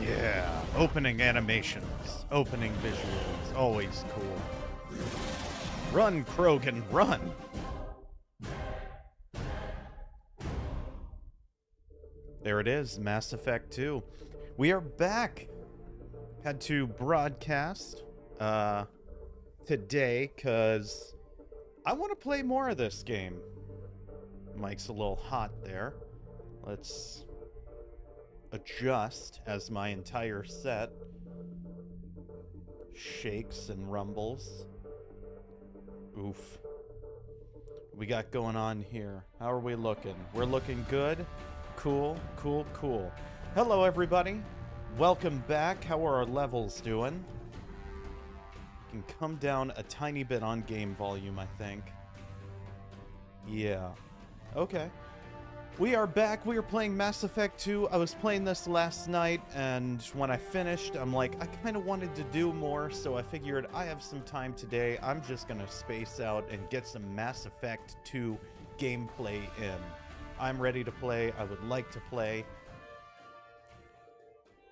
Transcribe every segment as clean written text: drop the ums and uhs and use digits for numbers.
Yeah, opening animations, opening visuals, always cool. Run, Krogan, run! There it is, Mass Effect 2. We are back. Had to broadcast today because I want to play more of this game. Mike's a little hot there. Let's adjust as my entire set shakes and rumbles. Oof. We got going on here? How are we looking? We're looking good. Cool, cool, cool. Hello, everybody. Welcome back. How are our levels doing? You can come down a tiny bit on game volume, I think. Yeah. Okay. We are back. We are playing Mass Effect 2. I was playing this last night, and when I finished, I'm like, I kind of wanted to do more, so I figured I have some time today. I'm just going to space out and get some Mass Effect 2 gameplay in. I'm ready to play. I would like to play.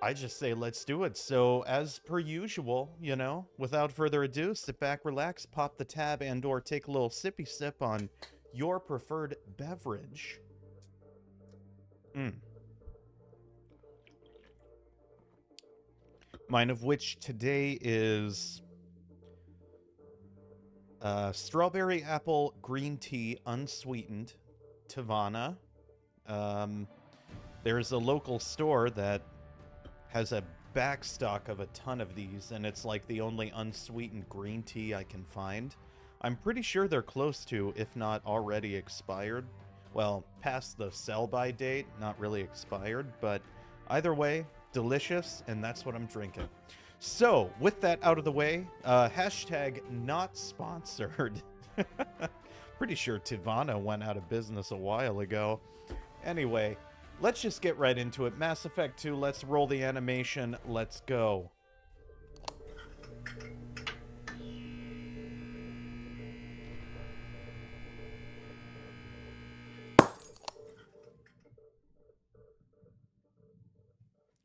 I just say let's do it. So, as per usual, you know, without further ado, sit back, relax, pop the tab, and or take a little sippy sip on your preferred beverage. Mine of which today is strawberry apple green tea unsweetened Tavana. There's a local store that has a backstock of a ton of these, and it's like the only unsweetened green tea I can find. I'm pretty sure they're close to, if not already expired. Well, past the sell-by date, not really expired, but either way, delicious, and that's what I'm drinking. So, with that out of the way, hashtag not sponsored. Pretty sure Tivana went out of business a while ago. Anyway, let's just get right into it. Mass Effect 2, let's roll the animation, let's go.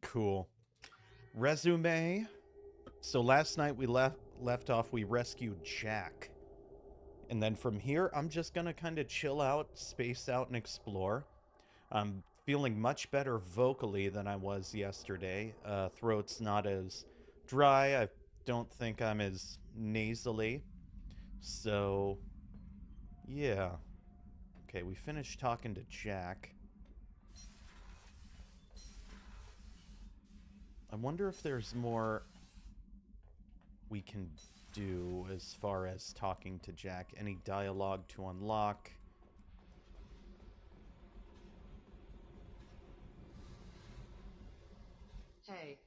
Cool. Resume. So last night we left off, we rescued Jack. And then from here, I'm just gonna kind of chill out, space out, and explore. I'm feeling much better vocally than I was yesterday. Throat's not as dry. I don't think I'm as nasally. So, yeah. Okay, we finished talking to Jack. I wonder if there's more we can do as far as talking to Jack. Any dialogue to unlock? Hey.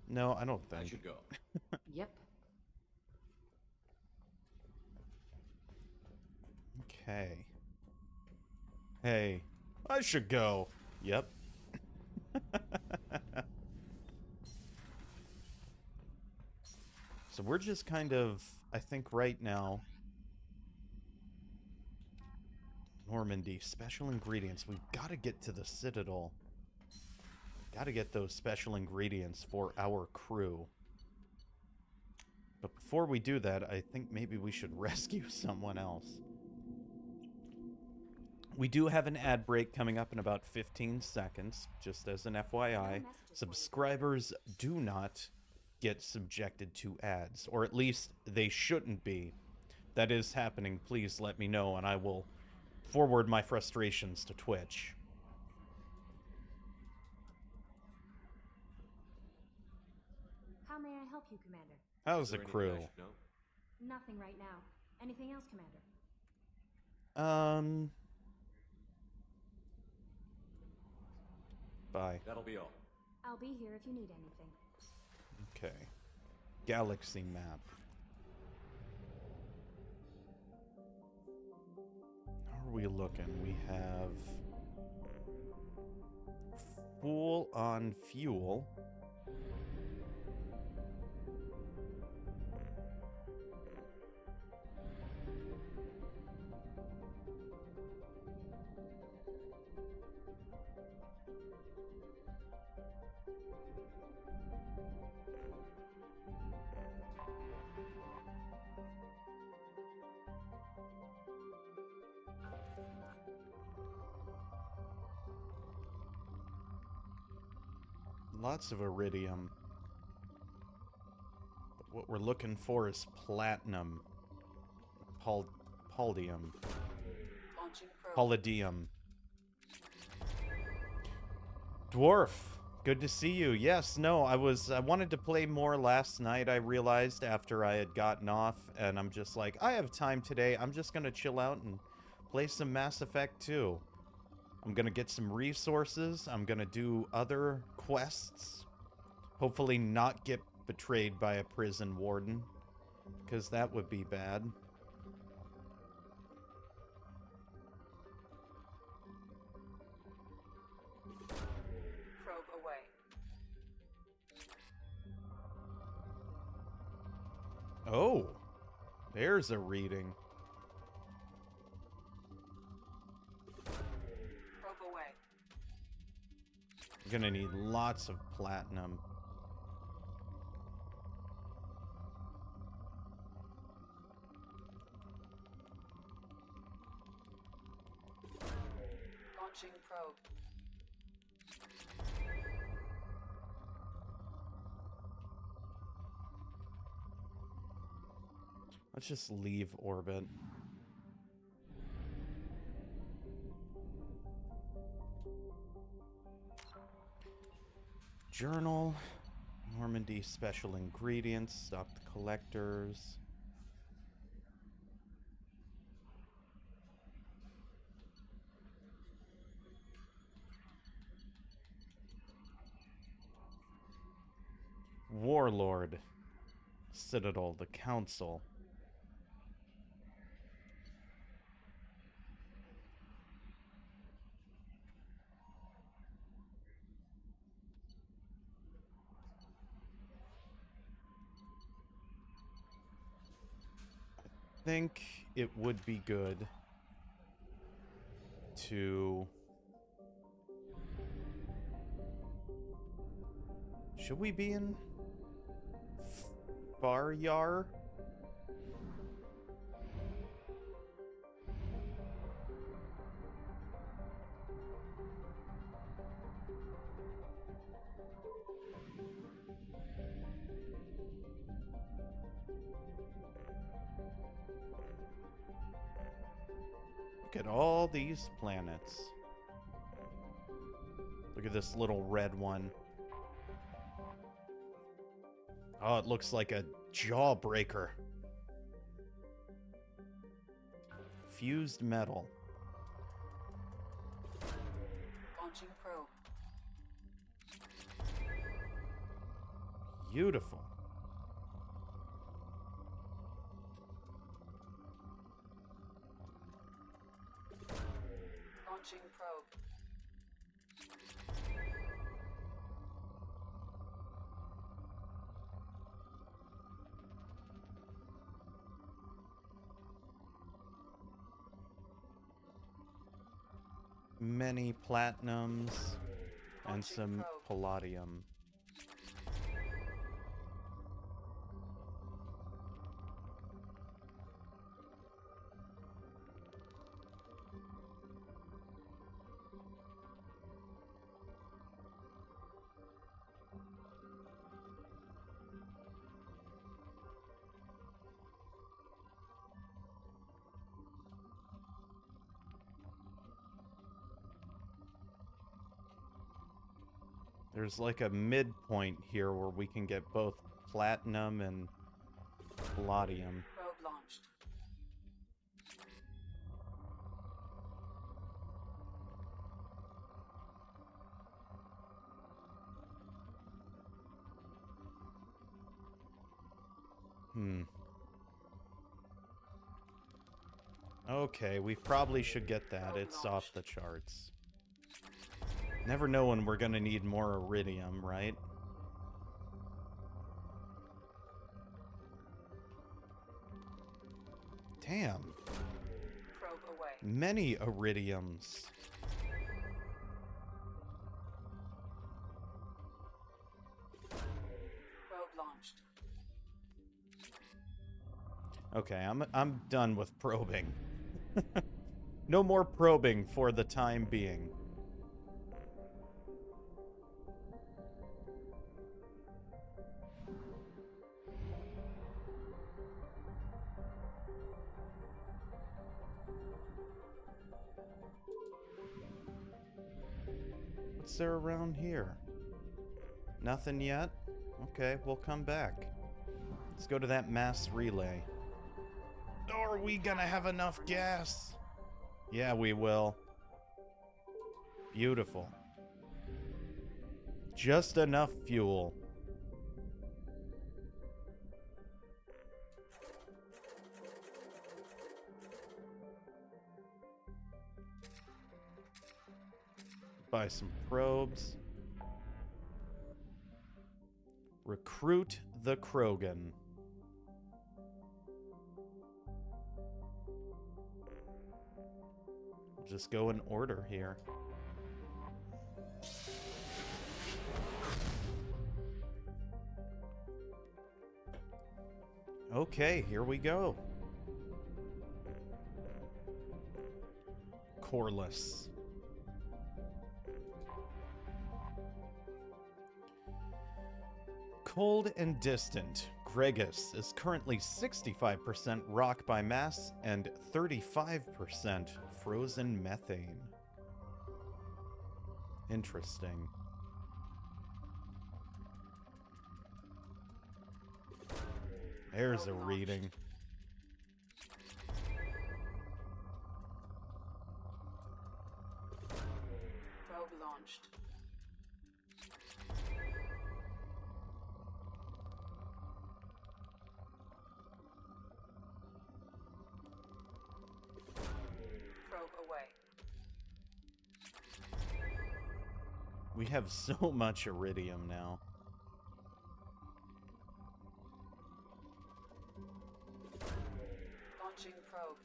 No, I don't think. I should go. Yep. Okay. Hey, I should go. Yep. So we're just kind of, I think right now, Normandy, special ingredients. We've got to get to the Citadel. Gotta get those special ingredients for our crew. But before we do that, I think maybe we should rescue someone else. We do have an ad break coming up in about 15 seconds, just as an FYI. Subscribers do not get subjected to ads, or at least they shouldn't be. That is happening, please let me know, and I will forward my frustrations to Twitch. How may I help you, Commander? How's the crew? Nothing right now. Anything else, Commander? Bye. That'll be all. I'll be here if you need anything. Okay. Galaxy map. How are we looking? We have full on fuel. Lots of iridium. But what we're looking for is platinum. Palladium. Palladium. Dwarf, good to see you. Yes, no, I wanted to play more last night, I realized, after I had gotten off, and I'm just like, I have time today, I'm just gonna chill out and play some Mass Effect 2. I'm gonna get some resources, I'm gonna do other quests, hopefully not get betrayed by a prison warden, because that would be bad. Probe away. Oh, there's a reading. Probe away. You're gonna need lots of platinum. Launching probe. Let's just leave orbit. Journal. Normandy special ingredients. Stocked collectors. Warlord. Citadel. The Council. I think it would be good to... Should we be in Faryar? Look at all these planets. Look at this little red one. Oh, it looks like a jawbreaker. Fused metal. Launching probe. Beautiful. Launching probe. Many platinums and some palladium. There's like a midpoint here where we can get both platinum and palladium. Probe launched. Okay, we probably should get that. It's off the charts. Never know when we're gonna need more iridium, right? Damn. Probe away. Many iridiums. Probe launched. Okay, I'm done with probing. No more probing for the time being. What's there around here? Nothing yet? Okay, we'll come back. Let's go to that mass relay. Are we gonna have enough gas? Yeah, we will. Beautiful. Just enough fuel. Buy some probes. Recruit the Krogan. Just go in order here. Okay, here we go. Coreless. Cold and distant, Gregus is currently 65% rock by mass and 35% frozen methane. Interesting. There's a reading. Probe launched. Probe away. We have so much iridium now. Launching probe.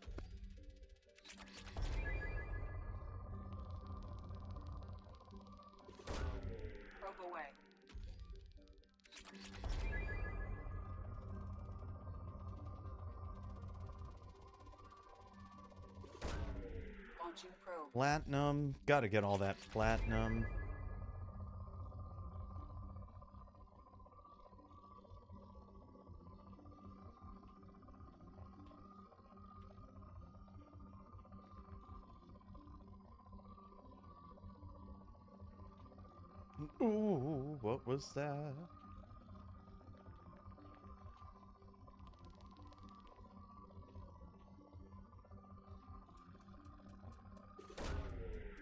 Probe away. Launching probe. Platinum. Gotta get all that platinum. Ooh, what was that?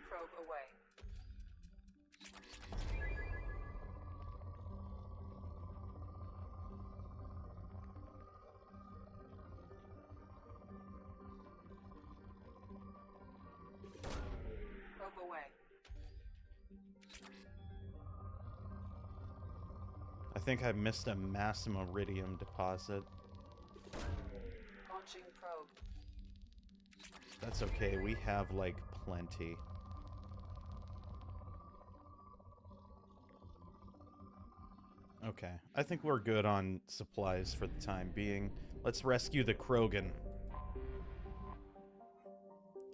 Probe away. Probe away. I think I missed a massive iridium deposit. Launching probe. That's okay, we have, like, plenty. Okay, I think we're good on supplies for the time being. Let's rescue the Krogan.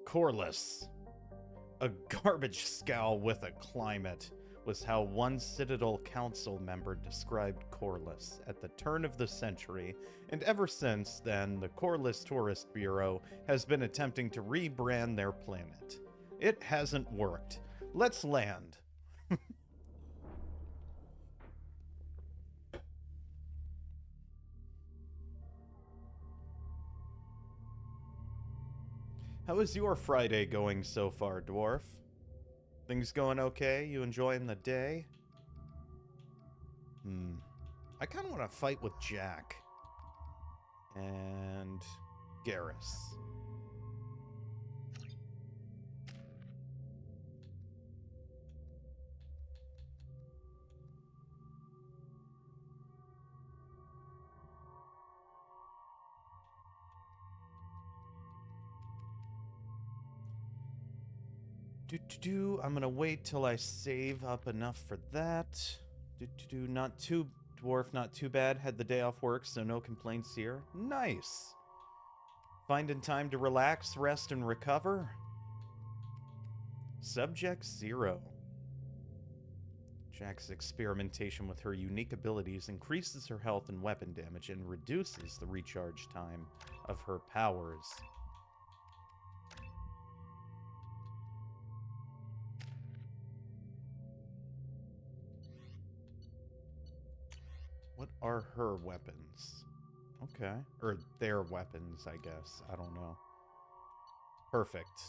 Corliss. A garbage scow with a climate was how one Citadel Council member described Corliss at the turn of the century, and ever since then, the Corliss Tourist Bureau has been attempting to rebrand their planet. It hasn't worked. Let's land. How is your Friday going so far, Dwarf? Things going okay? You enjoying the day? I kind of want to fight with Jack. And Garrus. I'm gonna wait till I save up enough for that. Not too dwarf, not too bad. Had the day off work, so no complaints here. Nice. Finding time to relax, rest, and recover. Subject 0. Jack's experimentation with her unique abilities increases her health and weapon damage and reduces the recharge time of her powers. What are her weapons? Okay. Or their weapons, I guess. I don't know. Perfect.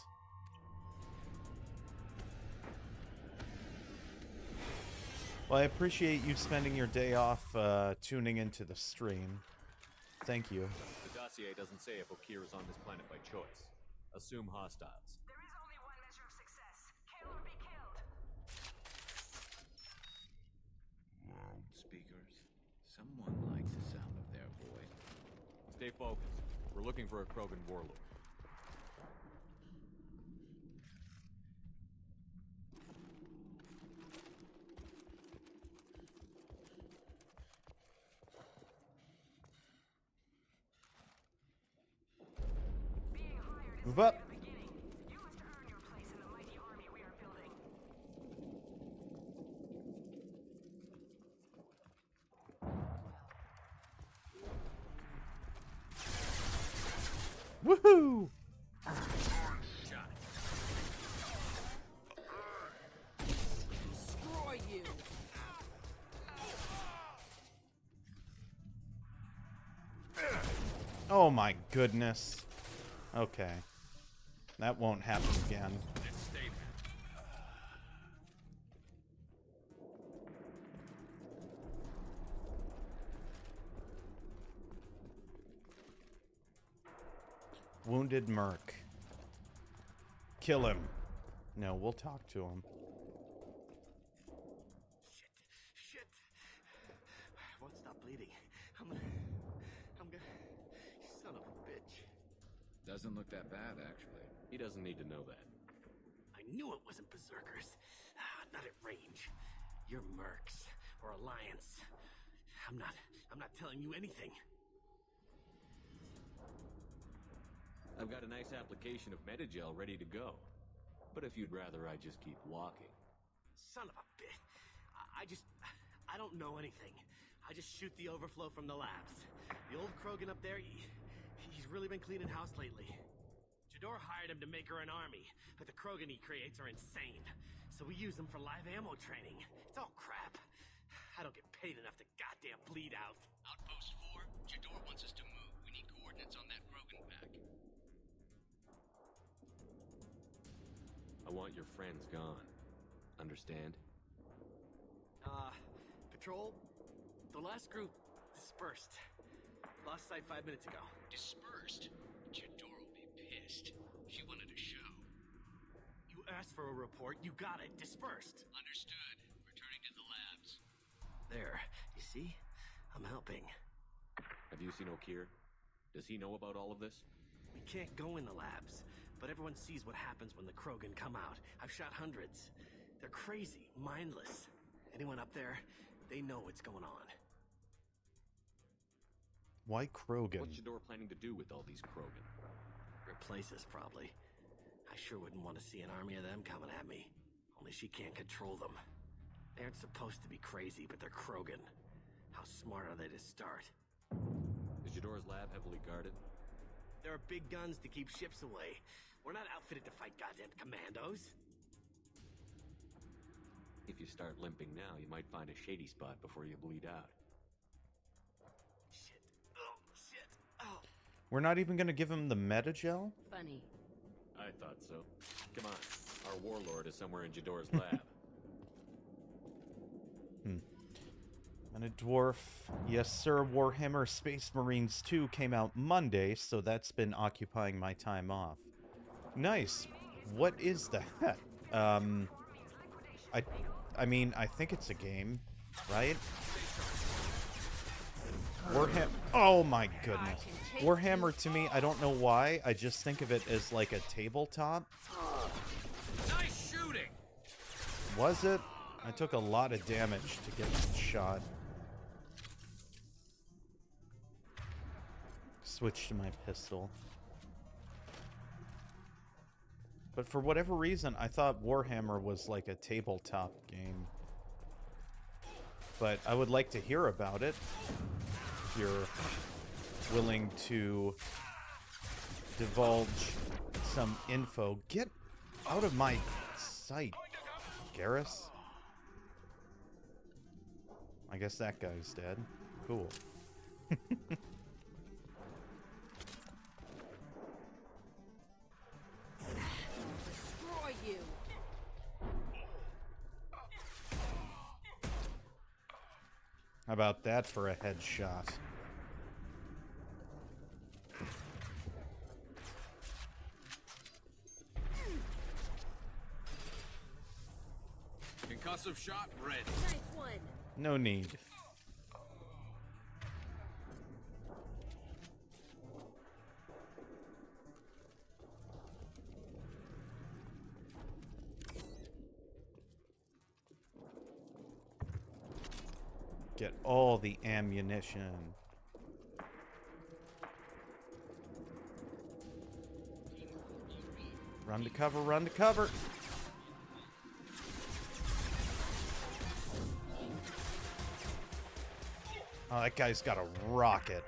Well, I appreciate you spending your day off tuning into the stream. Thank you. The dossier doesn't say if Okeer is on this planet by choice. Assume hostiles. There is only one measure of success. Kill or be killed. Loudspeakers. Someone likes the sound of their voice. Stay focused. We're looking for a Krogan warlord. Move up. You must earn your place in the mighty army we are building. Woohoo! Destroy you. Oh my goodness. Okay. That won't happen again. Wounded Merc. Kill him. No, we'll talk to him. Shit. I won't stop bleeding. I'm gonna... Son of a bitch. Doesn't look that bad, actually. He doesn't need to know that. I knew it wasn't berserkers. Not at range. You're mercs or Alliance. I'm not telling you anything. I've got a nice application of Metagel ready to go. But if you'd rather I just keep walking. Son of a bitch. I don't know anything. I just shoot the overflow from the labs. The old Krogan up there, he's really been cleaning house lately. Jador hired him to make her an army, but the Krogan he creates are insane. So we use them for live ammo training. It's all crap. I don't get paid enough to goddamn bleed out. Outpost 4, Jador wants us to move. We need coordinates on that Krogan pack. I want your friends gone. Understand? Patrol? The last group dispersed. Lost sight 5 minutes ago. Dispersed? Jador will be pissed. She wanted a show. You asked for a report, you got it. Dispersed. Understood. Returning to the labs. There. You see? I'm helping. Have you seen Okeer? Does he know about all of this? We can't go in the labs, but everyone sees what happens when the Krogan come out. I've shot hundreds. They're crazy, mindless. Anyone up there? They know what's going on. Why Krogan? What's Jador planning to do with all these Krogan? Replace us, probably. I sure wouldn't want to see an army of them coming at me. Only she can't control them. They aren't supposed to be crazy, but they're Krogan. How smart are they to start? Is Jador's lab heavily guarded? There are big guns to keep ships away. We're not outfitted to fight goddamn commandos. If you start limping now, you might find a shady spot before you bleed out. Shit. Oh, shit. Oh. We're not even gonna give him the meta-gel? Funny. I thought so. Come on. Our warlord is somewhere in Jador's lab. And a dwarf. Yes, sir. Warhammer Space Marines 2 came out Monday, so that's been occupying my time off. Nice. What is that? I mean, I think it's a game, right? Warhammer. Oh my goodness. Warhammer to me, I don't know why. I just think of it as like a tabletop. Nice shooting! Was it? I took a lot of damage to get shot. Switch to my pistol. But for whatever reason, I thought Warhammer was like a tabletop game. But I would like to hear about it. If you're willing to divulge some info. Get out of my sight, Garrus. I guess that guy's dead. Cool. Destroy you. How about that for a headshot? Concussive shot ready. Nice one. No need. Get all the ammunition. Run to cover, run to cover. Oh, that guy's got a rocket.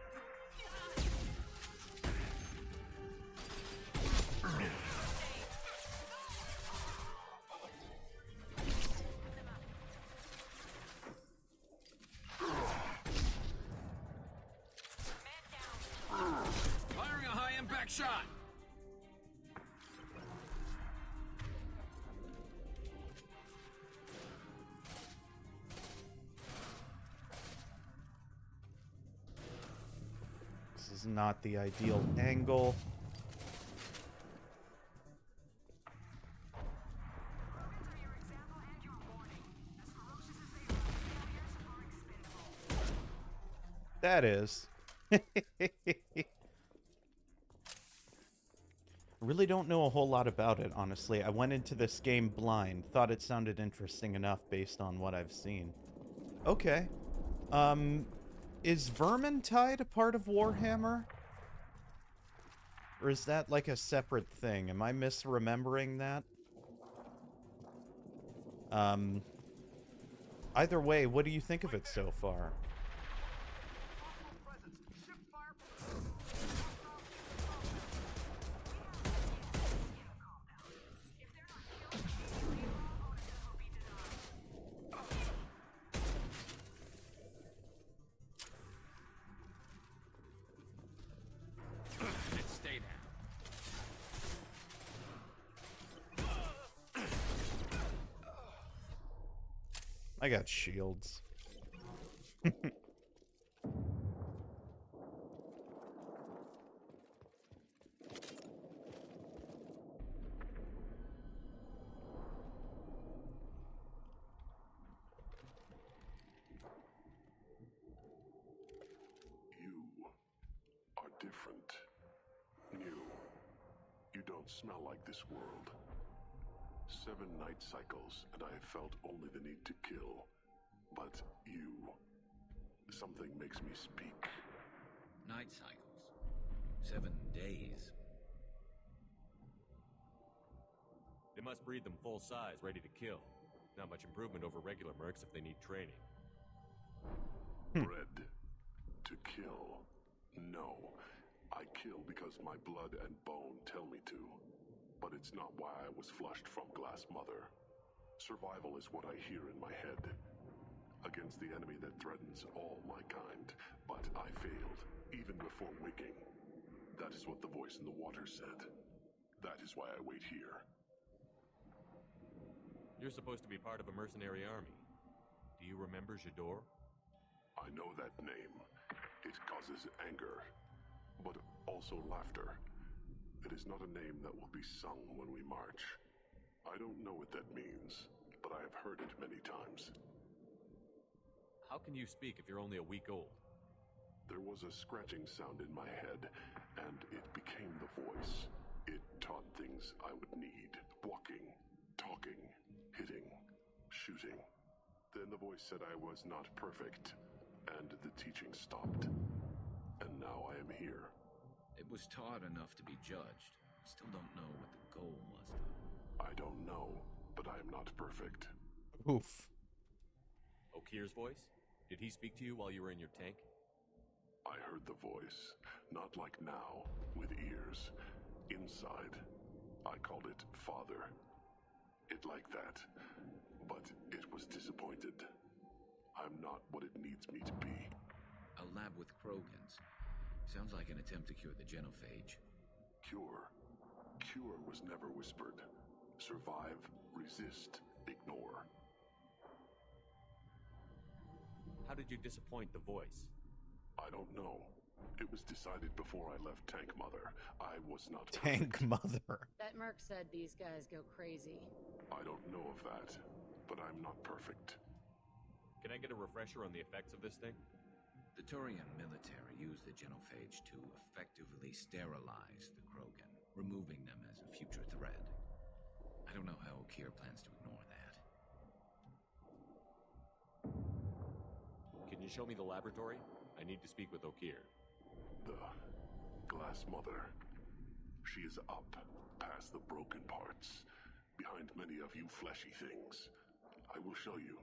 Firing a high impact shot. This is not the ideal angle. That is. Really don't know a whole lot about it, honestly. I went into this game blind. Thought it sounded interesting enough based on what I've seen. Okay. Is Vermintide a part of Warhammer? Or is that like a separate thing? Am I misremembering that? Either way, what do you think of it so far? Stay down. I got shields. You are different. New. You don't smell like this world. 7 night cycles, and I have felt only the need to kill. But you... something makes me speak. Night cycles. 7 days. They must breed them full size, ready to kill. Not much improvement over regular mercs if they need training. Bred to kill. No. I kill because my blood and bone tell me to. But it's not why I was flushed from Glass Mother. Survival is what I hear in my head. Against the enemy that threatens all my kind. But I failed, even before waking. That is what the voice in the water said. That is why I wait here. You're supposed to be part of a mercenary army. Do you remember Jador? I know that name. It causes anger, but also laughter. It is not a name that will be sung when we march. I don't know what that means, but I have heard it many times. How can you speak if you're only a week old? There was a scratching sound in my head, and it became the voice. It taught things I would need. Walking, talking, hitting, shooting. Then the voice said I was not perfect, and the teaching stopped. And now I am here. It was taught enough to be judged. Still don't know what the goal was, though. I don't know, but I am not perfect. Oof. Okir's voice? Did he speak to you while you were in your tank? I heard the voice, not like now, with ears. Inside. I called it Father. It like that, but it was disappointed. I'm not what it needs me to be. A lab with Krogans. Sounds like an attempt to cure the genophage. Cure. Cure was never whispered. Survive, resist, ignore. How did you disappoint the voice? I don't know. It was decided before I left Tank Mother. I was not Tank perfect. Mother. That merc said these guys go crazy. I don't know of that, but I'm not perfect. Can I get a refresher on the effects of this thing? The Turian military used the genophage to effectively sterilize the Krogan, removing them as a future threat. I don't know how Okir plans to ignore that. Can you show me the laboratory? I need to speak with Okir. The Glass Mother. She is up, past the broken parts, behind many of you fleshy things. I will show you.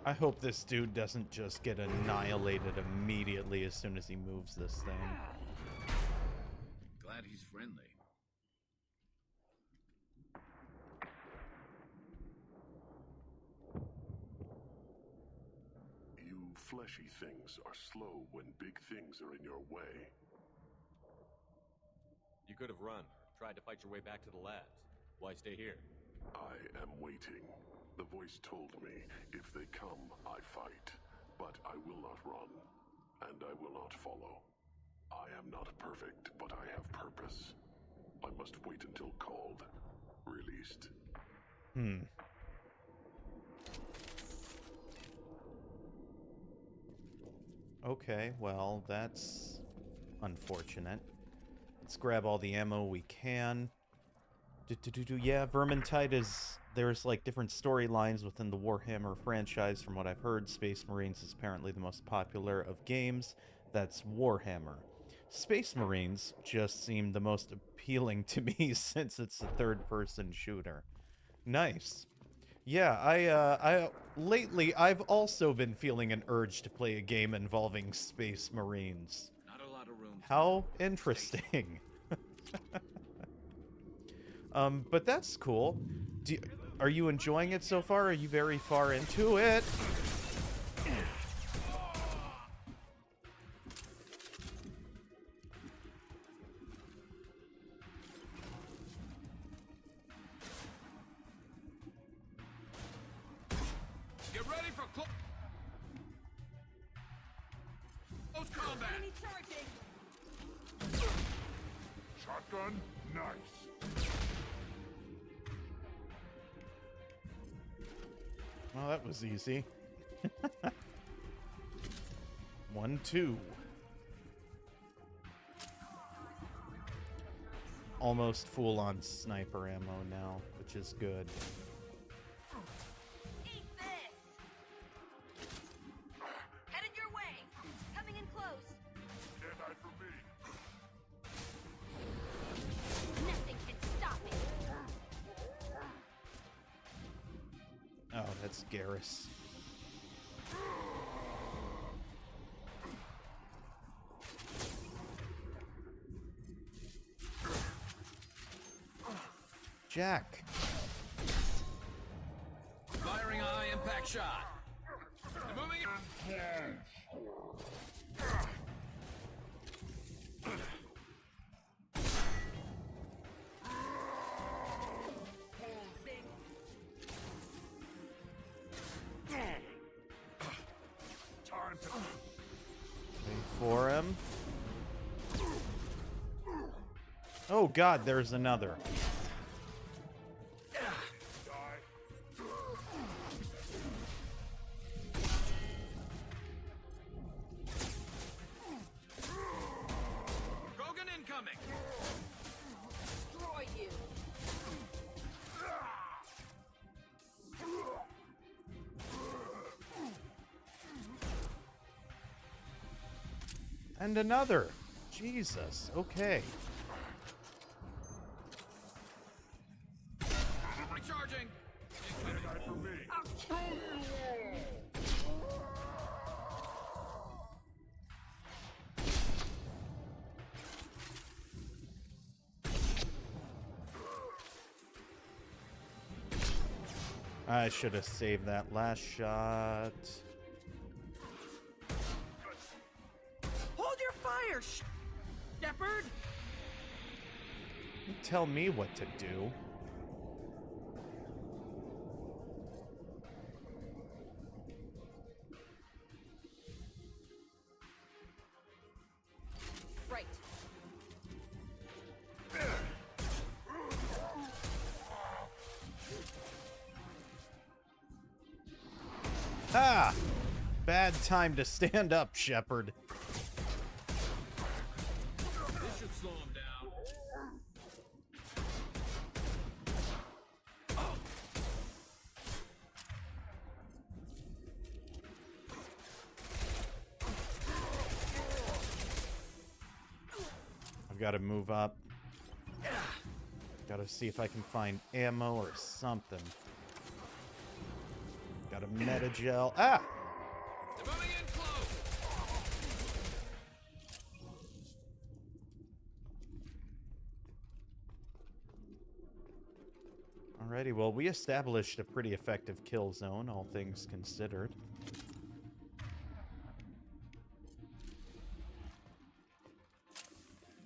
I hope this dude doesn't just get annihilated immediately as soon as he moves this thing. Glad he's friendly. You fleshy things are slow when big things are in your way. You could have run, tried to fight your way back to the labs. Why stay here? I am waiting. The voice told me, if they come, I fight. But I will not run, and I will not follow. I am not perfect, but I have purpose. I must wait until called, released. Okay, well, that's unfortunate. Let's grab all the ammo we can. Yeah, Vermintide is... There's, like, different storylines within the Warhammer franchise. From what I've heard, Space Marines is apparently the most popular of games. That's Warhammer. Space Marines just seem the most appealing to me since it's a third-person shooter. Nice. Yeah, lately, I've also been feeling an urge to play a game involving Space Marines. Not a lot of room. How interesting. But that's cool. Are you enjoying it so far? Are you very far into it? Get ready for close combat. Enemy charging! Shotgun? Nice. Well, that was easy. 1, 2. almost full-on sniper ammo now, which is good. Eat this! Headed your way! Coming in close! Stand for me. Nothing can stop me! Oh, that's Garrus. Jack. Firing a high impact shot. And moving Wait for him. Oh god, there's another. Krogan incoming. Destroy you. And another. Jesus. Okay. Recharging. Stand for me. I should have saved that last shot. Hold your fire, Shepard! You tell me what to do. Right. Ah! Bad time to stand up, Shepard. This should slow him down. I've got to move up. Got to see if I can find ammo or something. Got a metagel. Ah! They're moving in close. Alrighty, well, we established a pretty effective kill zone, all things considered.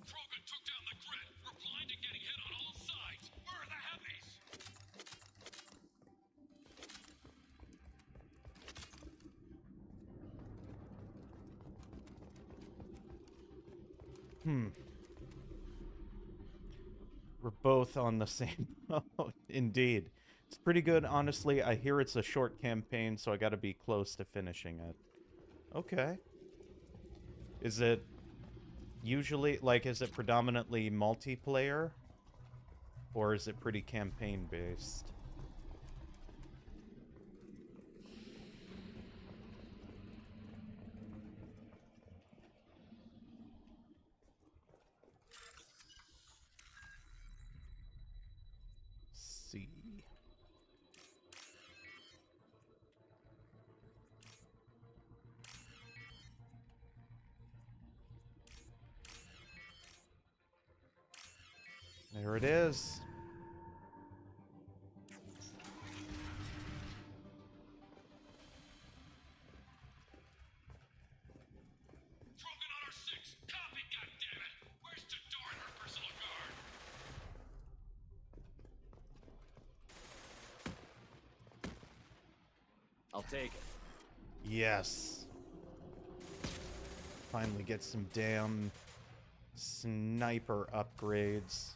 Krogan took down the grid. We're blind and getting hit on all sides. Where are the heavies? We're both on the same boat. Indeed. It's pretty good, honestly. I hear it's a short campaign, so I gotta be close to finishing it. Okay. Is it usually, like, is it predominantly multiplayer? Or is it pretty campaign-based? See. There it is. Krogan on our 6. Copy, goddammit. Where's Jador and her personal guard? I'll take it. Yes. Finally get some damn sniper upgrades.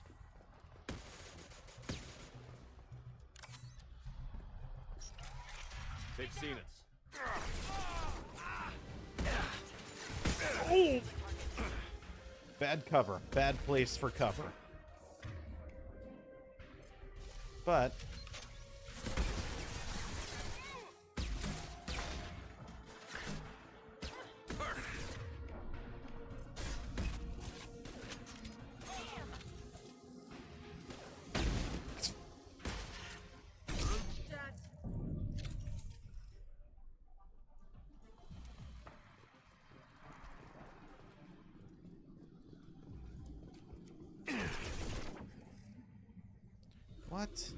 They've seen us. Oh! Bad cover. Bad place for cover. But what?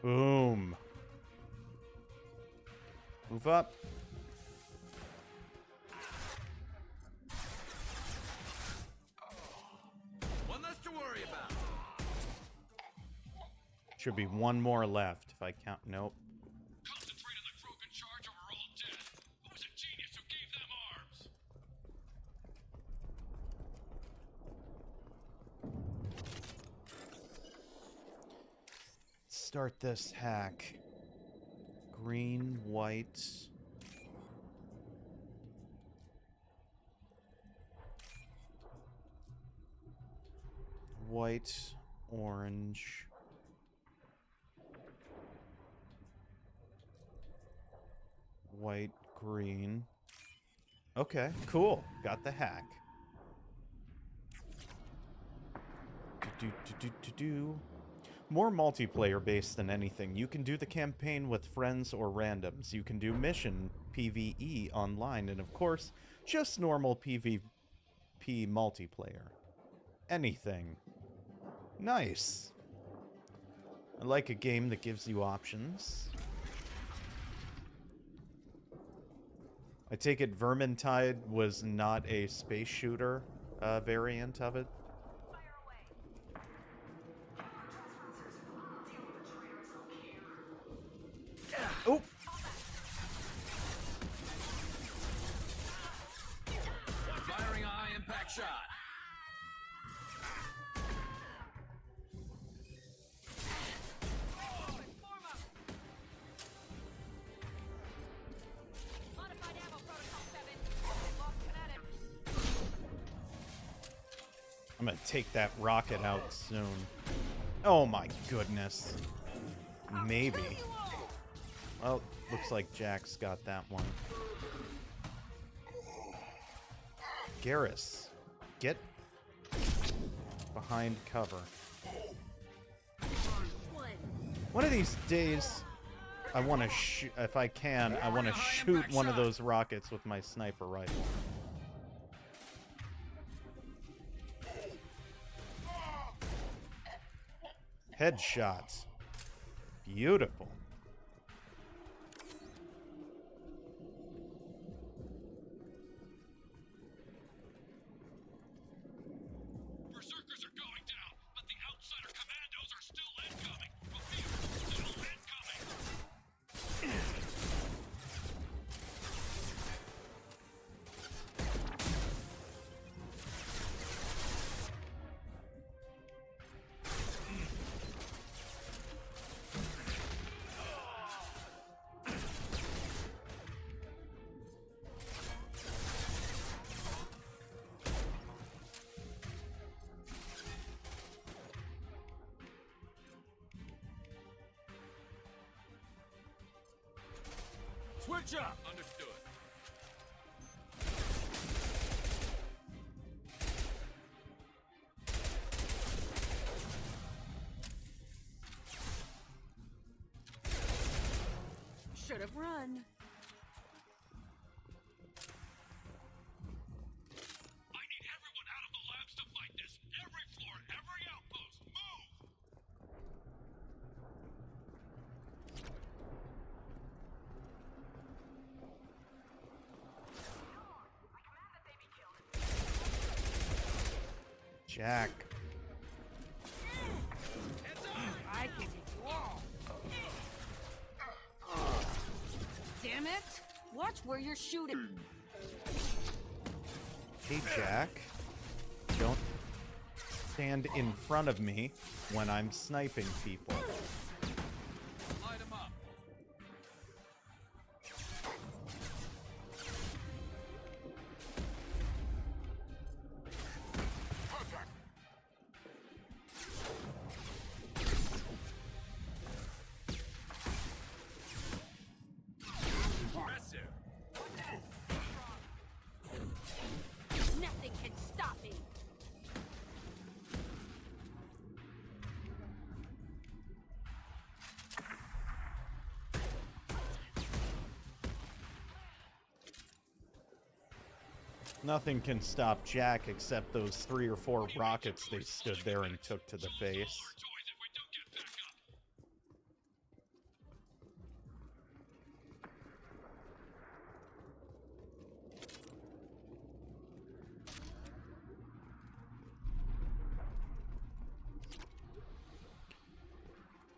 Boom. Move up. One less to worry about. Should be one more left if I count. Nope. Concentrate on the Krogan charge or we're all dead. Who's a genius who gave them arms? Start this hack. Green, white. White, orange. White, green. Okay, cool. Got the hack. Do. More multiplayer based than anything. You can do the campaign with friends or randoms. You can do mission PvE online, and of course, just normal PvP multiplayer. Anything. Nice. I like a game that gives you options. I take it Vermintide was not a space shooter variant of it. Oh! Firing a high impact shot. Modified ammo protocol 7. Lost kinetics. I'm gonna take that rocket out soon. Oh my goodness. Maybe. Well, looks like Jack's got that one. Garrus, get behind cover. One of these days, I want to shoot, if I can, I want to shoot one of those rockets with my sniper rifle. Headshots. Beautiful. Berserkers are going down, but the outsider commandos are still incoming. Repeat, still incoming. Switch up. Understood. Should have run. I need everyone out of the labs to fight this. Every floor, every outpost, move! Jack. I can take you all. Damn it! Watch where you're shooting. Hey, Jack. Don't stand in front of me when I'm sniping people. Light 'em up. Impressive. Nothing can stop me. Nothing can stop Jack except those 3 or 4 rockets they stood there and took to the face. Toys if we don't get back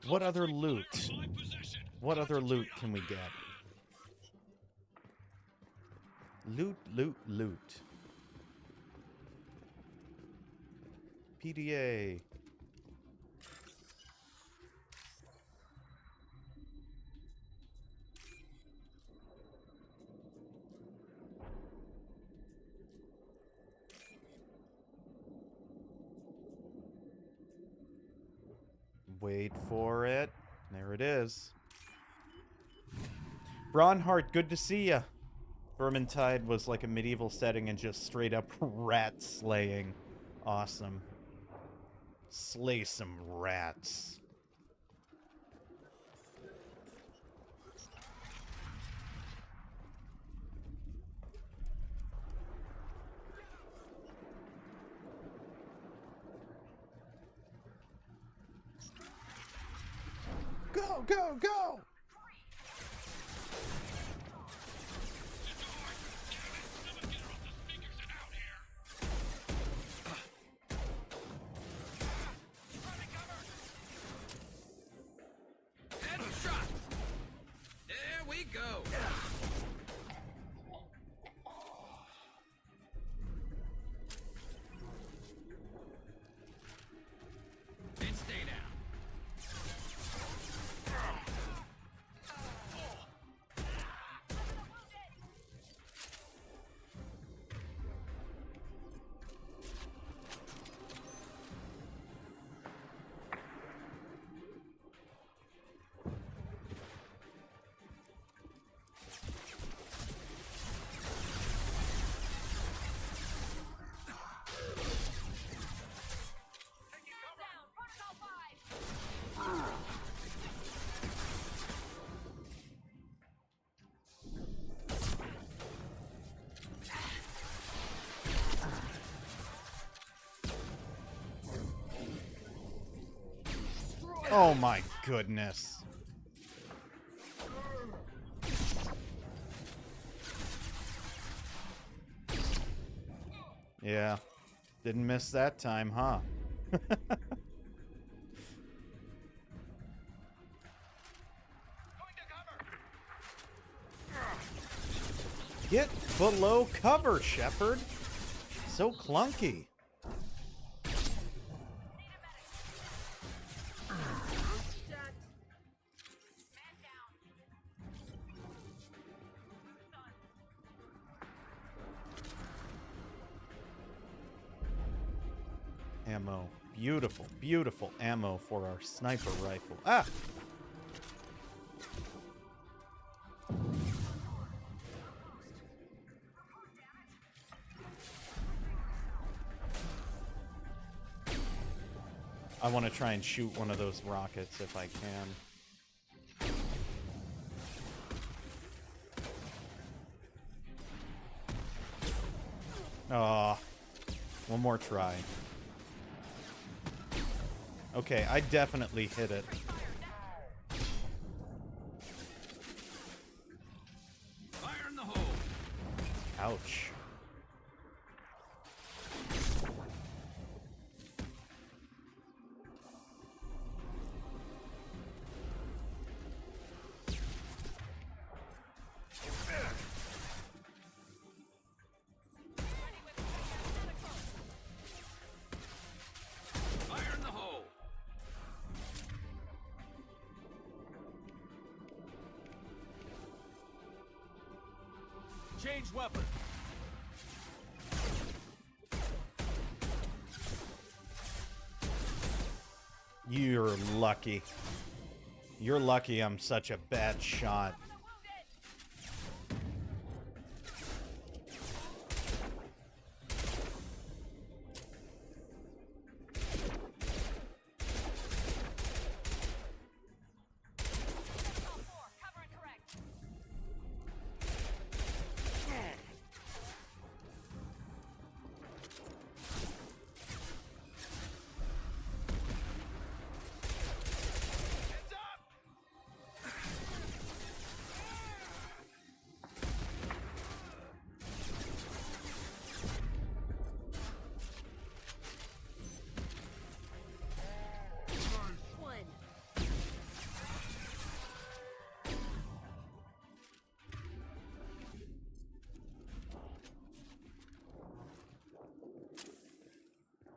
up. What other loot? My possession. What other loot can we get? Loot, loot, loot. PDA. Wait for it. There it is. Braunhart, good to see ya. Vermintide was like a medieval setting and just straight up rat slaying. Awesome. Slay some rats. Go, go, go! Headshot. There we go. And stay down. Down. Protocol 5. Oh my goodness. Yeah. Didn't miss that time, huh? Get below cover, Shepard. So clunky. Ammo. Beautiful, beautiful ammo for our sniper rifle. Ah! I want to try and shoot one of those rockets if I can. Ah, one more try. Okay, I definitely hit it. Fire in the hole. Ouch. Change weapon. You're lucky. You're lucky I'm such a bad shot.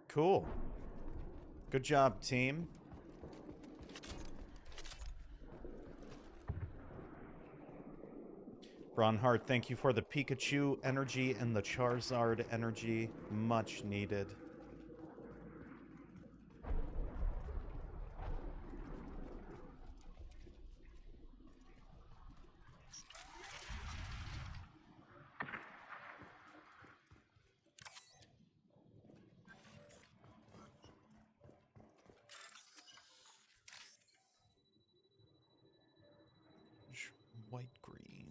Cool. Good job, team. Bronhart, thank you for the Pikachu energy and the Charizard energy. Much needed. White, green.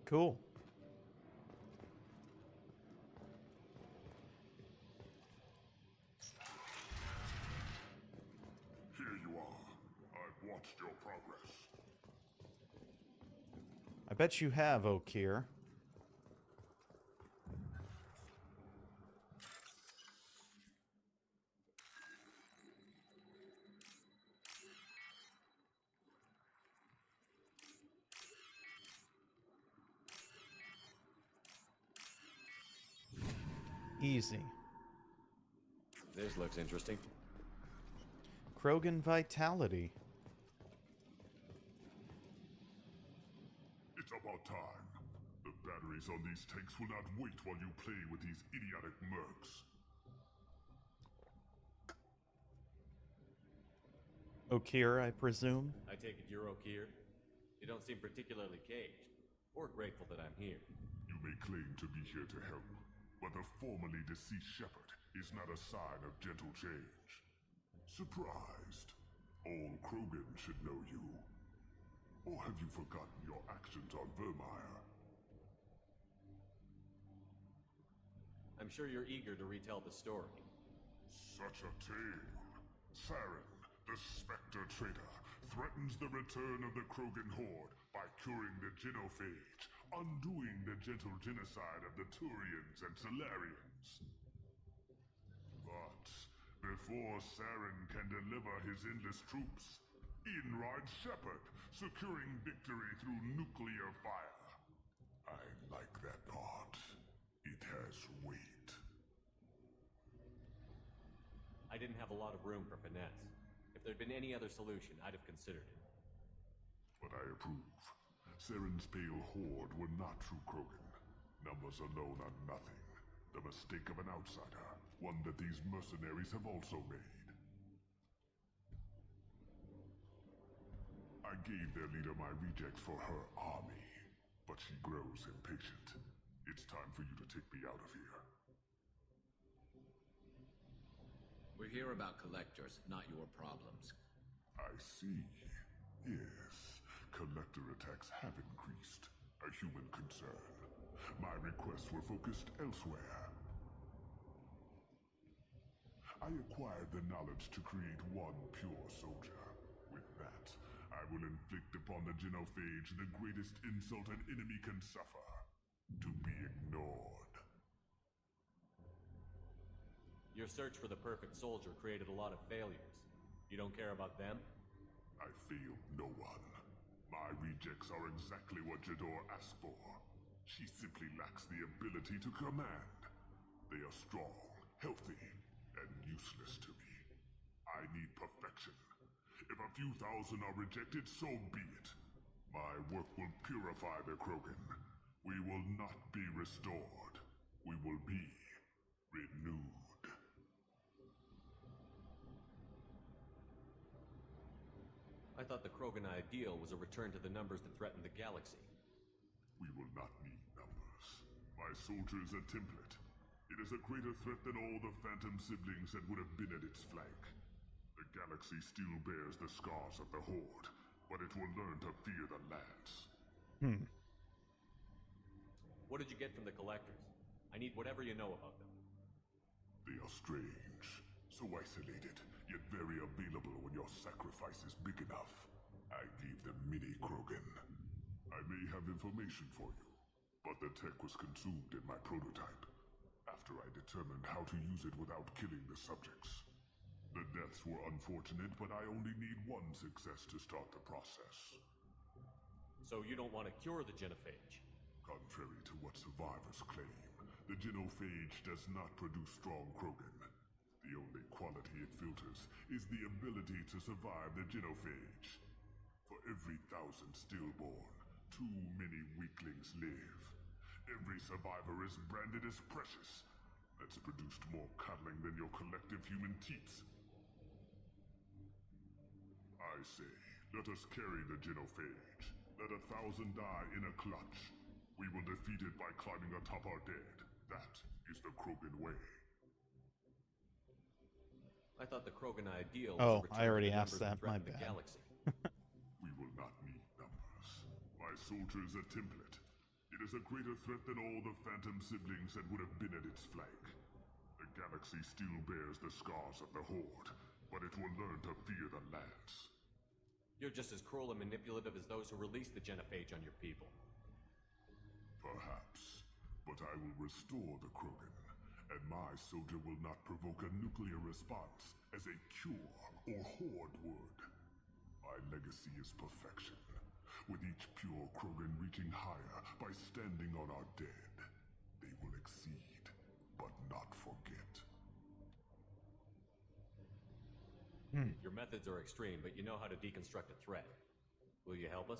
Cool. Here you are. I've watched your progress. I bet you have, Okir. Easy. This looks interesting. Krogan Vitality. It's about time. The batteries on these tanks will not wait while you play with these idiotic mercs. Okir, I presume? I take it you're Okir? You don't seem particularly caged, or grateful that I'm here. You may claim to be here to help, but the formerly deceased shepherd is not a sign of gentle change. Surprised? All Krogan should know you. Or have you forgotten your actions on Vermeer? I'm sure you're eager to retell the story. Such a tale. Saren, the Spectre traitor, threatens the return of the Krogan horde by curing the genophage, undoing the gentle genocide of the Turians and Solarians. But before Saren can deliver his endless troops, in rides Shepard, securing victory through nuclear fire. I like that part. It has weight. I didn't have a lot of room for finesse. If there'd been any other solution, I'd have considered it. But I approve. Saren's pale horde were not true Krogan. Numbers alone are nothing. The mistake of an outsider, one that these mercenaries have also made. I gave their leader my rejects for her army, but she grows impatient. It's time for you to take me out of here. We're here about collectors, not your problems. I see. Yes, collector attacks have increased. A human concern. My requests were focused elsewhere. I acquired the knowledge to create one pure soldier. With that, I will inflict upon the genophage the greatest insult an enemy can suffer. To be ignored. Your search for the perfect soldier created a lot of failures. You don't care about them? I failed no one. My rejects are exactly what Jador asked for. She simply lacks the ability to command. They are strong, healthy, and useless to me. I need perfection. If a few thousand are rejected, so be it. My work will purify the Krogan. We will not be restored. We will be renewed. I thought the Krogan ideal was a return to the numbers that threatened the galaxy. We will not need numbers. My soldier is a template. It is a greater threat than all the Phantom siblings that would have been at its flank. The galaxy still bears the scars of the Horde, but it will learn to fear the Lance. What did you get from the Collectors? I need whatever you know about them. They are strange, so isolated, yet very available when your sacrifice is big enough. I gave them mini Krogan. I may have information for you, but the tech was consumed in my prototype, after I determined how to use it without killing the subjects. The deaths were unfortunate, but I only need one success to start the process. So you don't want to cure the genophage? Contrary to what survivors claim, the genophage does not produce strong Krogan. The only quality it filters is the ability to survive the genophage. For every 1,000 stillborn, too many weaklings live. Every survivor is branded as precious. That's produced more cuddling than your collective human teats. I say, let us carry the genophage. Let 1,000 die in a clutch. We will defeat it by climbing atop our dead. That is the Krogan way. I thought the Krogan ideal was Oh, a return I already to the asked numbers that. My threatened the bad. galaxy. We will not need numbers. My soldier is a template. It is a greater threat than all the Phantom siblings that would have been at its flank. The galaxy still bears the scars of the Horde, but it will learn to fear the Lance. You're just as cruel and manipulative as those who released the genophage on your people. Perhaps, but I will restore the Krogan, and my soldier will not provoke a nuclear response as a cure or Horde would. My legacy is perfection, with each pure Krogan reaching higher by standing on our dead. They will exceed, but not forget. Your methods are extreme, but you know how to deconstruct a threat. Will you help us?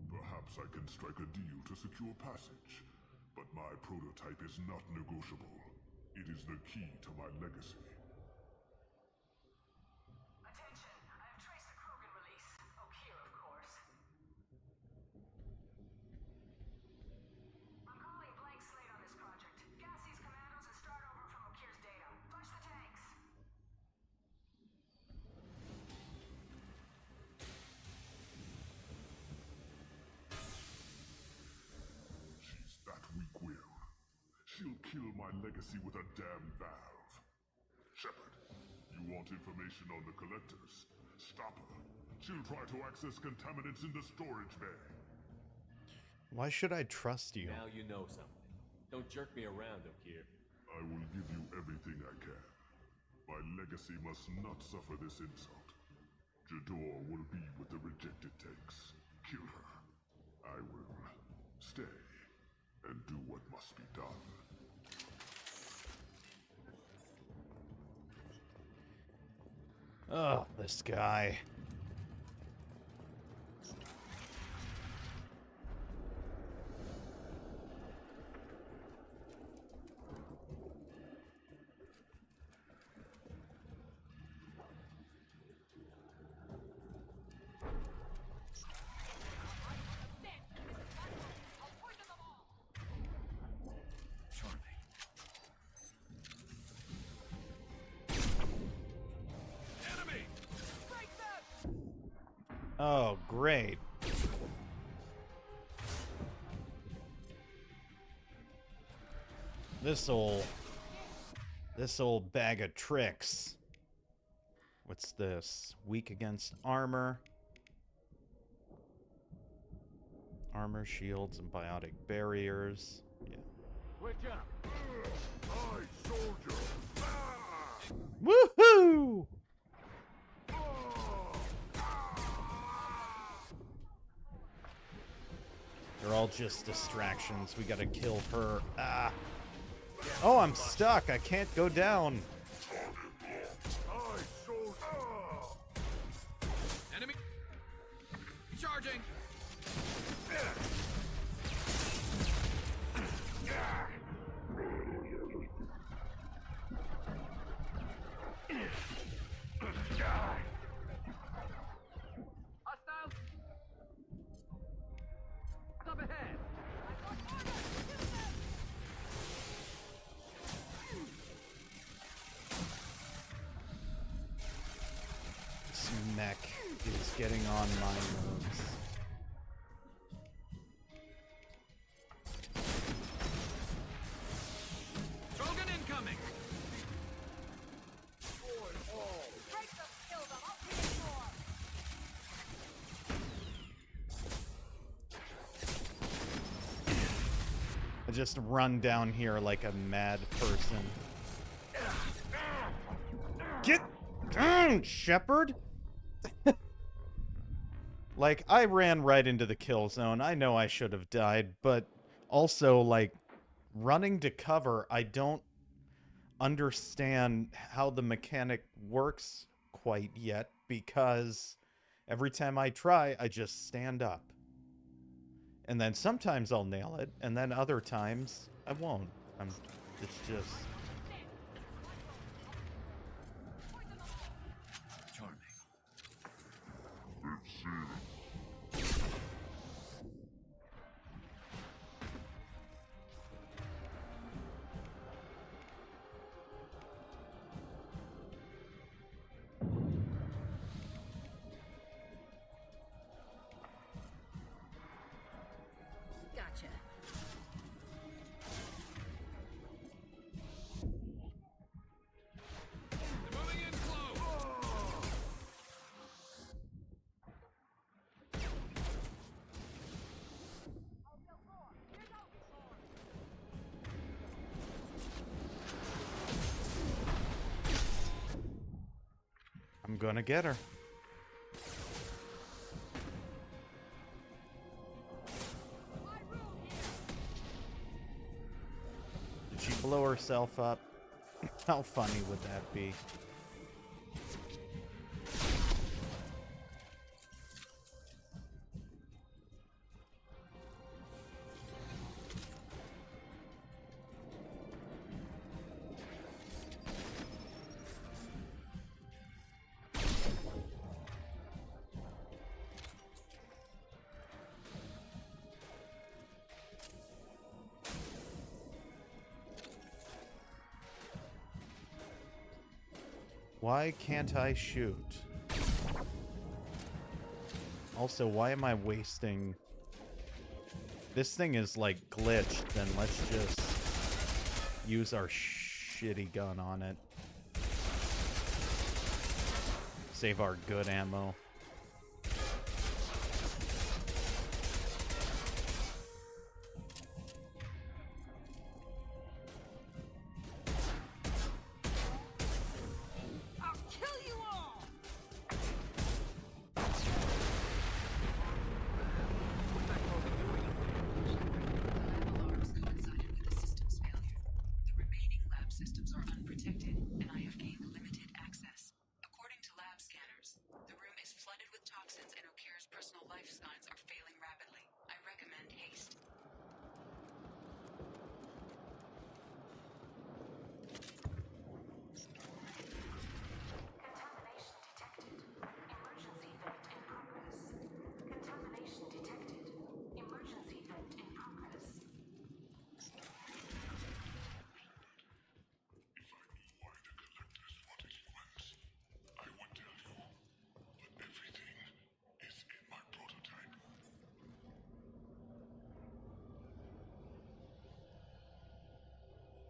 Perhaps I can strike a deal to secure passage, but my prototype is not negotiable. It is the key to my legacy. Attention! I have traced the Krogan release. Okeer, of course. I'm calling blank slate on this project. Gas these commandos and start over from Okeer's data. Flush the tanks! She's that weak-willed. She'll kill my legacy with a damn valve. Shepard, you want information on the Collectors? Stop her. She'll try to access contaminants in the storage bay. Why should I trust you? Now you know something. Don't jerk me around, Okeer. I will give you everything I can. My legacy must not suffer this insult. Jador will be with the rejected tanks. Kill her. I will stay and do what must be done. Oh, this guy. I'll poison them all! Charlie. Enemy! Break them! Oh, great. This old bag of tricks. What's this? Weak against armor. Armor, shields, and biotic barriers. Yeah. I, soldier, Woohoo! They're all just distractions. We gotta kill her. Ah. Oh, I'm stuck. I can't go down. Enemy charging. Hostiles! Up ahead! This mech is getting on my nerves. Krogan incoming. Break them, kill them, I'll take more. I just run down here like a mad person. Get down, Shepard! Like, I ran right into the kill zone. I know I should have died, but also, like, running to cover, I don't understand how the mechanic works quite yet, because every time I try, I just stand up. And then sometimes I'll nail it, and then other times I won't. It's just... Charming. Gotcha. They're moving in close. I'm gonna get her. Did she blow herself up? How funny would that be? Why can't I shoot? Also, why am I wasting... This thing is, like, glitched, then let's just use our shitty gun on it. Save our good ammo. I'll kill you all! Alarms coincided with the system's failure. The remaining lab systems are unprotected, and I have gained limited access. According to lab scanners, the room is flooded with toxins and Okir's personal life signs are failing rapidly. I recommend haste. Contamination detected. Emergency vent in progress. Contamination detected. Emergency vent in progress. I would tell you, but everything is in my prototype.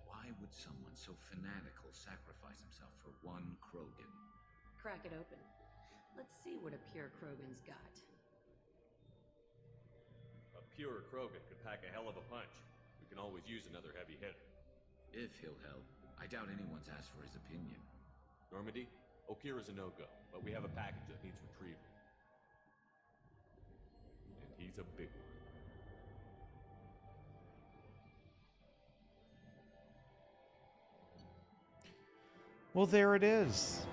Why would someone so fanatical sacrifice himself for one Krogan? Crack it open. Let's see what a pure Krogan's got. A pure Krogan could pack a hell of a punch. We can always use another heavy hitter. If he'll help. I doubt anyone's asked for his opinion. Normandy, Okira's a no-go, but we have a package that needs retrieval. And he's a big one. Well, there it is.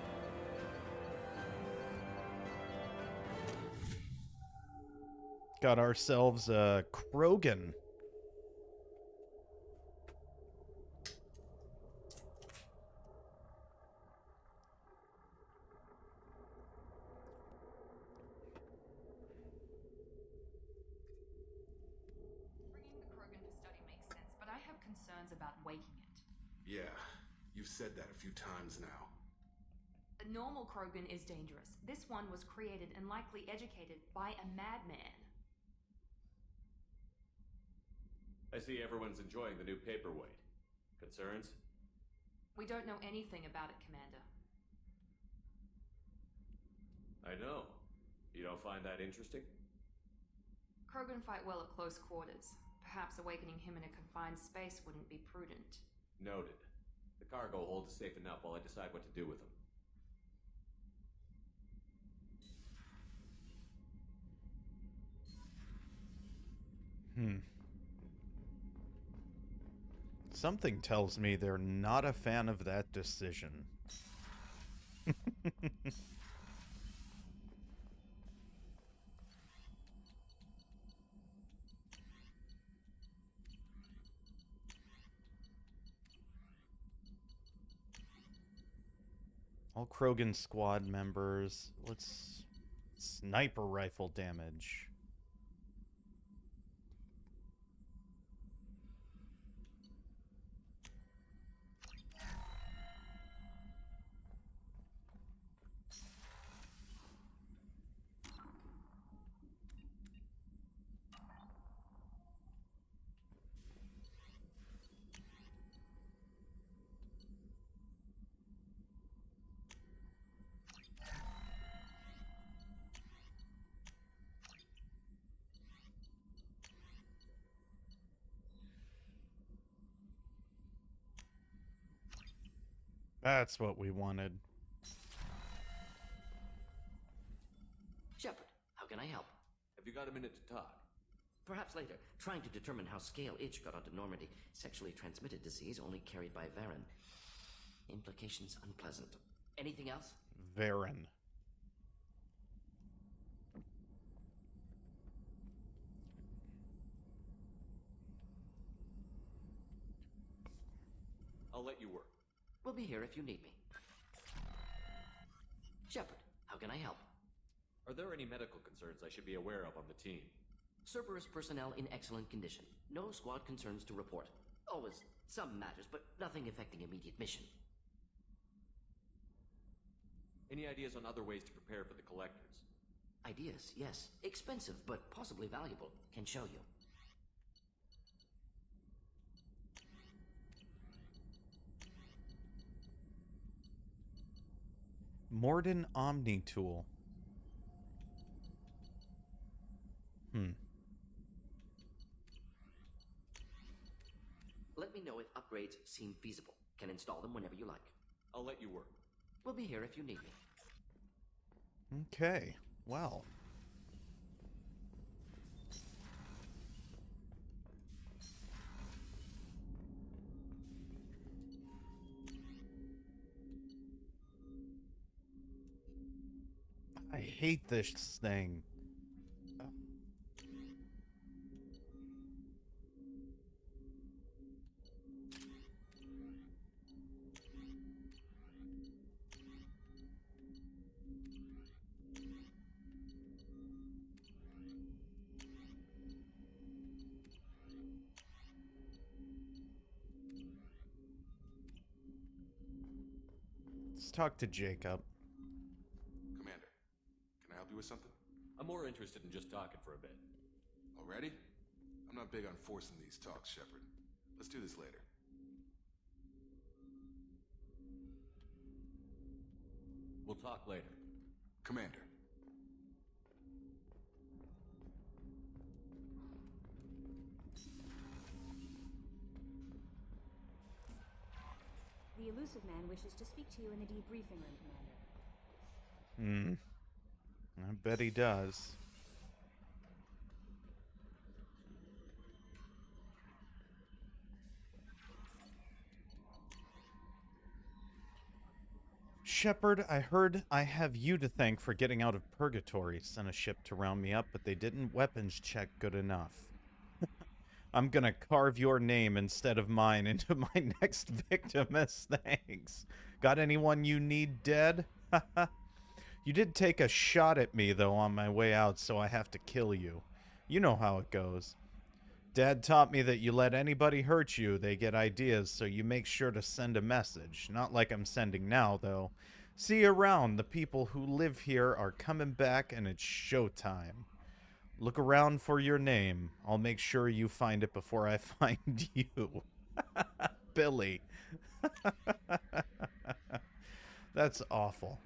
Got ourselves a Krogan. Bringing the Krogan to study makes sense, but I have concerns about waking it. Yeah, you've said that a few times now. A normal Krogan is dangerous. This one was created and likely educated by a madman. I see everyone's enjoying the new paperweight. Concerns? We don't know anything about it, Commander. I know. You don't find that interesting? Krogan fight well at close quarters. Perhaps awakening him in a confined space wouldn't be prudent. Noted. The cargo hold is safe enough while I decide what to do with them. Something tells me they're not a fan of that decision. All Krogan squad members. Let's sniper rifle damage. That's what we wanted. Shepard, how can I help? Have you got a minute to talk? Perhaps later. Trying to determine how Scale Itch got onto Normandy. Sexually transmitted disease only carried by Varen. Implications unpleasant. Anything else? Varen. I'll let you work. We'll be here if you need me. Shepard, how can I help? Are there any medical concerns I should be aware of on the team? Cerberus personnel in excellent condition. No squad concerns to report. Always some matters, but nothing affecting immediate mission. Any ideas on other ways to prepare for the collectors? Ideas, yes. Expensive, but possibly valuable. Can show you. Morden Omni Tool. Let me know if upgrades seem feasible. Can install them whenever you like. I'll let you work. We'll be here if you need me. Okay, well. I hate this thing. Let's talk to Jacob. Commander, can I help you with something? I'm more interested in just talking for a bit. Already? I'm not big on forcing these talks, Shepard. Let's do this later. We'll talk later. Commander. The The elusive man wishes to speak to you in the debriefing room, Commander. I bet he does. Shepard, I heard I have you to thank for getting out of purgatory. Sent a ship to round me up, but they didn't weapons check good enough. I'm gonna carve your name instead of mine into my next victim as thanks. Got anyone you need dead? You did take a shot at me, though, on my way out, so I have to kill you. You know how it goes. Dad taught me that you let anybody hurt you, they get ideas, so you make sure to send a message. Not like I'm sending now, though. See you around. The people who live here are coming back, and it's showtime. Look around for your name. I'll make sure you find it before I find you. Billy. That's awful.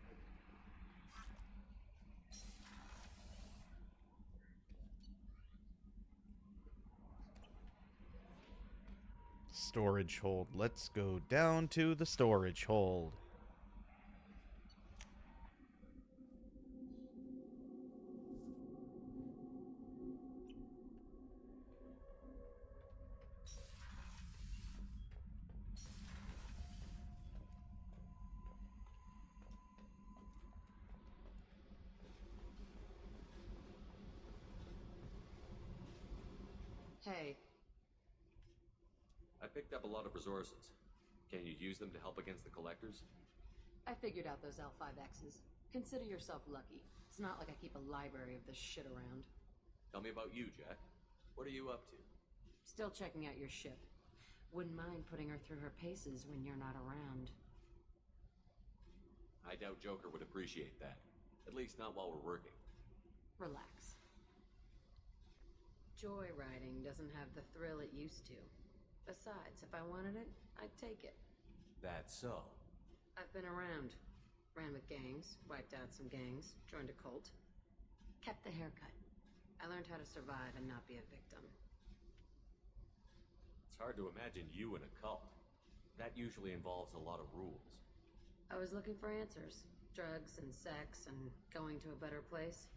Storage hold. Let's go down to the storage hold. Hey. I picked up a lot of resources. Can you use them to help against the collectors? I figured out those L5Xs. Consider yourself lucky. It's not like I keep a library of this shit around. Tell me about you, Jack. What are you up to? Still checking out your ship. Wouldn't mind putting her through her paces when you're not around. I doubt Joker would appreciate that. At least not while we're working. Relax. Joyriding doesn't have the thrill it used to. Besides, if I wanted it, I'd take it. That's so. I've been around. Ran with gangs, wiped out some gangs, joined a cult. Kept the haircut. I learned how to survive and not be a victim. It's hard to imagine you in a cult. That usually involves a lot of rules. I was looking for answers. Drugs and sex and going to a better place.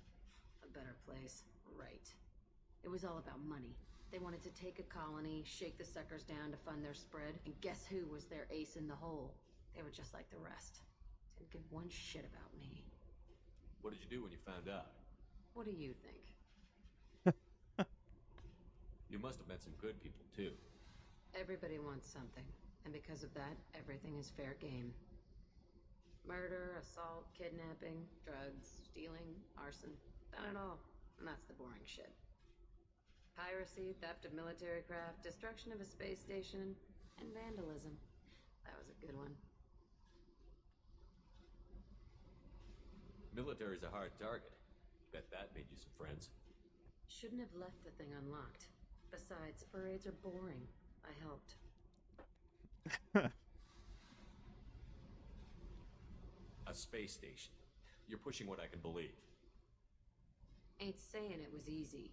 A better place, right. It was all about money. They wanted to take a colony, shake the suckers down to fund their spread, and guess who was their ace in the hole? They were just like the rest. Didn't give one shit about me. What did you do when you found out? What do you think? You must have met some good people, too. Everybody wants something, and because of that, everything is fair game. Murder, assault, kidnapping, drugs, stealing, arson, done it all. And that's the boring shit. Piracy, theft of military craft, destruction of a space station, and vandalism. That was a good one. Military's a hard target. Bet that made you some friends. Shouldn't have left the thing unlocked. Besides, parades are boring. I helped. A space station. You're pushing what I can believe. Ain't saying it was easy.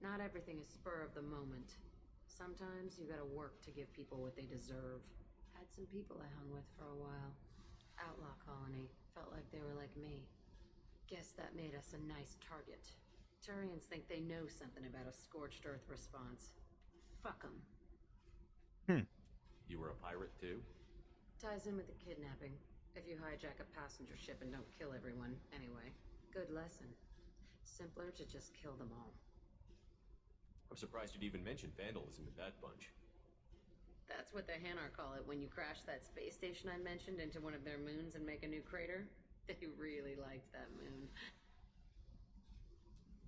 Not everything is spur of the moment. Sometimes you gotta work to give people what they deserve. Had some people I hung with for a while. Outlaw colony. Felt like they were like me. Guess that made us a nice target. Turians think they know something about a scorched earth response. Fuck 'em. You were a pirate, too? Ties in with the kidnapping. If you hijack a passenger ship and don't kill everyone, anyway. Good lesson. Simpler to just kill them all. I'm surprised you'd even mention vandalism in that bunch. That's what the Hanar call it when you crash that space station I mentioned into one of their moons and make a new crater. They really liked that moon.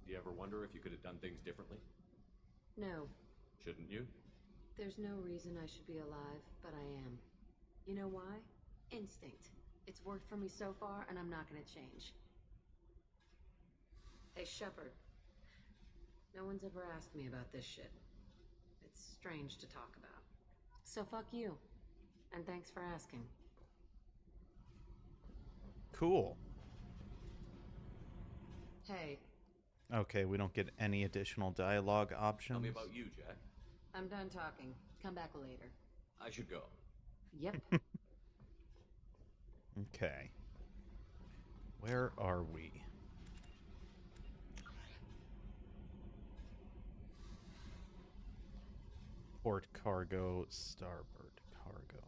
Do you ever wonder if you could have done things differently? No. Shouldn't you? There's no reason I should be alive, but I am. You know why? Instinct. It's worked for me so far, and I'm not gonna change. Hey, Shepard. No one's ever asked me about this shit. It's strange to talk about. So fuck you. And thanks for asking. Cool. Hey. Okay, we don't get any additional dialogue options. Tell me about you, Jack. I'm done talking. Come back later. I should go. Yep. Okay. Where are we? Port cargo, starboard cargo.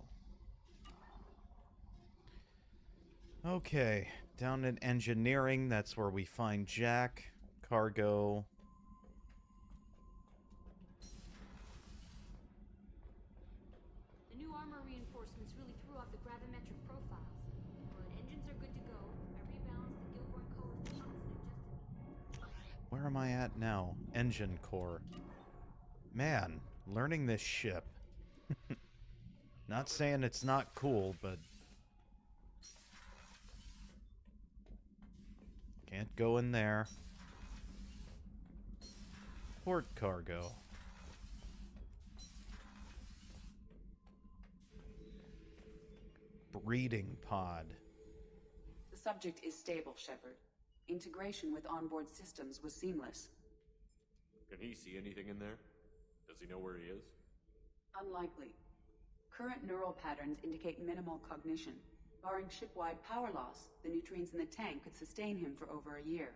Okay, down in engineering, that's where we find Jack. Cargo. The new armor reinforcements really threw off the gravimetric profiles. But engines are good to go. I rebalanced the Gilborn coefficients and adjusted. Where am I at now? Engine core. Man, learning this ship. Not saying it's not cool, but... Can't go in there. Port cargo. Breeding pod. The subject is stable, Shepard. Integration with onboard systems was seamless. Can he see anything in there? Does he know where he is? Unlikely. Current neural patterns indicate minimal cognition. Barring ship-wide power loss, the nutrients in the tank could sustain him for over a year.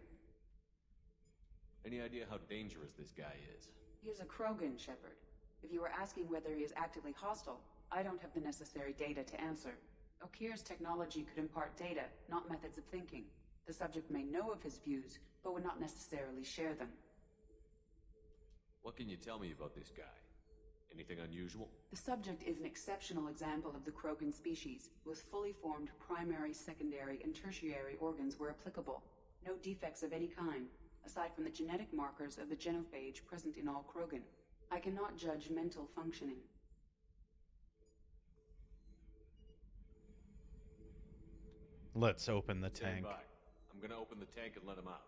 Any idea how dangerous this guy is? He is a Krogan, Shepard. If you were asking whether he is actively hostile, I don't have the necessary data to answer. Okir's technology could impart data, not methods of thinking. The subject may know of his views, but would not necessarily share them. What can you tell me about this guy? Anything unusual? The subject is an exceptional example of the Krogan species, with fully formed primary, secondary, and tertiary organs where applicable. No defects of any kind, aside from the genetic markers of the genophage present in all Krogan. I cannot judge mental functioning. Let's open the Stand tank. by. I'm gonna open the tank and let him out.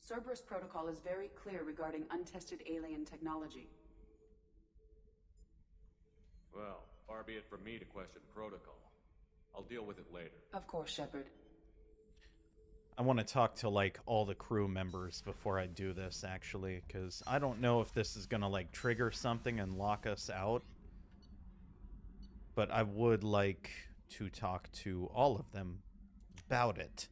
Cerberus protocol is very clear regarding untested alien technology. Well, far be it from me to question protocol. I'll deal with it later. Of course, Shepard. I want to talk to, like, all the crew members before I do this, actually, because I don't know if this is going to, like, trigger something and lock us out. But I would like to talk to all of them about it.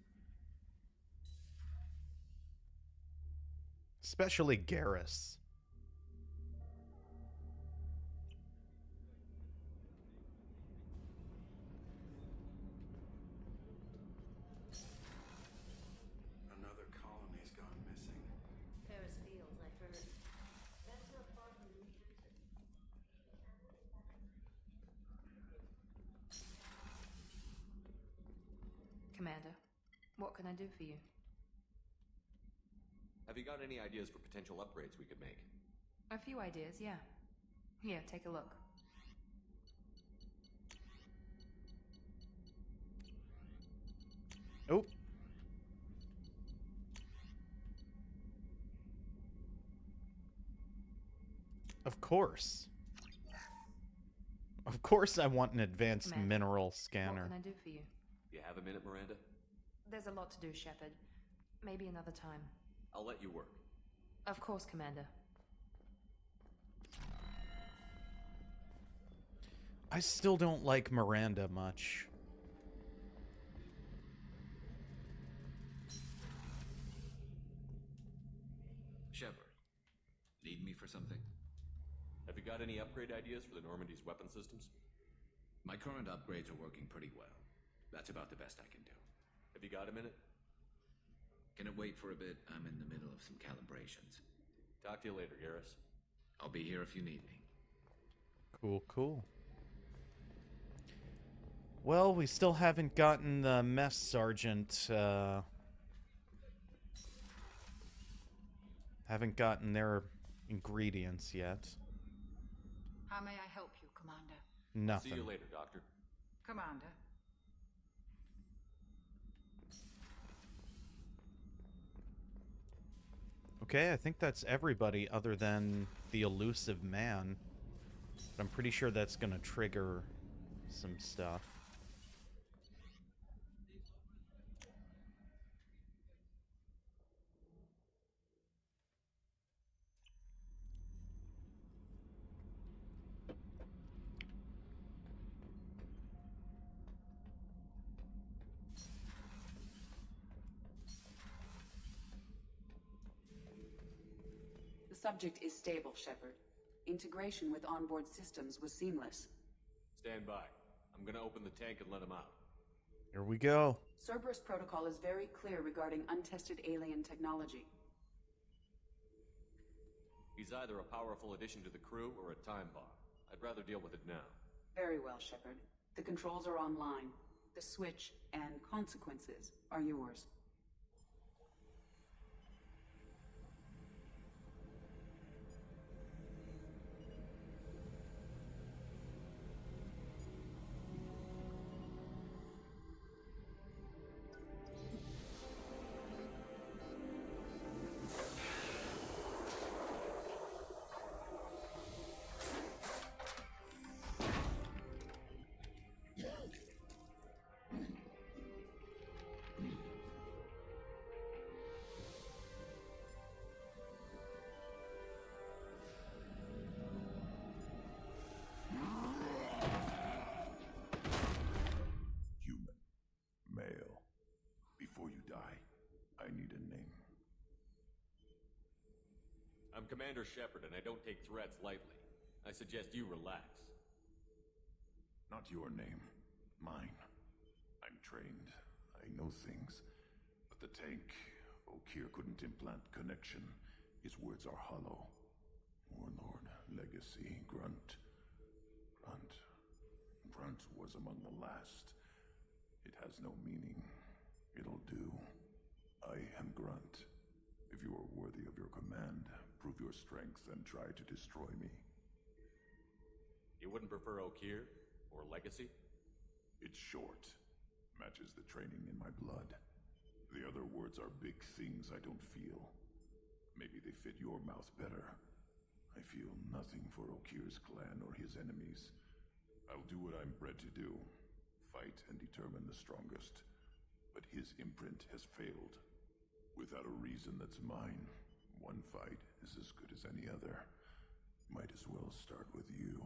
Especially Garrus. Another colony's gone missing. Paris Fields, I heard. That's not far from New Hampshire. Commander, what can I do for you? Have you got any ideas for potential upgrades we could make? A few ideas, yeah. Here, take a look. Oh. Of course. Of course I want an advanced Commander, mineral scanner. What can I do for you? Do you have a minute, Miranda? There's a lot to do, Shepard. Maybe another time. I'll let you work. Of course, Commander. I still don't like Miranda much. Shepard, need me for something? Have you got any upgrade ideas for the Normandy's weapon systems? My current upgrades are working pretty well. That's about the best I can do. Have you got a minute? Can it wait for a bit? I'm in the middle of some calibrations. Talk to you later, Garrus. I'll be here if you need me. Cool, cool. Well, we still haven't gotten the mess sergeant, haven't gotten their ingredients yet. How may I help you, Commander? Nothing. See you later, Doctor. Commander. Okay, I think that's everybody other than the elusive man. But I'm pretty sure that's gonna trigger some stuff. subject is stable, Shepard. Integration with onboard systems was seamless. Stand by. I'm gonna open the tank and let him out. Here we go. Cerberus protocol is very clear regarding untested alien technology. He's either a powerful addition to the crew or a time bomb. I'd rather deal with it now. Very well, Shepard. The controls are online. The switch and consequences are yours. Human. Male. Before you die, I need a name. I'm Commander Shepard, and I don't take threats lightly. I suggest you relax. Not your name. Mine. I'm trained. I know things. But the tank, O'Kear couldn't implant connection. His words are hollow. Warlord, Legacy, Grunt. Grunt was among the last. It has no meaning. It'll do. I am Grunt. If you are worthy of your command, prove your strength and try to destroy me. You wouldn't prefer O'Kear? Or Legacy? It's short. Matches the training in my blood. The other words are big things I don't feel. Maybe they fit your mouth better. I feel nothing for O'Kear's clan or his enemies. I'll do what I'm bred to do. Fight and determine the strongest. But his imprint has failed. Without a reason that's mine, one fight is as good as any other. Might as well start with you.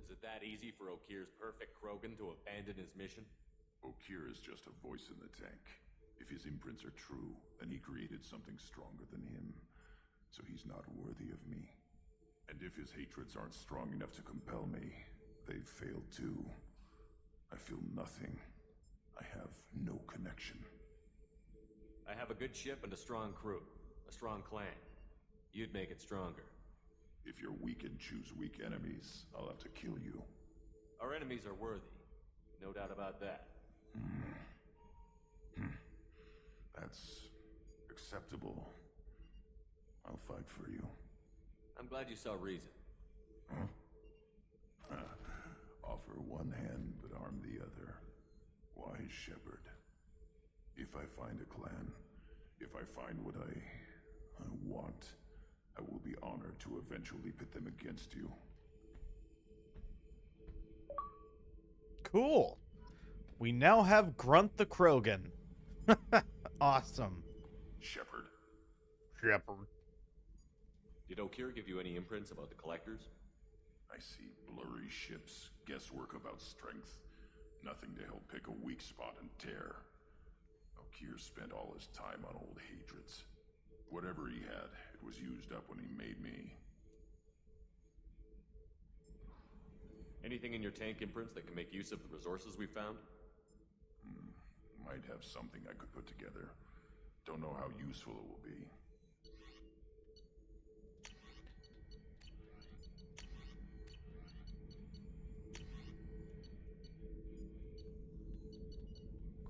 Is it that easy for O'Kear's perfect Krogan to abandon his mission? O'Kear is just a voice in the tank. If his imprints are true, then he created something stronger than him. So he's not worthy of me. And if his hatreds aren't strong enough to compel me, they've failed too. I feel nothing. I have no connection. I have a good ship and a strong crew. A strong clan. You'd make it stronger. If you're weak and choose weak enemies, I'll have to kill you. Our enemies are worthy. No doubt about that. That's acceptable. I'll fight for you. I'm glad you saw reason. Offer one hand, but arm the other. Wise Shepard. If I find a clan, if I find what I want, I will be honored to eventually pit them against you. Cool. We now have Grunt the Krogan. Awesome. Shepard. Did O'Kear give you any imprints about the Collectors? I see blurry ships, guesswork about strength. Nothing to help pick a weak spot and tear. O'Kear spent all his time on old hatreds. Whatever he had, it was used up when he made me. Anything in your tank imprints that can make use of the resources we found? Might have something I could put together. Don't know how useful it will be.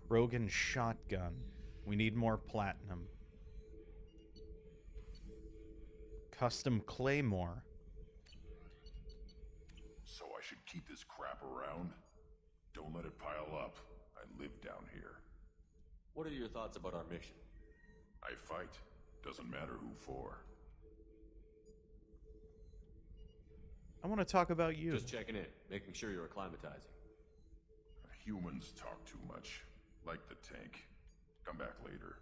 Krogan shotgun. We need more platinum. Custom claymore. So I should keep this crap around? Don't let it pile up. I live down here. What are your thoughts about our mission? I fight. Doesn't matter who for. I want to talk about you. Just checking in, making sure you're acclimatizing. Humans talk too much. Like the tank. Come back later.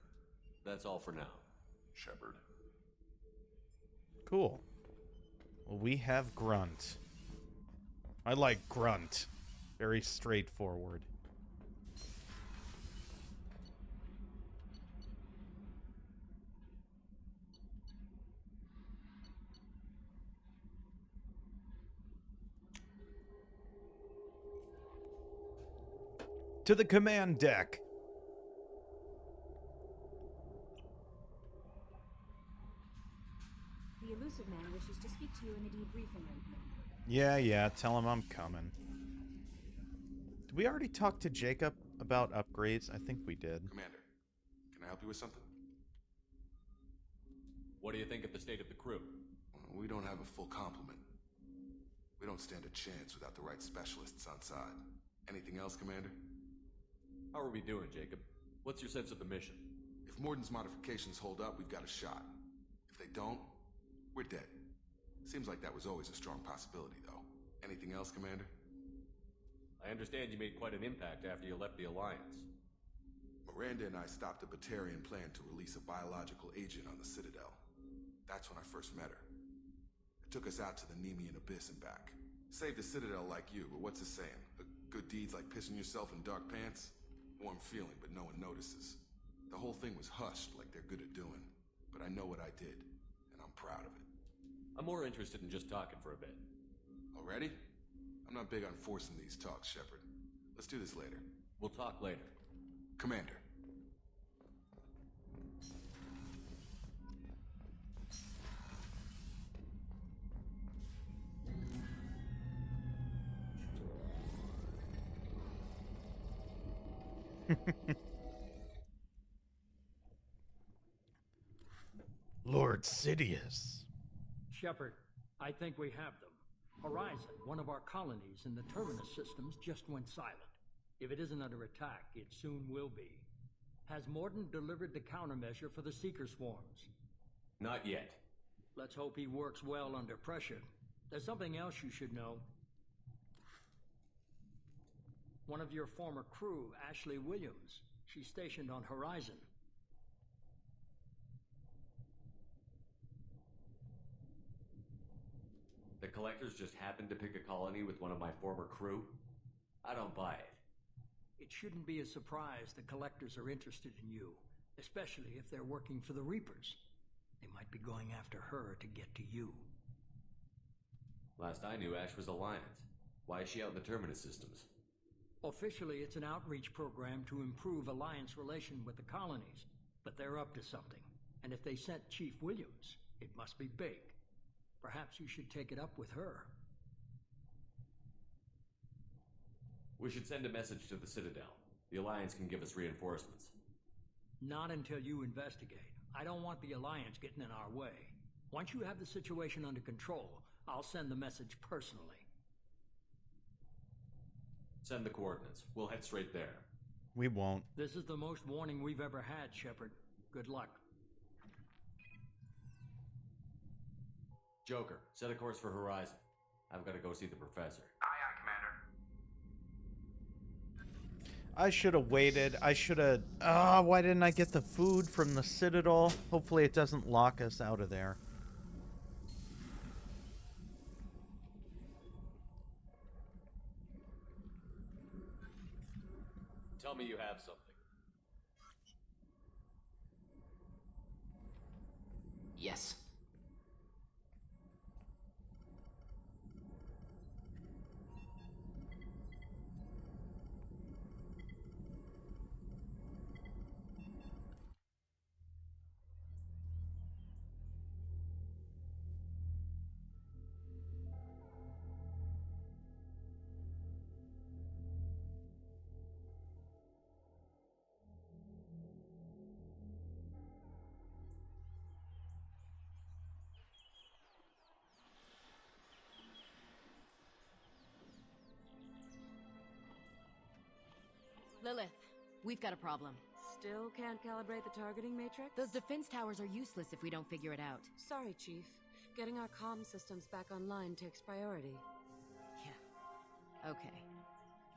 That's all for now. Shepard. Cool. Well, we have Grunt. I like grunt. Very straightforward. To the command deck. The elusive man wishes to speak to you in the debriefing room. Yeah, tell him I'm coming. Did we already talk to Jacob about upgrades? I think we did. Commander, can I help you with something? What do you think of the state of the crew? We don't have a full complement. We don't stand a chance without the right specialists on side. Anything else, Commander? How are we doing, Jacob? What's your sense of the mission? If Morden's modifications hold up, we've got a shot. If they don't, we're dead. Seems like that was always a strong possibility, though. Anything else, Commander? I understand you made quite an impact after you left the Alliance. Miranda and I stopped a Batarian plan to release a biological agent on the Citadel. That's when I first met her. It took us out to the Nemean Abyss and back. Saved the Citadel like you, but what's the saying? A good deed's like pissing yourself in dark pants? Warm feeling, but no one notices. The whole thing was hushed like they're good at doing. But I know what I did, and I'm proud of it. I'm more interested in just talking for a bit. Already? I'm not big on forcing these talks, Shepard. Let's do this later. We'll talk later. Commander. Lord Sidious. Shepard, I think we have them. Horizon, one of our colonies in the Terminus systems, just went silent. If it isn't under attack, it soon will be. Has Morden delivered the countermeasure for the Seeker swarms? Not yet. Let's hope he works well under pressure. There's something else you should know. One of your former crew, Ashley Williams, she's stationed on Horizon. The Collectors just happened to pick a colony with one of my former crew? I don't buy it. It shouldn't be a surprise the Collectors are interested in you, especially if they're working for the Reapers. They might be going after her to get to you. Last I knew, Ash was Alliance. Why is she out in the Terminus systems? Officially, it's an outreach program to improve Alliance relation with the colonies, but they're up to something. And if they sent Chief Williams, it must be big. Perhaps you should take it up with her. We should send a message to the Citadel. The Alliance can give us reinforcements. Not until you investigate. I don't want the Alliance getting in our way. Once you have the situation under control, I'll send the message personally. Send the coordinates. We'll head straight there. We won't. This is the most warning we've ever had, Shepard. Good luck. Joker, set a course for Horizon. I've got to go see the professor. Aye, aye, Commander. I should have waited. I should have... why didn't I get the food from the Citadel? Hopefully it doesn't lock us out of there. Tell me you have something. Yes. Lilith, we've got a problem. Still can't calibrate the targeting matrix? Those defense towers are useless if we don't figure it out. Sorry, Chief. Getting our comm systems back online takes priority. Yeah. Okay.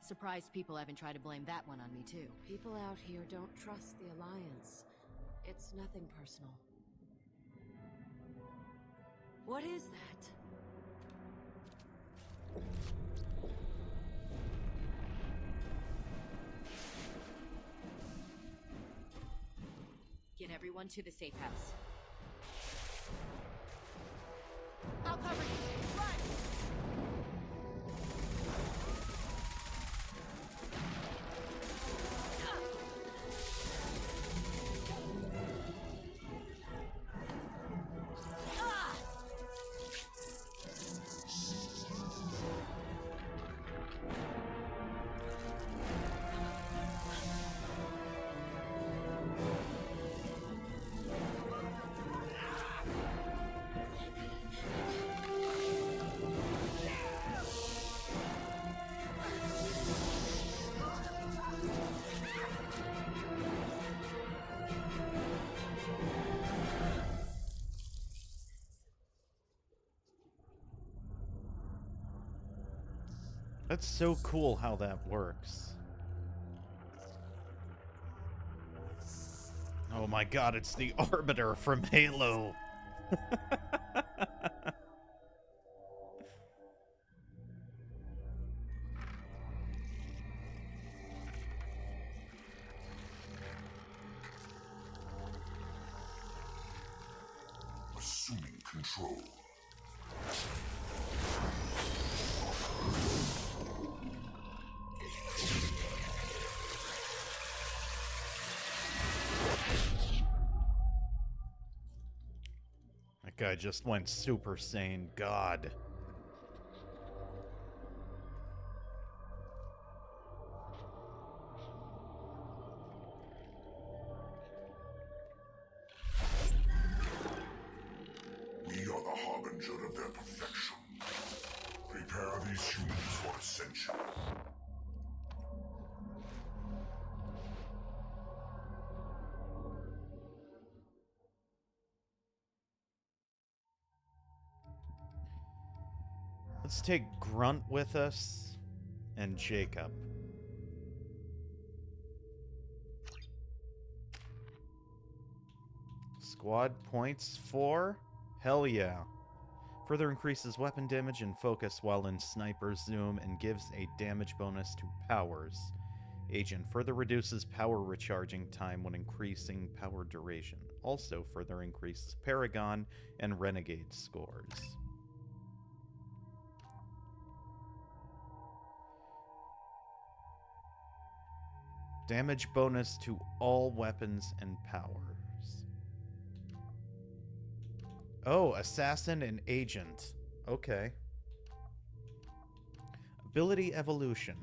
Surprised people haven't tried to blame that one on me, too. People out here don't trust the Alliance. It's nothing personal. What is that? everyone to the safe house. I'll cover you. Run! That's so cool how that works. Oh my god, it's the Arbiter from Halo. Assuming control. That guy just went Super Saiyan God. We are the harbinger of their perfection. Prepare these humans for ascension. Let's take Grunt with us and Jacob. Squad points 4? Hell yeah. Further increases weapon damage and focus while in sniper zoom and gives a damage bonus to powers. Agent further reduces power recharging time when increasing power duration. Also further increases Paragon and Renegade scores. Damage bonus to all weapons and powers. Oh, Assassin and Agent. Okay. Ability Evolution.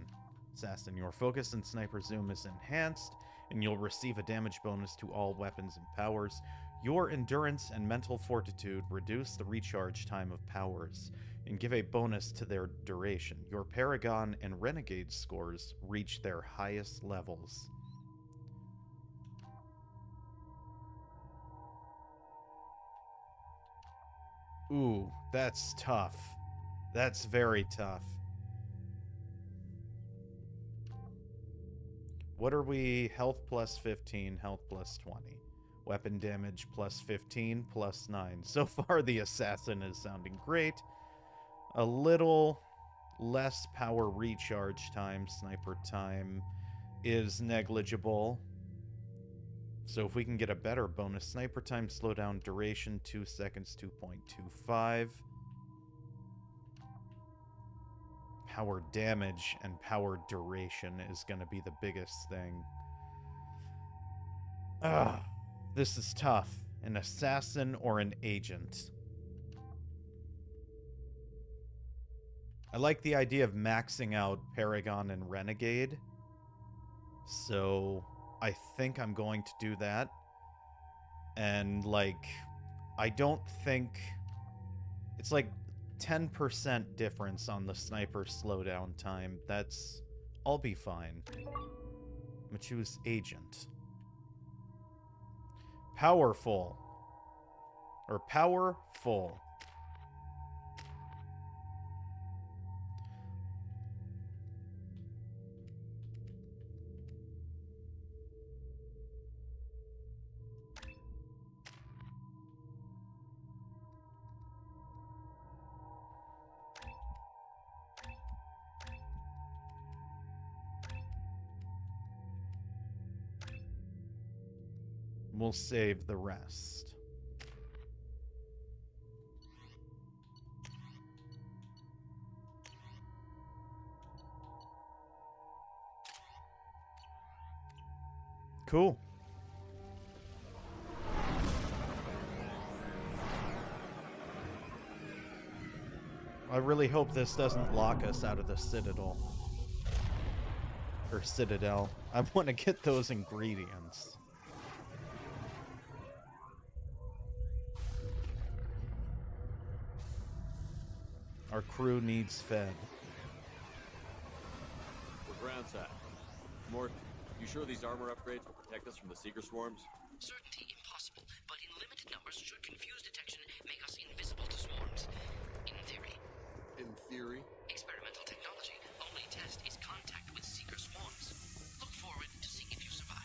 Assassin, your focus and sniper zoom is enhanced, and you'll receive a damage bonus to all weapons and powers. Your endurance and mental fortitude reduce the recharge time of powers and give a bonus to their duration. Your Paragon and Renegade scores reach their highest levels. Ooh, that's tough. That's very tough. What are we? Health plus 15, health plus 20. Weapon damage plus 15, plus 9. So far, the Assassin is sounding great. A little less power recharge time, sniper time, is negligible. So if we can get a better bonus, sniper time slowdown duration 2 seconds, 2.25. Power damage and power duration is going to be the biggest thing. Ugh, this is tough. An assassin or an agent? I like the idea of maxing out Paragon and Renegade. So I think I'm going to do that. And, like, I don't think... It's like 10% difference on the sniper slowdown time. That's... I'll be fine. I'm gonna choose Agent. Powerful. Or powerful. We'll save the rest. Cool. I really hope this doesn't lock us out of the Citadel. Or Citadel. I want to get those ingredients. Our crew needs fed. We're groundside. Mort, you sure these armor upgrades will protect us from the Seeker swarms? Certainty impossible, but in limited numbers should confuse detection make us invisible to swarms. In theory. In theory? Experimental technology. Only test is contact with Seeker swarms. Look forward to seeing if you survive.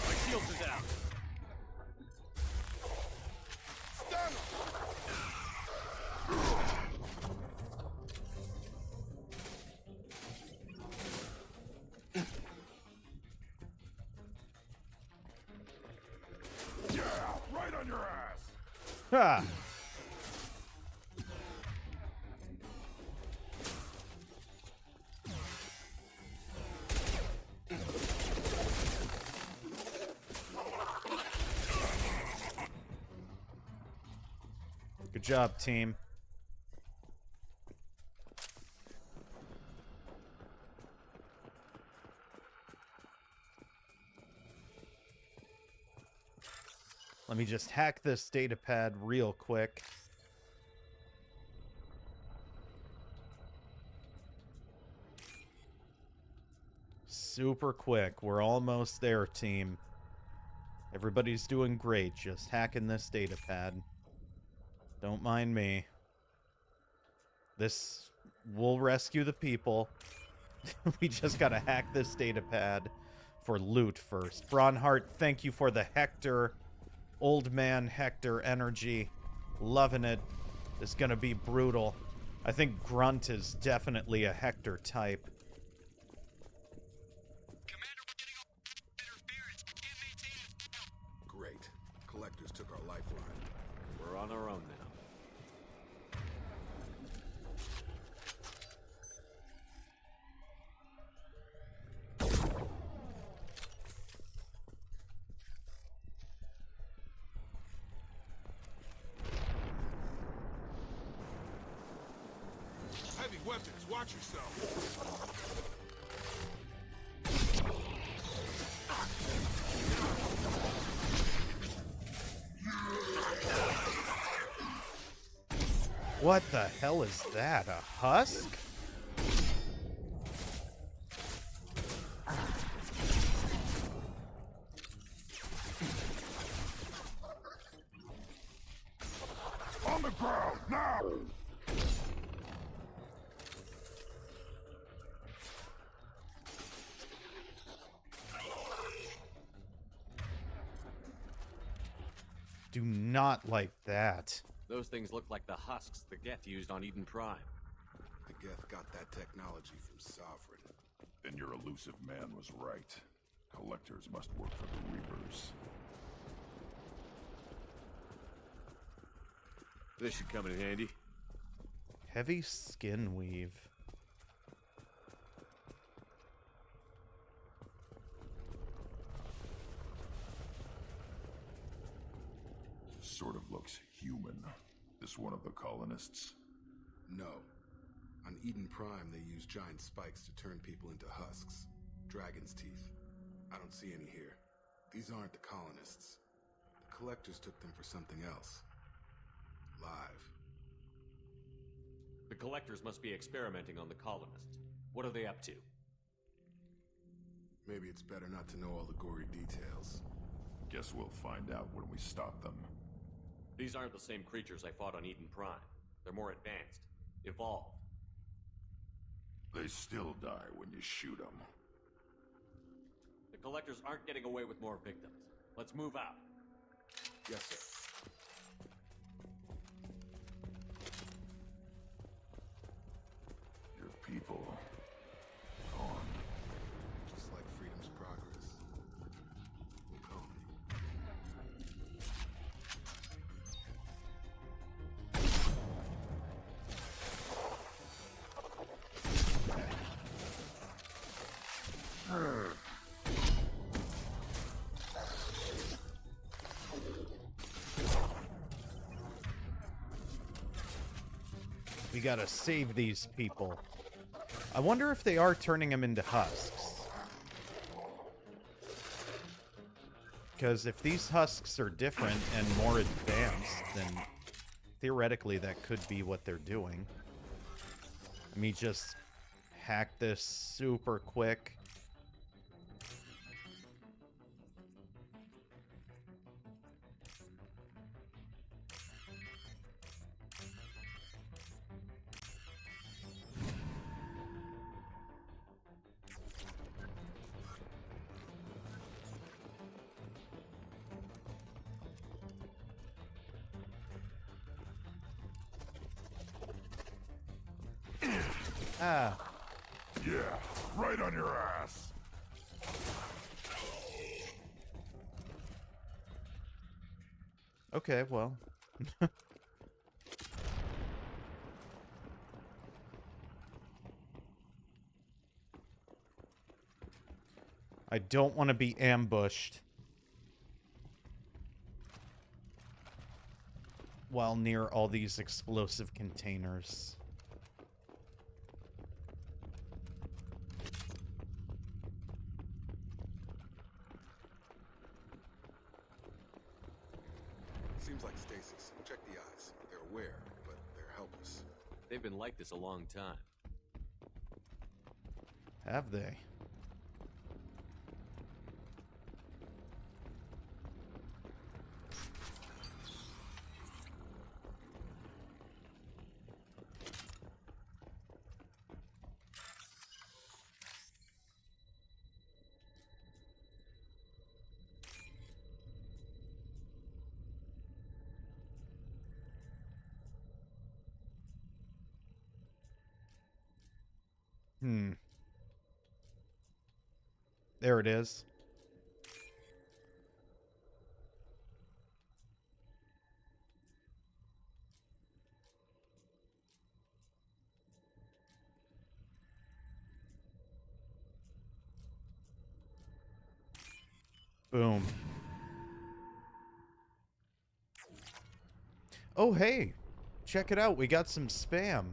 My shields are down. Yeah, right on your ass. Ha! Good job, team. Let me just hack this data pad real quick. Super quick. We're almost there, team. Everybody's doing great. Just hacking this data pad. Don't mind me. This will rescue the people. We just gotta hack this data pad for loot first. Bronhart, thank you for the Hector. Old man Hector energy. Loving it. It's gonna be brutal. I think Grunt is definitely a Hector type. Great. Collectors took our lifeline. We're on our own now. Heavy weapons, watch yourself. What the hell is that? A husk? On the ground, now! Do not like that. Those things look like the husks the Geth used on Eden Prime. The Geth got that technology from Sovereign. Then your elusive man was right. Collectors must work for the Reapers. This should come in handy. Heavy skin weave. Sort of looks human. This one of the colonists? No. On Eden Prime, they use giant spikes to turn people into husks. Dragon's teeth. I don't see any here. These aren't the colonists. The collectors took them for something else. Live. The collectors must be experimenting on the colonists. What are they up to? Maybe it's better not to know all the gory details. Guess we'll find out when we stop them. These aren't the same creatures I fought on Eden Prime. They're more advanced. Evolved. They still die when you shoot them. The collectors aren't getting away with more victims. Let's move out. Yes, sir. Your people gone. Just like freedom's progress will come. We gotta save these people. I wonder if they are turning them into husks. Because if these husks are different and more advanced, then theoretically that could be what they're doing. Let me just hack this super quick. Ah. Yeah, right on your ass. Okay, well. I don't want to be ambushed while near all these explosive containers. Seems like stasis. Check the eyes. They're aware, but they're helpless. They've been like this a long time. Have they? There it is. Boom. Oh, hey. Check it out. We got some spam.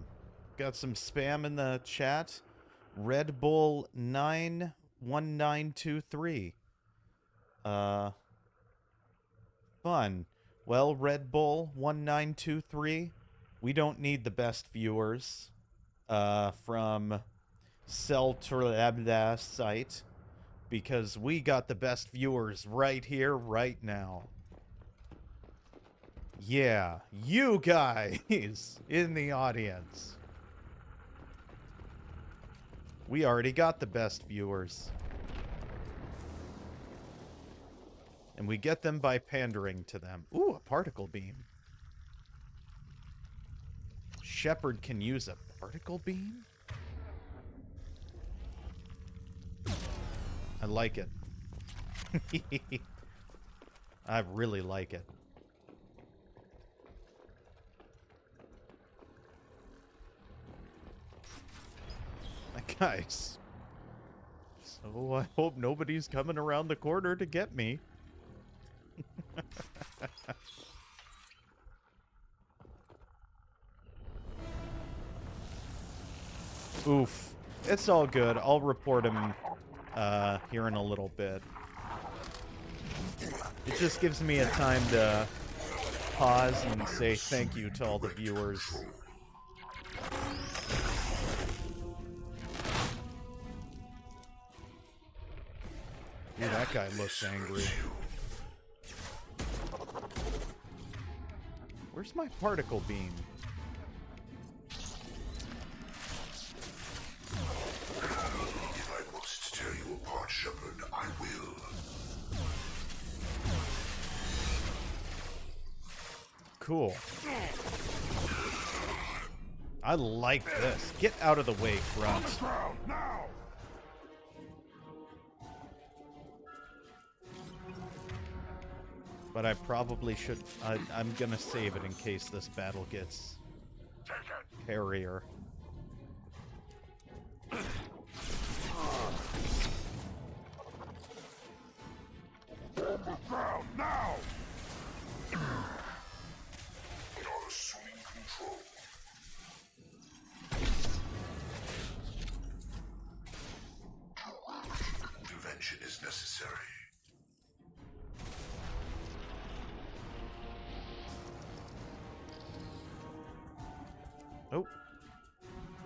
Got some spam in the chat. Red Bull 91923. Fun. Well, Red Bull 1923, we don't need the best viewers from Celtrabda site because we got the best viewers right here, right now. Yeah, you guys in the audience. We already got the best viewers. And we get them by pandering to them. Ooh, a particle beam. Shepard can use a particle beam? I like it. I really like it. Guys. So I hope nobody's coming around the corner to get me. Oof. It's all good. I'll report him here in a little bit. It just gives me a time to pause and say thank you to all the viewers. Ooh, that guy looks angry. Where's my particle beam? If I must tear you apart, Shepard, I will. cool. I like this. Get out of the way, Grunt. Now! But I probably should... I'm gonna save it in case this battle gets hairier. On the ground now! We are assuming control. Intervention is necessary. Oh.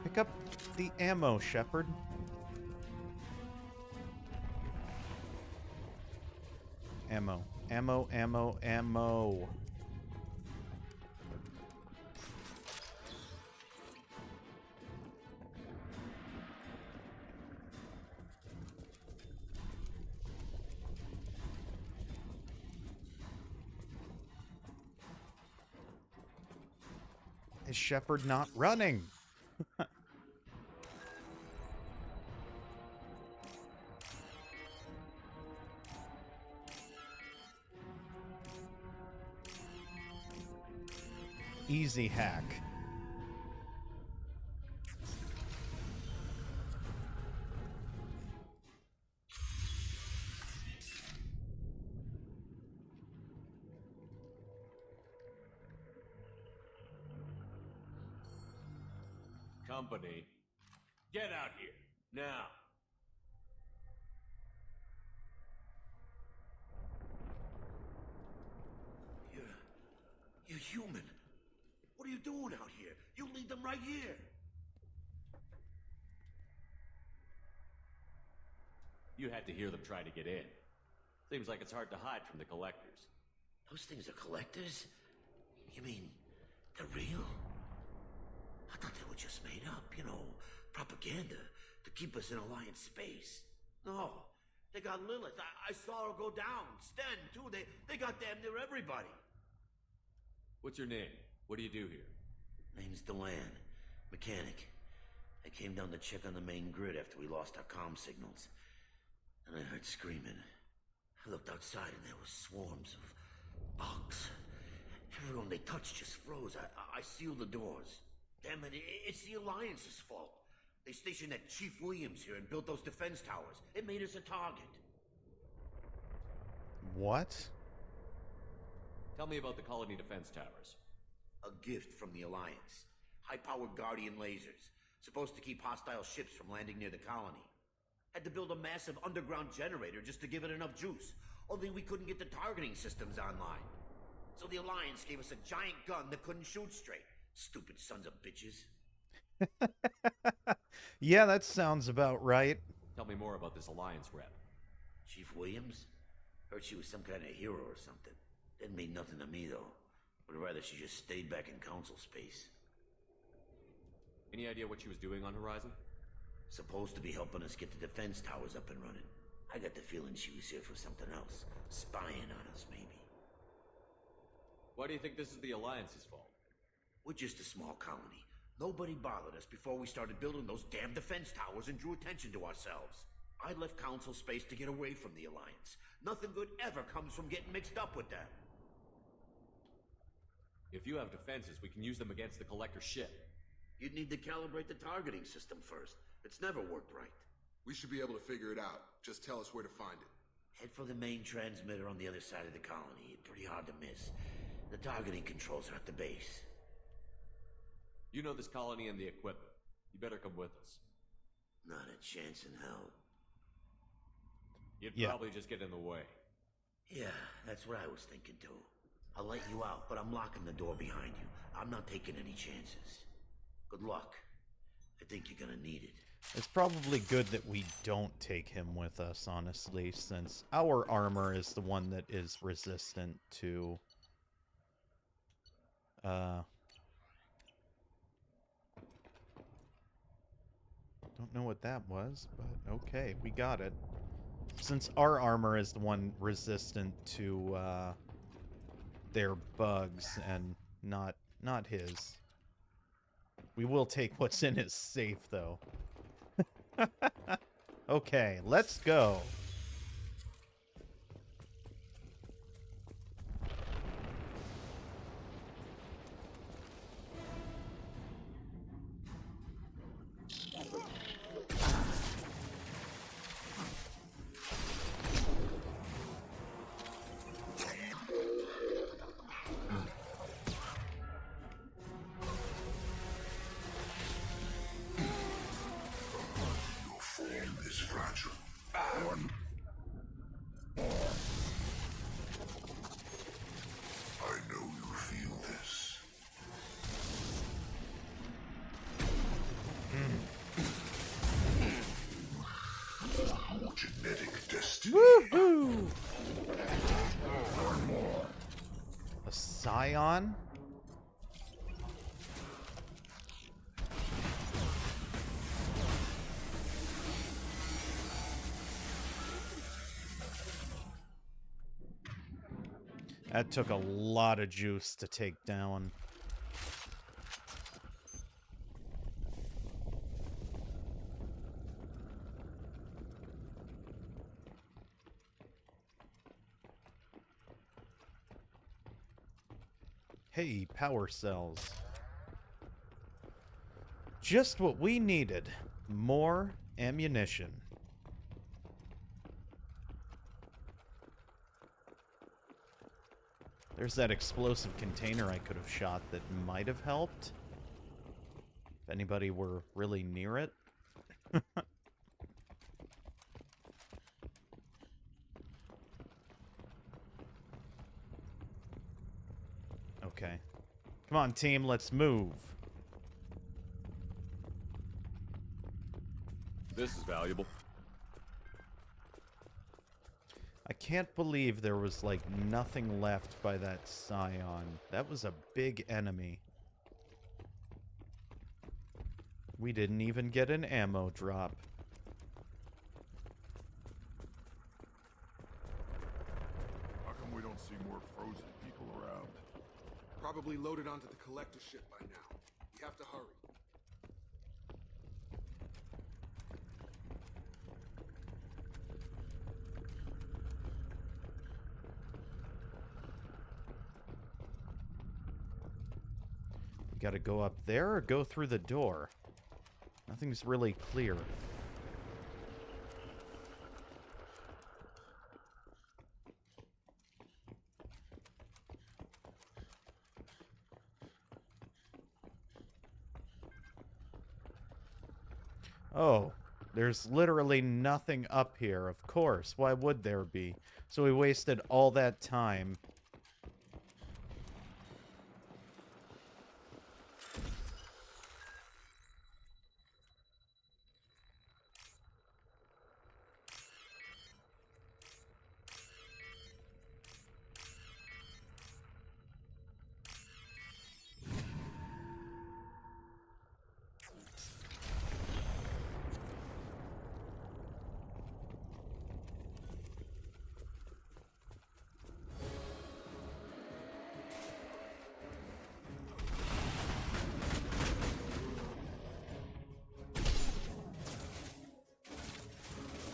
Pick up the ammo, Shepard. Ammo. Ammo, ammo, ammo. Is Shepard not running? Easy hack. Company, get out here, now. You're human. What are you doing out here? You lead them right here. You had to hear them try to get in. Seems like it's hard to hide from the collectors. Those things are collectors? You mean, they're real? I thought they were just made up, you know, propaganda to keep us in Alliance space. No, they got Lilith. I saw her go down. Sten, too. They got damn near everybody. What's your name? What do you do here? Name's Delan, mechanic. I came down to check on the main grid after we lost our comm signals. And I heard screaming. I looked outside and there were swarms of bugs. Everyone they touched just froze. I sealed the doors. Damn it, it's the Alliance's fault. They stationed that Chief Williams here and built those defense towers. It made us a target. What? Tell me about the colony defense towers. A gift from the Alliance. High-powered Guardian lasers. Supposed to keep hostile ships from landing near the colony. Had to build a massive underground generator just to give it enough juice. Only we couldn't get the targeting systems online. So the Alliance gave us a giant gun that couldn't shoot straight. Stupid sons of bitches. Yeah, that sounds about right. Tell me more about this Alliance rep. Chief Williams? Heard she was some kind of hero or something. Didn't mean nothing to me, though. Would rather she just stayed back in Council space. Any idea what she was doing on Horizon? Supposed to be helping us get the defense towers up and running. I got the feeling she was here for something else. Spying on us, maybe. Why do you think this is the Alliance's fault? We're just a small colony. Nobody bothered us before we started building those damn defense towers and drew attention to ourselves. I left Council space to get away from the Alliance. Nothing good ever comes from getting mixed up with them. If you have defenses, we can use them against the Collector ship. You'd need to calibrate the targeting system first. It's never worked right. We should be able to figure it out. Just tell us where to find it. Head for the main transmitter on the other side of the colony. Pretty hard to miss. The targeting controls are at the base. You know this colony and the equipment. You better come with us. Not a chance in hell. You'd probably just get in the way. Yeah, that's what I was thinking too. I'll let you out, but I'm locking the door behind you. I'm not taking any chances. Good luck. I think you're gonna need it. It's probably good that we don't take him with us, honestly, since our armor is the one that is resistant to... Don't know what that was, but okay, we got it. Since our armor is the one resistant to, their bugs and not his. We will take what's in his safe, though. Okay, let's go. Your form is fragile. I know you feel this. Genetic destiny. Woohoo! A scion? That took a lot of juice to take down. Hey, power cells. Just what we needed. More ammunition. There's that explosive container I could have shot that might have helped. If anybody were really near it. Okay. Come on, team, let's move. This is valuable. I can't believe there was, like, nothing left by that scion. That was a big enemy. We didn't even get an ammo drop. How come we don't see more frozen people around? Probably loaded onto the collector ship by now. We have to hurry. We gotta go up there or go through the door? Nothing's really clear. Oh, there's literally nothing up here. Of course, why would there be? So we wasted all that time.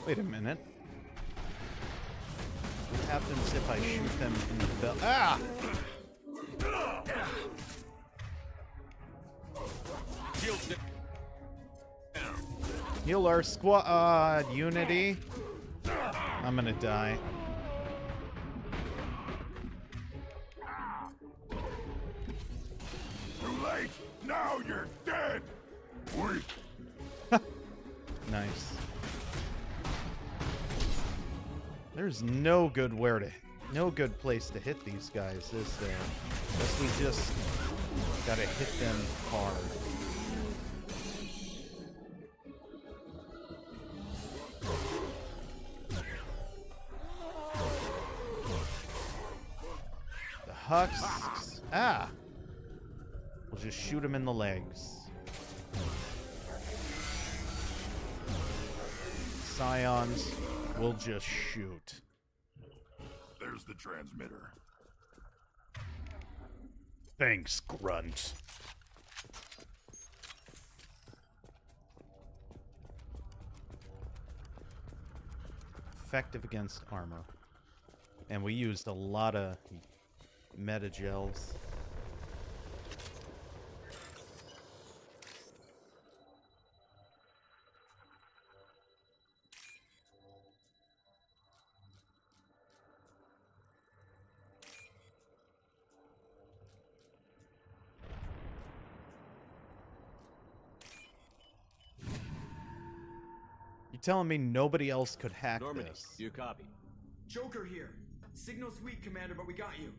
Wait a minute. What happens if I shoot them in the bell? Ah! Heal our squad, Unity. I'm gonna die. Too late. Now you're dead. Wait. Nice. There's no good place to hit these guys, is there? Unless we just gotta hit them hard. The husks. Ah! We'll just shoot him in the legs. Scions will just shoot. There's the transmitter. Thanks, Grunt. Effective against armor. And we used a lot of metagels. You telling me nobody else could hack Normandy, this? you copy? Joker here. Signal's weak, Commander, but we got you.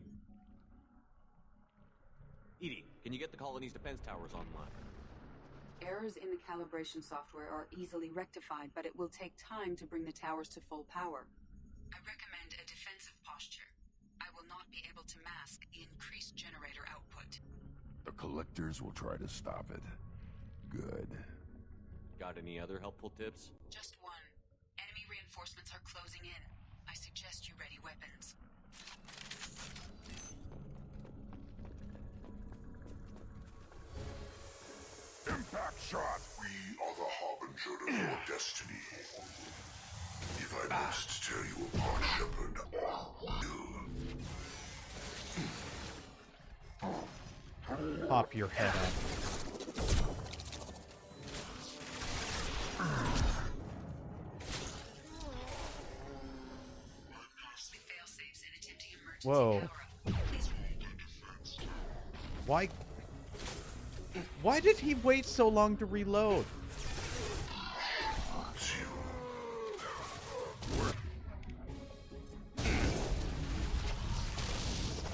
Edie, can you get the colony's defense towers online? Errors in the calibration software are easily rectified, but it will take time to bring the towers to full power. I recommend a defensive posture. I will not be able to mask the increased generator output. The collectors will try to stop it. Good. Got any other helpful tips? Just one. Enemy reinforcements are closing in. I suggest you ready weapons. Impact shot! We are the harbinger of your destiny. If I must tear you apart, Shepard, I will. Pop your head up. Whoa. Why did he wait so long to reload?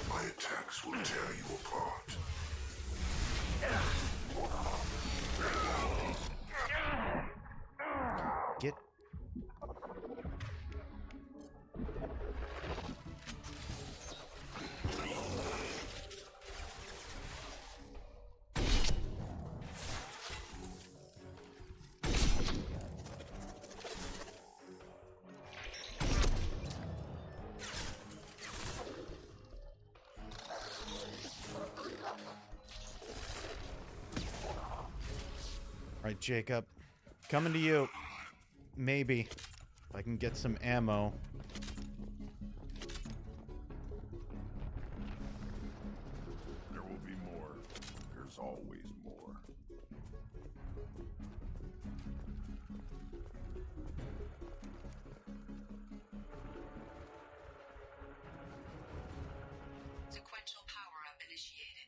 My attacks will tear you apart. Get... Right, Jacob. Coming to you. Maybe. If I can get some ammo. There will be more. There's always more. Sequential power-up initiated.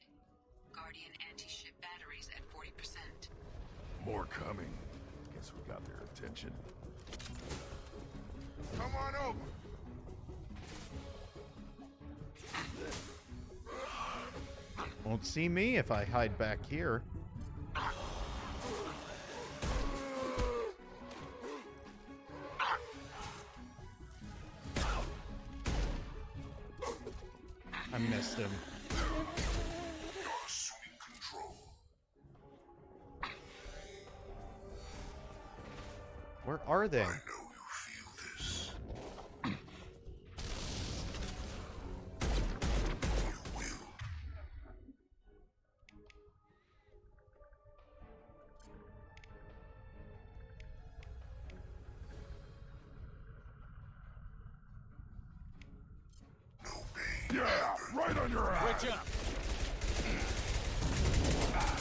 Guardian anti-ship batteries at 40%. More coming. Guess we got their attention. Come on over. Won't see me if I hide back here. I missed him. You're assuming control. Where are they? I know you feel this. You will. No pain. Yeah, right on your ass. Switch up.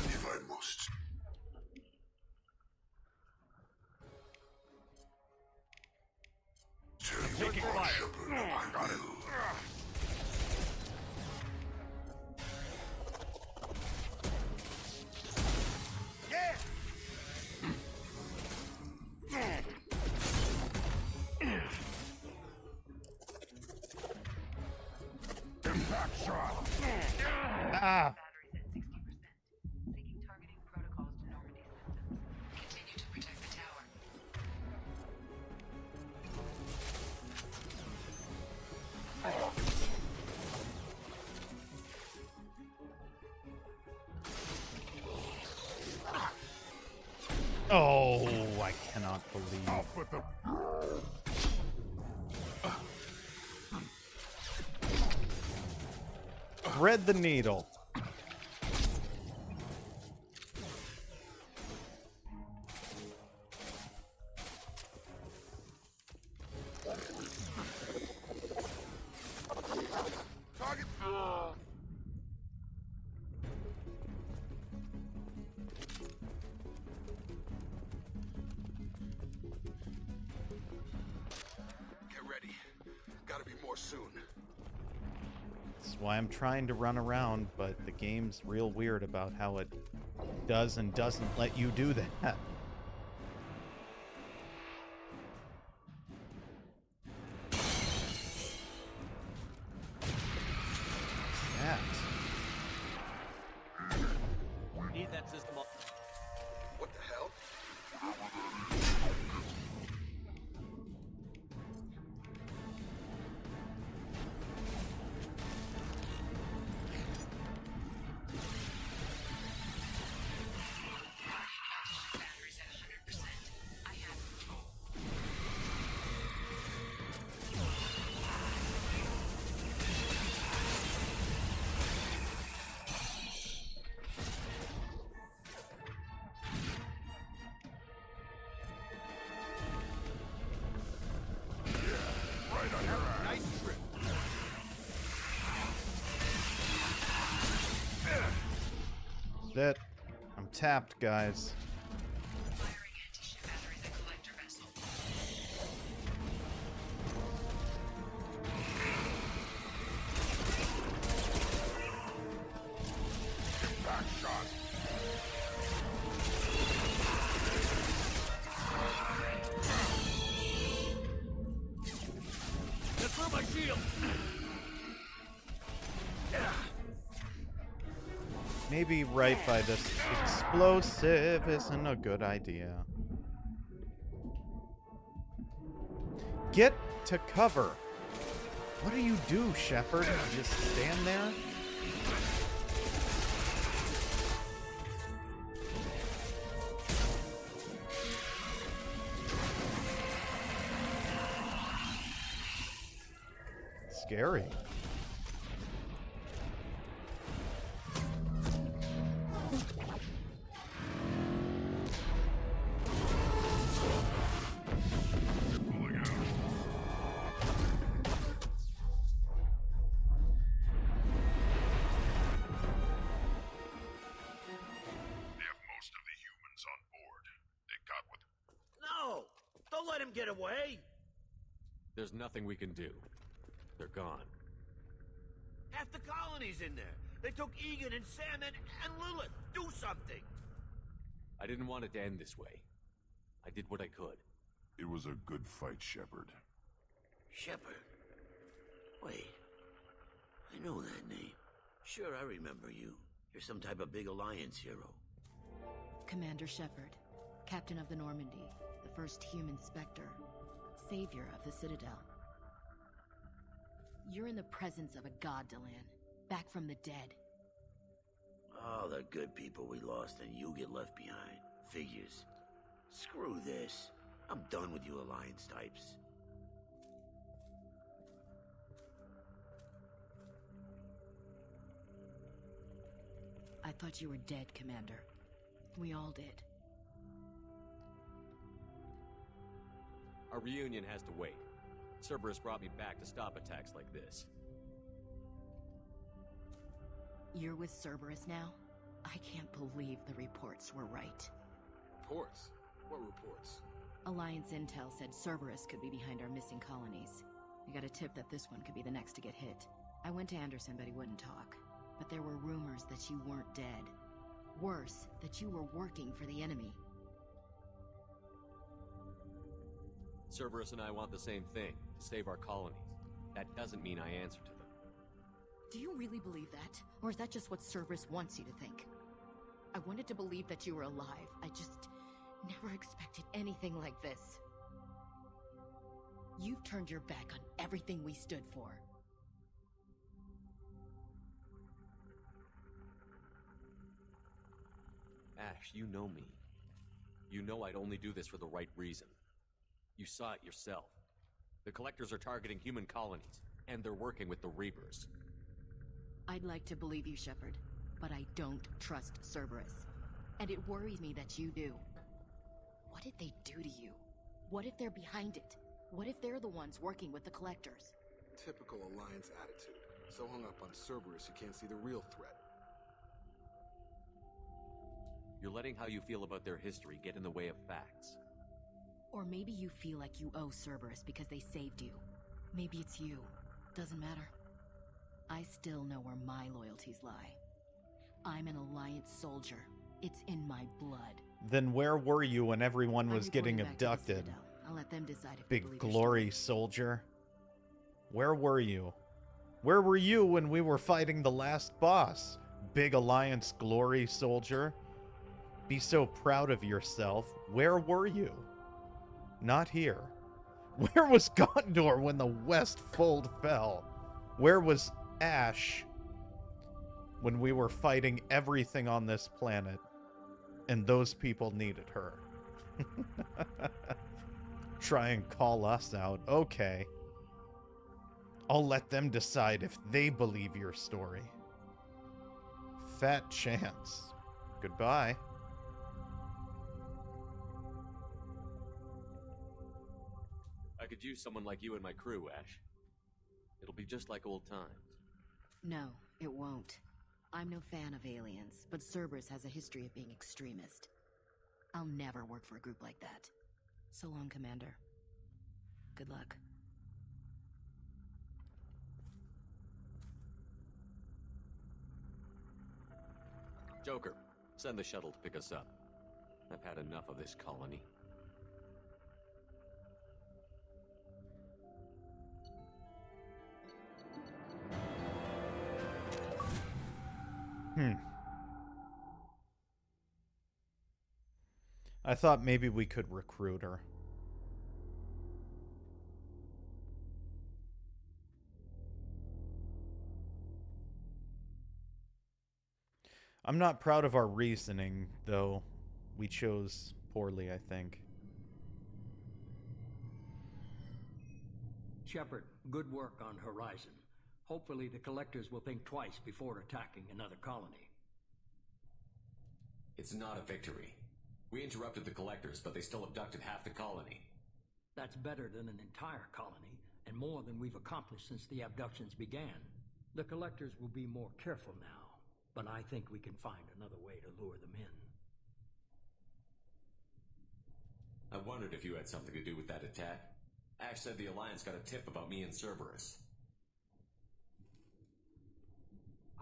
If I must. Taking fire. Shepard, I got it. Impact shot. Ah! Seeking targeting protocols to Normandy systems. Continue to protect the tower. Oh, I cannot believe. Off with the. Thread the needle. more soon. That's why I'm trying to run around, but the game's real weird about how it does and doesn't let you do that. Need that system up. What the hell? Batteries at 100%. I have Right on your ass. Nice trip. That I'm tapped, guys. firing anti-ship batteries at collector vessel. Back shot. Get through my shield. Maybe right by this explosive isn't a good idea. Get to cover. What do you do, Shepard? You just stand there? Scary. They have most of the humans on board. They got what... No! Don't let him get away! There's nothing we can do. They're gone. Half the colony's in there. They took Egan and Sam and Lilith. Do something! I didn't want it to end this way. I did what I could. It was a good fight, Shepard. Shepard. Wait. I know that name. Sure, I remember you. You're some type of big Alliance hero. Commander Shepard, Captain of the Normandy, the first human Spectre, savior of the Citadel. You're in the presence of a god, Delan, back from the dead. All the good people we lost and you get left behind. Figures. Screw this. I'm done with you Alliance types. I thought you were dead, Commander. We all did. Our reunion has to wait. Cerberus brought me back to stop attacks like this. You're with Cerberus now? I can't believe the reports were right. Reports? What reports? Alliance intel said Cerberus could be behind our missing colonies. We got a tip that this one could be the next to get hit. I went to Anderson, but he wouldn't talk. But there were rumors that you weren't dead. Worse, that you were working for the enemy. Cerberus and I want the same thing, to save our colonies. That doesn't mean I answer to them. Do you really believe that? Or is that just what Cerberus wants you to think? I wanted to believe that you were alive. I just never expected anything like this. You've turned your back on everything we stood for. Ash, you know me. You know I'd only do this for the right reason. You saw it yourself. The Collectors are targeting human colonies, and they're working with the Reapers. I'd like to believe you, Shepard, but I don't trust Cerberus. And it worries me that you do. What did they do to you? What if they're behind it? What if they're the ones working with the Collectors? Typical Alliance attitude. So hung up on Cerberus you can't see the real threat. You're letting how you feel about their history get in the way of facts. Or maybe you feel like you owe Cerberus because they saved you. Maybe it's you. Doesn't matter. I still know where my loyalties lie. I'm an Alliance soldier. It's in my blood. Then where were you when everyone I'm was getting reporting back to the abducted? Citadel. I'll let them decide if they Big believe your glory soldier. Where were you? Where were you when we were fighting the last boss? Big Alliance glory soldier. Be so proud of yourself. Where were you? Not here. Where was Gondor when the West Fold fell? Where was Ash when we were fighting everything on this planet and those people needed her? Try and call us out. Okay. I'll let them decide if they believe your story. Fat chance. Goodbye. I could use someone like you in my crew, Ash. It'll be just like old times. No, it won't. I'm no fan of aliens, but Cerberus has a history of being extremist. I'll never work for a group like that. So long, Commander. Good luck. Joker, send the shuttle to pick us up. I've had enough of this colony. I thought maybe we could recruit her. I'm not proud of our reasoning, though. We chose poorly, I think. Shepard, good work on Horizon. Hopefully the Collectors will think twice before attacking another colony. It's not a victory. We interrupted the Collectors, but they still abducted half the colony. That's better than an entire colony, and more than we've accomplished since the abductions began. The Collectors will be more careful now, but I think we can find another way to lure them in. I wondered if you had something to do with that attack. Ash said the Alliance got a tip about me and Cerberus.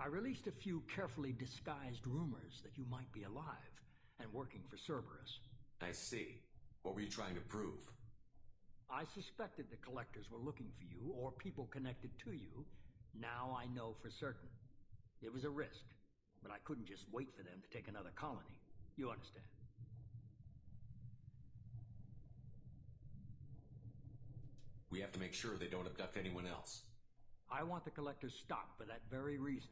I released a few carefully disguised rumors that you might be alive and working for Cerberus. I see. What were you trying to prove? I suspected the Collectors were looking for you or people connected to you. Now I know for certain. It was a risk, but I couldn't just wait for them to take another colony. You understand? We have to make sure they don't abduct anyone else. I want the Collectors stopped for that very reason.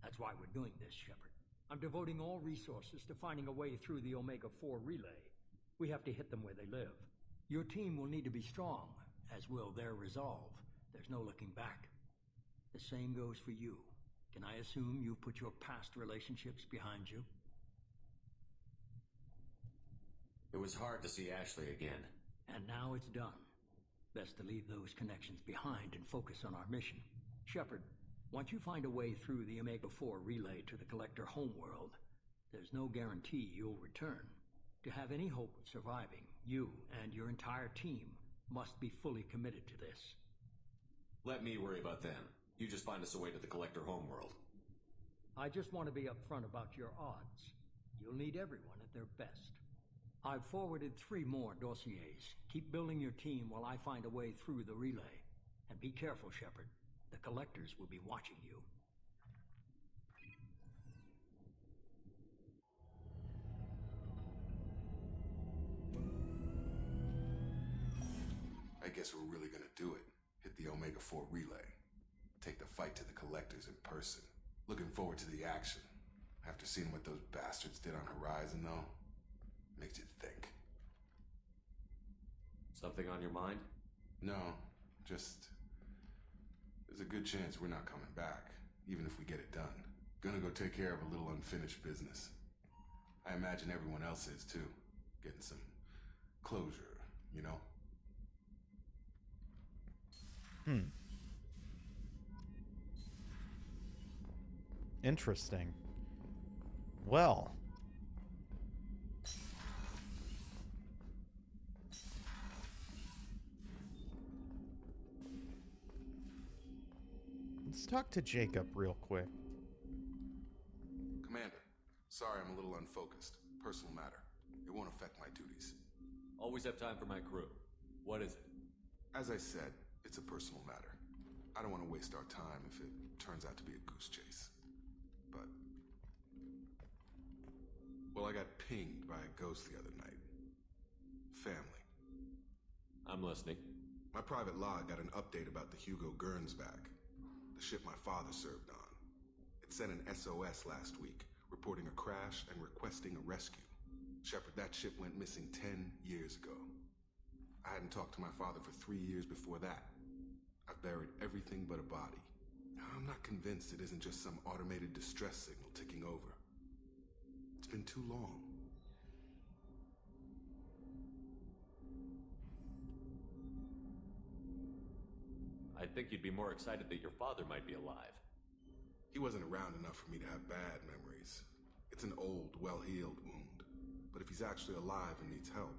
That's why we're doing this, Shepard. I'm devoting all resources to finding a way through the Omega-4 relay. We have to hit them where they live. Your team will need to be strong, as will their resolve. There's no looking back. The same goes for you. Can I assume you've put your past relationships behind you? It was hard to see Ashley again. And now it's done. Best to leave those connections behind and focus on our mission. Shepard, once you find a way through the Omega-4 relay to the Collector homeworld, there's no guarantee you'll return. To have any hope of surviving, you and your entire team must be fully committed to this. Let me worry about them. You just find us a way to the Collector homeworld. I just want to be upfront about your odds. You'll need everyone at their best. I've forwarded 3 more dossiers. Keep building your team while I find a way through the relay. And be careful, Shepard. The Collectors will be watching you. I guess we're really gonna do it. Hit the Omega-4 relay. Take the fight to the Collectors in person. Looking forward to the action. After seeing what those bastards did on Horizon, though, makes you think. Something on your mind? No, just... there's a good chance we're not coming back, even if we get it done. Gonna go take care of a little unfinished business. I imagine everyone else is, too. Getting some closure, you know? Interesting. Well. Let's talk to Jacob real quick. Commander, sorry I'm a little unfocused. Personal matter. It won't affect my duties. Always have time for my crew. What is it? As I said, it's a personal matter. I don't want to waste our time if it turns out to be a goose chase. But... well, I got pinged by a ghost the other night. Family. I'm listening. My private log got an update about the Hugo Gurns back. The ship my father served on. It sent an SOS last week, reporting a crash and requesting a rescue. Shepard, that ship went missing 10 years ago. I hadn't talked to my father for 3 years before that. I've buried everything but a body. I'm not convinced it isn't just some automated distress signal ticking over. It's been too long. I think you'd be more excited that your father might be alive. He wasn't around enough for me to have bad memories. It's an old, well-healed wound. But if he's actually alive and needs help,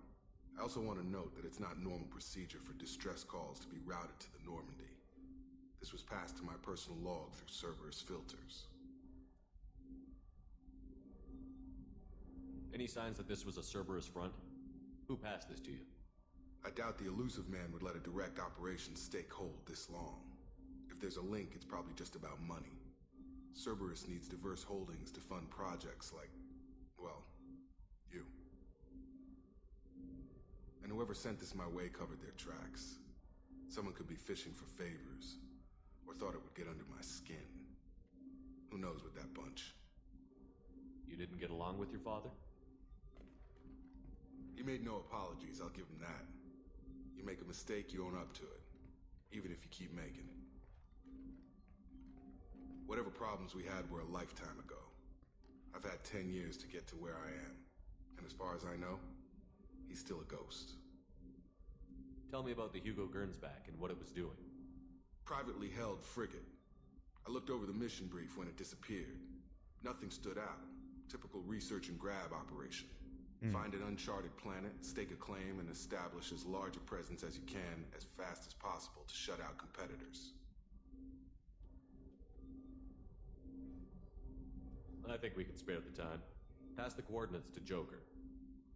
I also want to note that it's not normal procedure for distress calls to be routed to the Normandy. This was passed to my personal log through Cerberus filters. Any signs that this was a Cerberus front? Who passed this to you? I doubt the elusive man would let a direct operation stake hold this long. If there's a link, it's probably just about money. Cerberus needs diverse holdings to fund projects like, well, you. And whoever sent this my way covered their tracks. Someone could be fishing for favors, or thought it would get under my skin. Who knows with that bunch? You didn't get along with your father? He made no apologies, I'll give him that. You make a mistake, you own up to it, even if you keep making it. Whatever problems we had were a lifetime ago. I've had 10 years to get to where I am, and as far as I know, he's still a ghost. Tell me about the Hugo Gernsback and what it was doing. Privately held frigate. I looked over the mission brief when it disappeared. Nothing stood out. Typical research and grab operation. Find an uncharted planet, stake a claim, and establish as large a presence as you can as fast as possible to shut out competitors. I think we can spare the time. Pass the coordinates to Joker.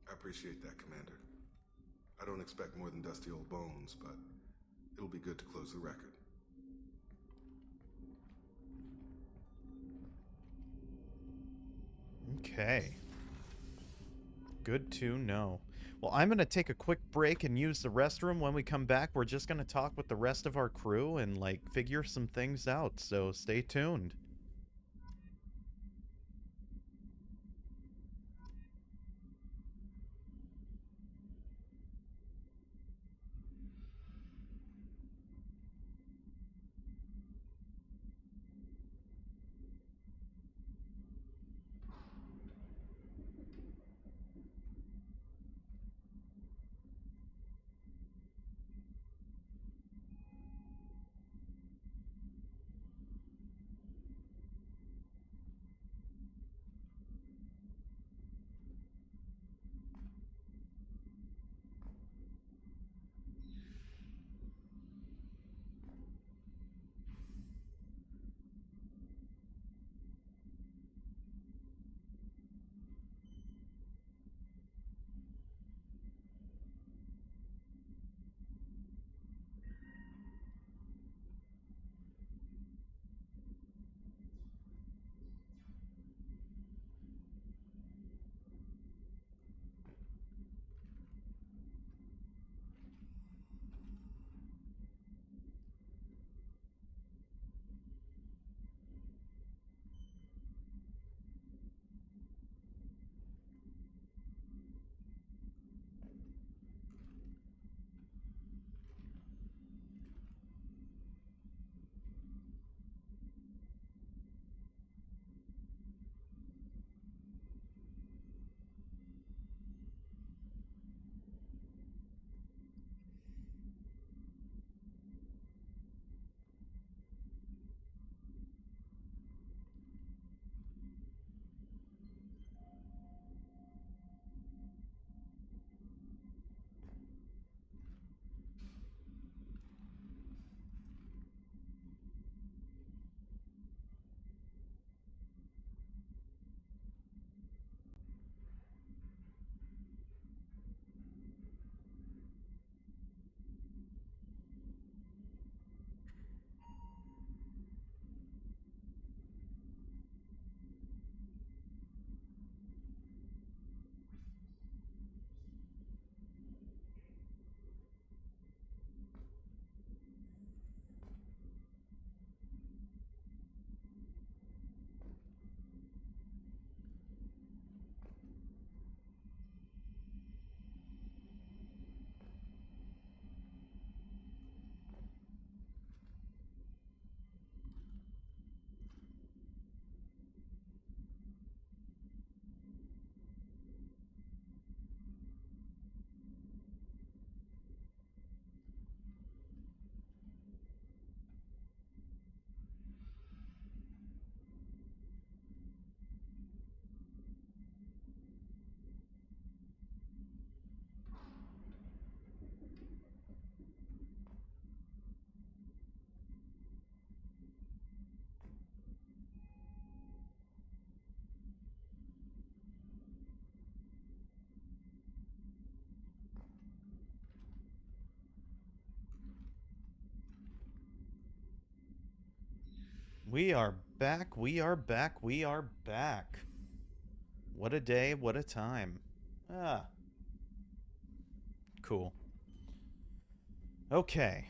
I appreciate that, Commander. I don't expect more than dusty old bones, but it'll be good to close the record. Okay. Good to know. Well, I'm going to take a quick break and use the restroom. When we come back, we're just going to talk with the rest of our crew and, like, figure some things out. So stay tuned. We are back, we are back, we are back. What a day, what a time. Ah. Cool. Okay.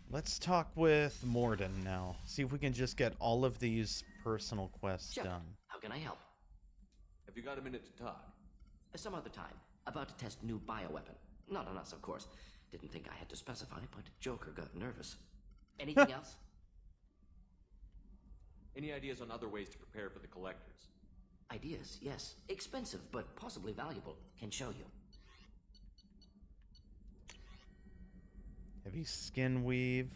Let's talk with Morden now. See if we can just get all of these personal quests Shepard, done. how can I help? Have you got a minute to talk? Some other time. About to test new bioweapon. Not on us, of course. Didn't think I had to specify, but Joker got nervous. Anything else? Any ideas on other ways to prepare for the collectors? Ideas, yes. Expensive, but possibly valuable. Can show you. Heavy skin weave.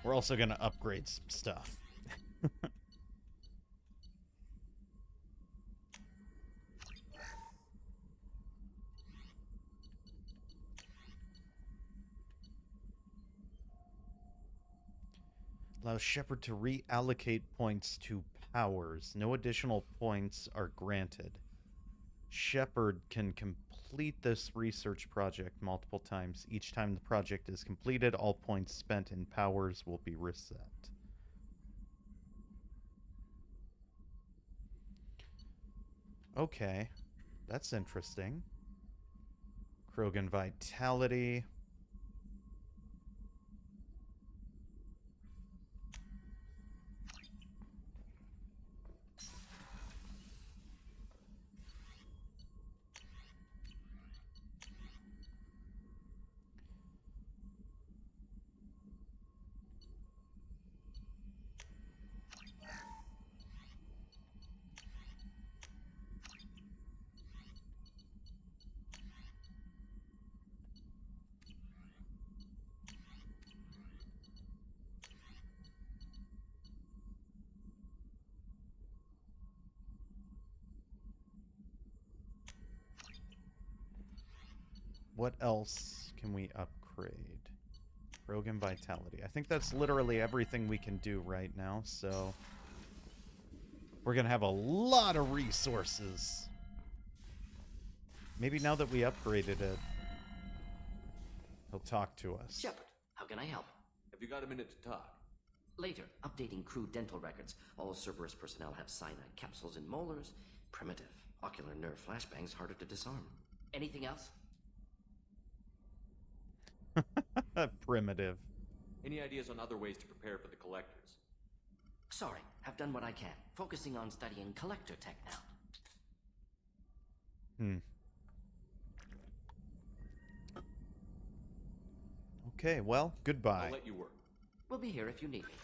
We're also going to upgrade some stuff. Allows Shepard to reallocate points to powers. No additional points are granted. Shepard can complete this research project multiple times. Each time the project is completed, all points spent in powers will be reset. Okay, that's interesting. Krogan Vitality. What else can we upgrade? Krogan Vitality. I think that's literally everything we can do right now, so we're going to have a lot of resources. Maybe now that we upgraded it, he'll talk to us. Shepard, how can I help? Have you got a minute to talk? Later, updating crew dental records. All Cerberus personnel have cyanide capsules and molars. Primitive. Ocular nerve flashbangs harder to disarm. Anything else? Primitive. Any ideas on other ways to prepare for the collectors? Sorry, have done what I can. Focusing on studying collector tech now. Okay, well, goodbye. I'll let you work. We'll be here if you need me.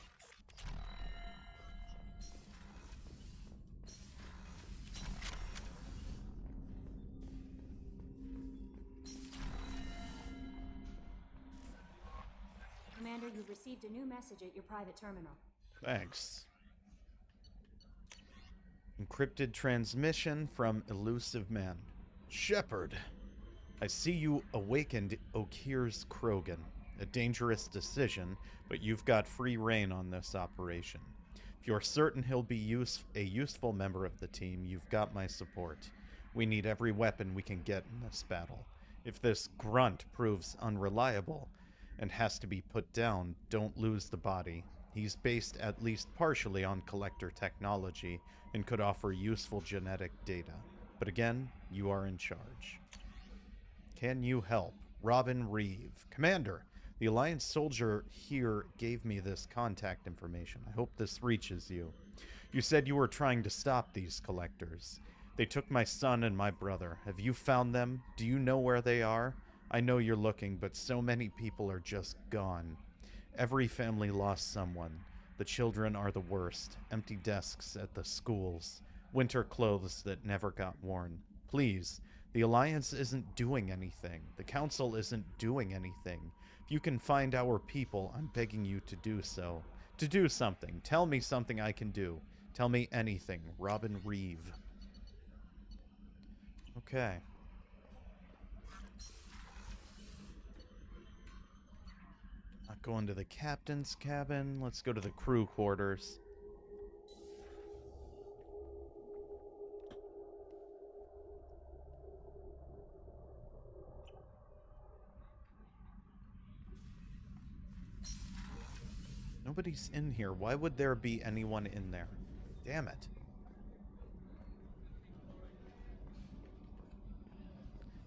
Commander, you've received a new message at your private terminal. Thanks. Encrypted transmission from elusive man. Shepard, I see you awakened Okir's Krogan. A dangerous decision, but you've got free reign on this operation. If you're certain he'll be a useful member of the team, you've got my support. We need every weapon we can get in this battle. If this grunt proves unreliable and has to be put down, don't lose the body. He's based at least partially on collector technology and could offer useful genetic data. But again, you are in charge. Can you help? Robin Reeve. Commander, the Alliance soldier here gave me this contact information. I hope this reaches you. You said you were trying to stop these collectors. They took my son and my brother. Have you found them? Do you know where they are? I know you're looking, but so many people are just gone. Every family lost someone. The children are the worst. Empty desks at the schools. Winter clothes that never got worn. Please, the Alliance isn't doing anything. The Council isn't doing anything. If you can find our people, I'm begging you to do so. To do something. Tell me something I can do. Tell me anything. Robin Reeve. Okay. Not going to the captain's cabin. Let's go to the crew quarters. Nobody's in here. Why would there be anyone in there? Damn it.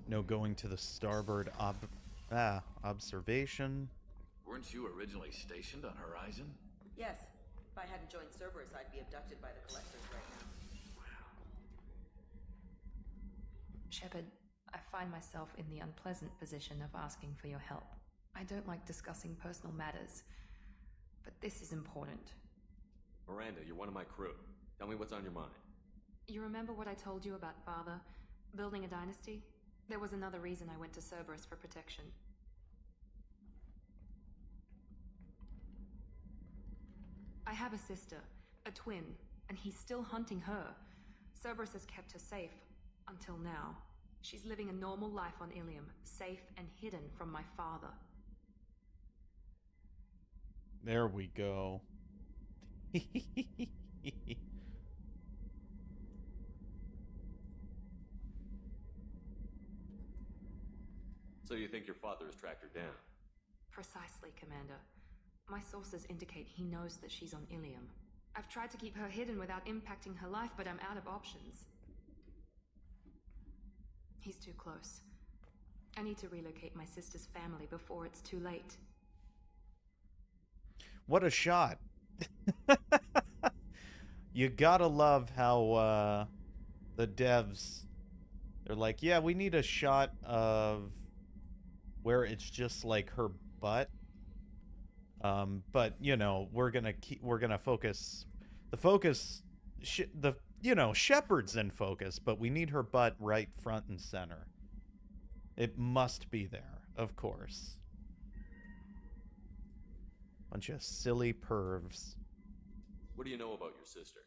No going to the starboard observation. Weren't you originally stationed on Horizon? Yes. If I hadn't joined Cerberus, I'd be abducted by the Collectors right now. Shepard, I find myself in the unpleasant position of asking for your help. I don't like discussing personal matters, but this is important. Miranda, you're one of my crew. Tell me what's on your mind. You remember what I told you about Father? Building a dynasty? There was another reason I went to Cerberus for protection. I have a sister, a twin, and he's still hunting her. Cerberus has kept her safe, until now. She's living a normal life on Ilium, safe and hidden from my father. There we go. So you think your father has tracked her down? Precisely, Commander. My sources indicate he knows that she's on Ilium. I've tried to keep her hidden without impacting her life, but I'm out of options. He's too close. I need to relocate my sister's family before it's too late. What a shot. You gotta love how the devs, they're like, yeah, we need a shot of where it's just like her butt. But you know, we're gonna focus Shepard's in focus, but we need her butt right front and center. It must be there, of course. Bunch of silly pervs. What do you know about your sister?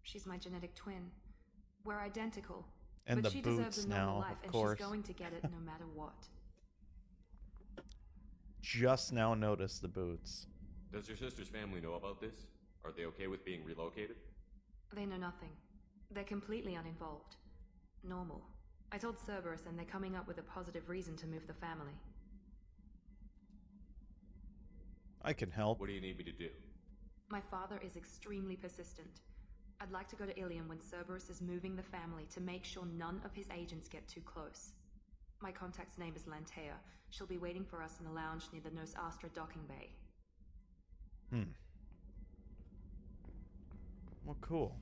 She's my genetic twin. We're identical. And but the she boots deserves a normal now, life, of and course. she's going to get it no matter what. Just now noticed the boots. Does your sister's family know about this? Are they okay with being relocated? They know nothing. They're completely uninvolved. Normal. I told Cerberus, and they're coming up with a positive reason to move the family. I can help. What do you need me to do? My father is extremely persistent. I'd like to go to Ilium when Cerberus is moving the family to make sure none of his agents get too close. My contact's name is Lantea. She'll be waiting for us in the lounge near the Nos Astra docking bay. Well, cool.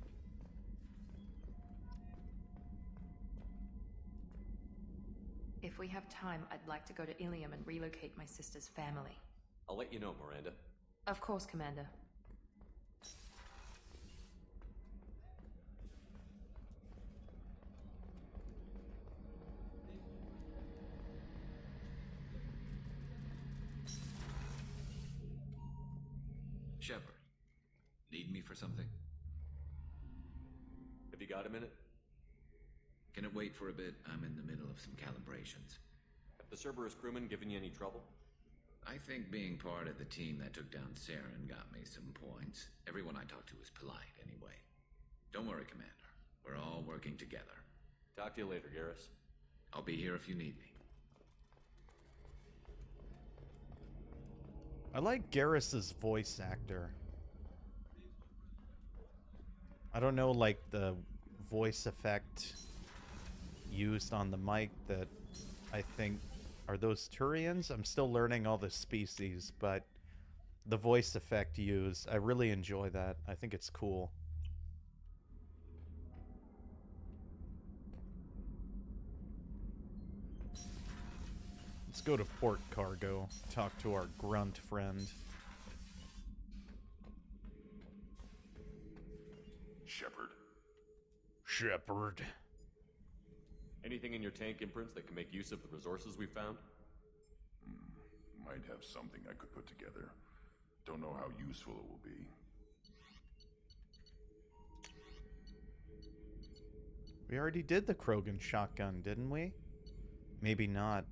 If we have time, I'd like to go to Ilium and relocate my sister's family. I'll let you know, Miranda. Of course, Commander. Shepard, need me for something? Have you got a minute? Can it wait for a bit? I'm in the middle of some calibrations. Have the Cerberus crewmen given you any trouble? I think being part of the team that took down Saren got me some points. Everyone I talked to was polite, anyway. Don't worry, Commander. We're all working together. Talk to you later, Garrus. I'll be here if you need me. I like Garrus's voice actor. I don't know, like, the voice effect used on the mic that I think... Are those Turians? I'm still learning all the species, but the voice effect used, I really enjoy that. I think it's cool. Let's go to port cargo, talk to our grunt friend. Shepard. Anything in your tank imprints that can make use of the resources we found? Might have something I could put together. Don't know how useful it will be. We already did the Krogan shotgun, didn't we? Maybe not.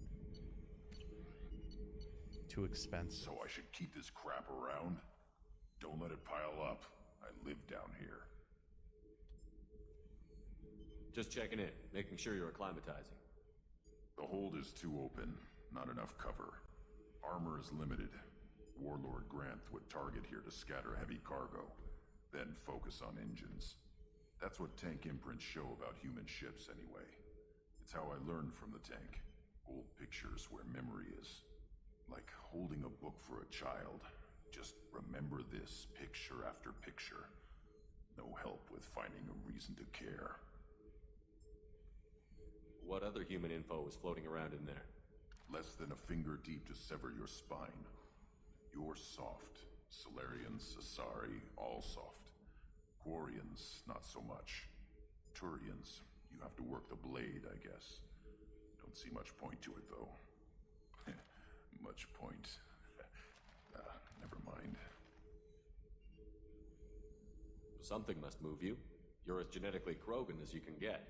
Too expensive. So I should keep this crap around? Don't let it pile up. I live down here. Just checking in, making sure you're acclimatizing. The hold is too open. Not enough cover. Armor is limited. Warlord Granth would target here to scatter heavy cargo, then focus on engines. That's what tank imprints show about human ships anyway. It's how I learned from the tank. Old pictures where memory is. Like holding a book for a child. Just remember this picture after picture. No help with finding a reason to care. What other human info was floating around in there? Less than a finger deep to sever your spine. You're soft. Solarians, Asari, all soft. Quarians, not so much. Turians, you have to work the blade, I guess. Don't see much point to it, though. Much point. Never mind. Something must move you. You're as genetically Krogan as you can get.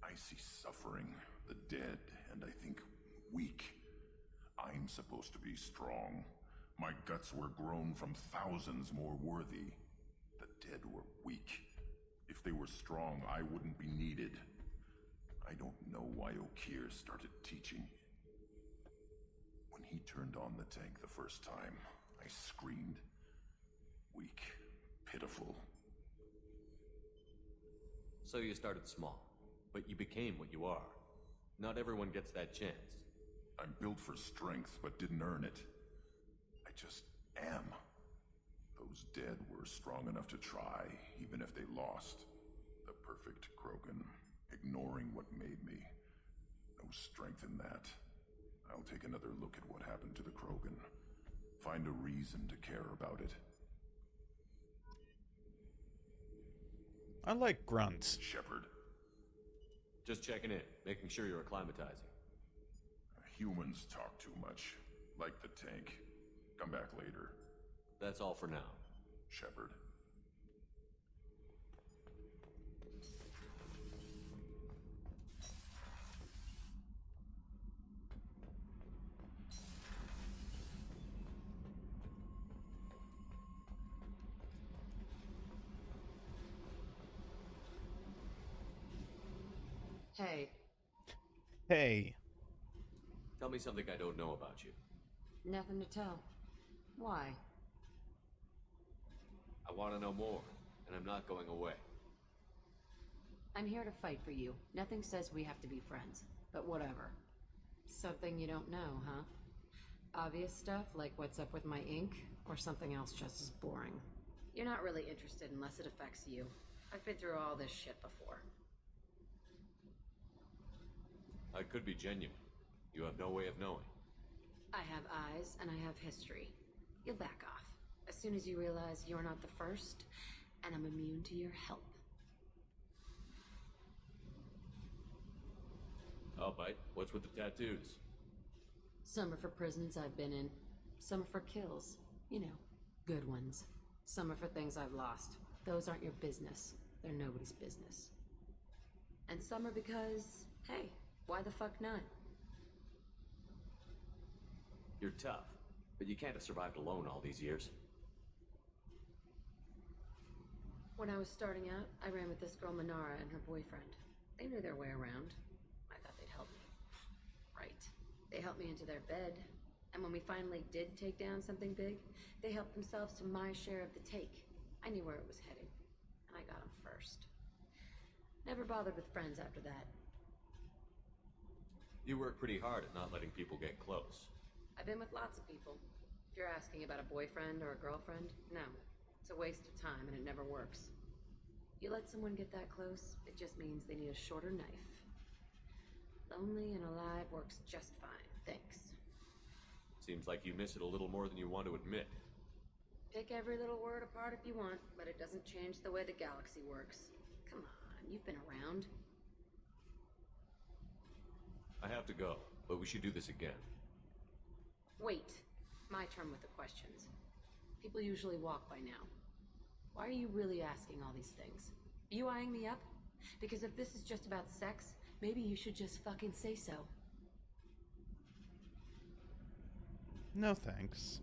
I see suffering, the dead, and I think weak. I'm supposed to be strong. My guts were grown from thousands more worthy. The dead were weak. If they were strong, I wouldn't be needed. I don't know why Okeer started teaching. When he turned on the tank the first time, I screamed. Weak, pitiful. So you started small, but you became what you are. Not everyone gets that chance. I'm built for strength, but didn't earn it. I just am. Those dead were strong enough to try, even if they lost. The perfect Krogan, ignoring what made me. No strength in that. I'll take another look at what happened to the Krogan. Find a reason to care about it. I like grunts. Shepard. Just checking in, making sure you're acclimatizing. Humans talk too much. Like the tank. Come back later. That's all for now. Shepard. Hey. Hey. Tell me something I don't know about you. Nothing to tell. Why? I want to know more, and I'm not going away. I'm here to fight for you. Nothing says we have to be friends, but whatever. Something you don't know, huh? Obvious stuff like what's up with my ink, or something else just as boring. You're not really interested unless it affects you. I've been through all this shit before. I could be genuine. You have no way of knowing. I have eyes and I have history. You'll back off as soon as you realize you're not the first, and I'm immune to your help. I'll bite. What's with the tattoos? Some are for prisons I've been in. Some are for kills. You know, good ones. Some are for things I've lost. Those aren't your business. They're nobody's business. And some are because, hey, why the fuck not? You're tough, but you can't have survived alone all these years. When I was starting out, I ran with this girl Manara and her boyfriend. They knew their way around. I thought they'd help me. Right. They helped me into their bed, and when we finally did take down something big, they helped themselves to my share of the take. I knew where it was heading, and I got them first. Never bothered with friends after that. You work pretty hard at not letting people get close. I've been with lots of people. If you're asking about a boyfriend or a girlfriend, no. It's a waste of time and it never works. You let someone get that close, it just means they need a shorter knife. Lonely and alive works just fine, thanks. Seems like you miss it a little more than you want to admit. Pick every little word apart if you want, but it doesn't change the way the galaxy works. Come on, you've been around. I have to go, but we should do this again. Wait. My turn with the questions. People usually walk by now. Why are you really asking all these things? Are you eyeing me up? Because if this is just about sex, maybe you should just fucking say so. No thanks.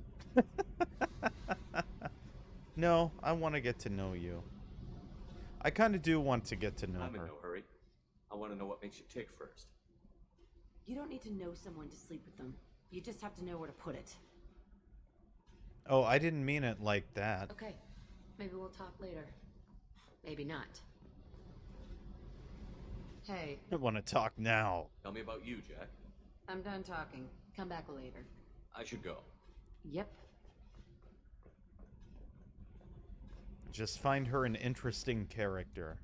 No, I want to get to know you. I kind of do want to get to know I'm her. in no hurry. I want to know what makes you tick first. You don't need to know someone to sleep with them. You just have to know where to put it. Oh, I didn't mean it like that. Okay, maybe we'll talk later. Maybe not. Hey, I want to talk now. Tell me about you, Jack. I'm done talking. Come back later. I should go. Yep. Just find her an interesting character.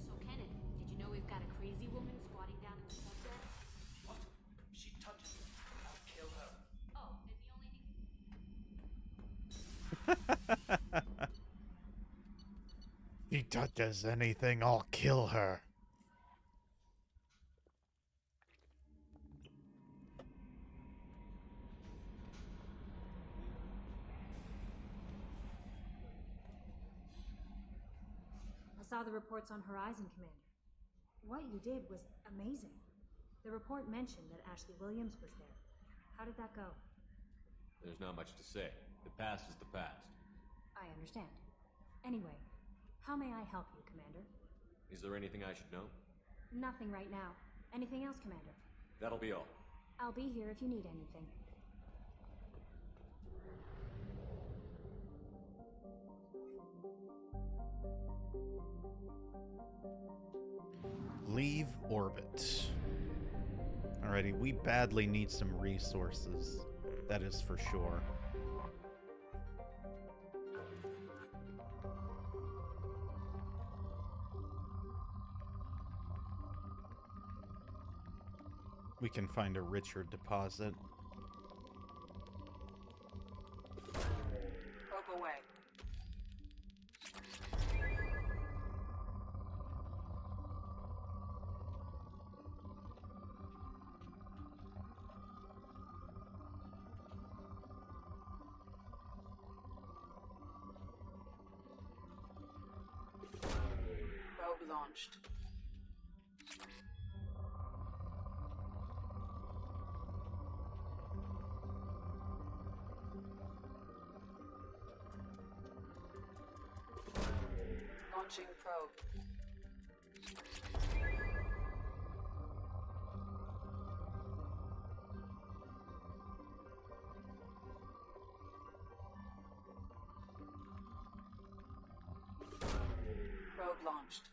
So, Kenneth, did you know we've got a crazy woman squatting down in the subway? What? She touches me. I'll kill her. Oh, then the only If he touches anything, I'll kill her. I saw the reports on Horizon, Commander. What you did was amazing. The report mentioned that Ashley Williams was there. How did that go? There's not much to say. The past is the past. I understand. Anyway, how may I help you, Commander? Is there anything I should know? Nothing right now. Anything else, Commander? That'll be all. I'll be here if you need anything. Leave orbit. Alrighty, we badly need some resources. That is for sure. We can find a richer deposit. Probe away. Probe launched. Launching probe. Probe launched.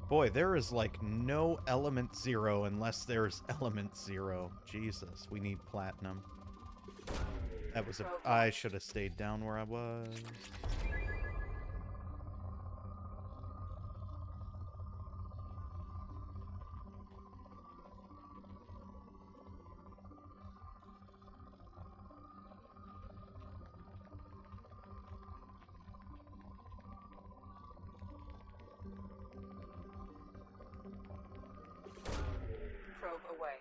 Boy, there is like no element zero unless there's element zero. Jesus, we need platinum. That was a... I should have stayed down where I was. Probe away.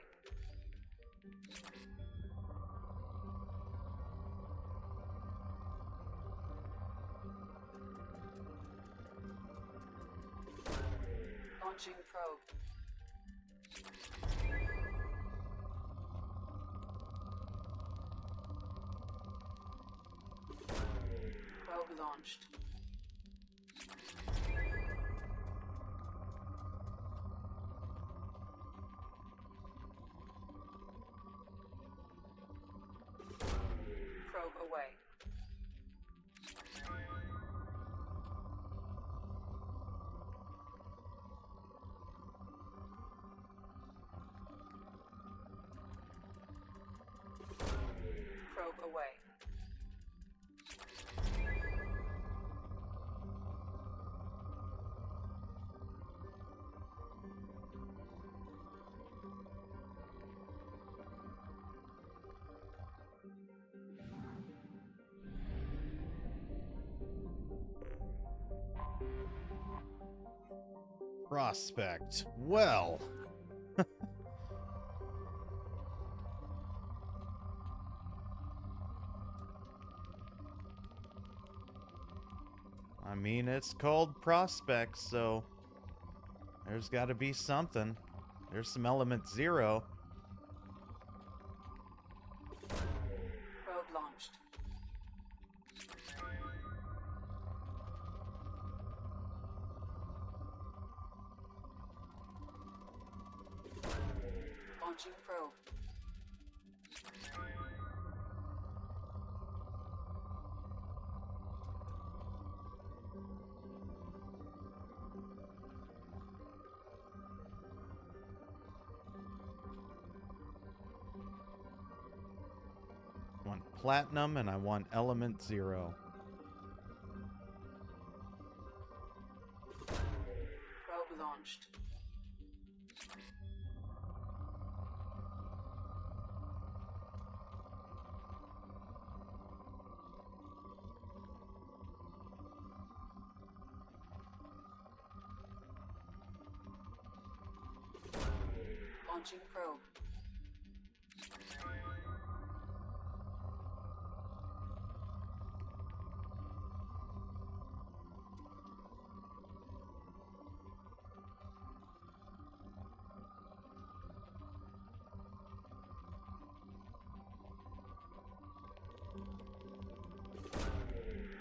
Launching probe. Probe launched. Probe away. Probe away. Prospect. Well. I mean, it's called Prospect, so there's got to be something. There's some element zero. Probe launched. Launching probe. I want platinum and I want element 0. Probe launched. Launching probe.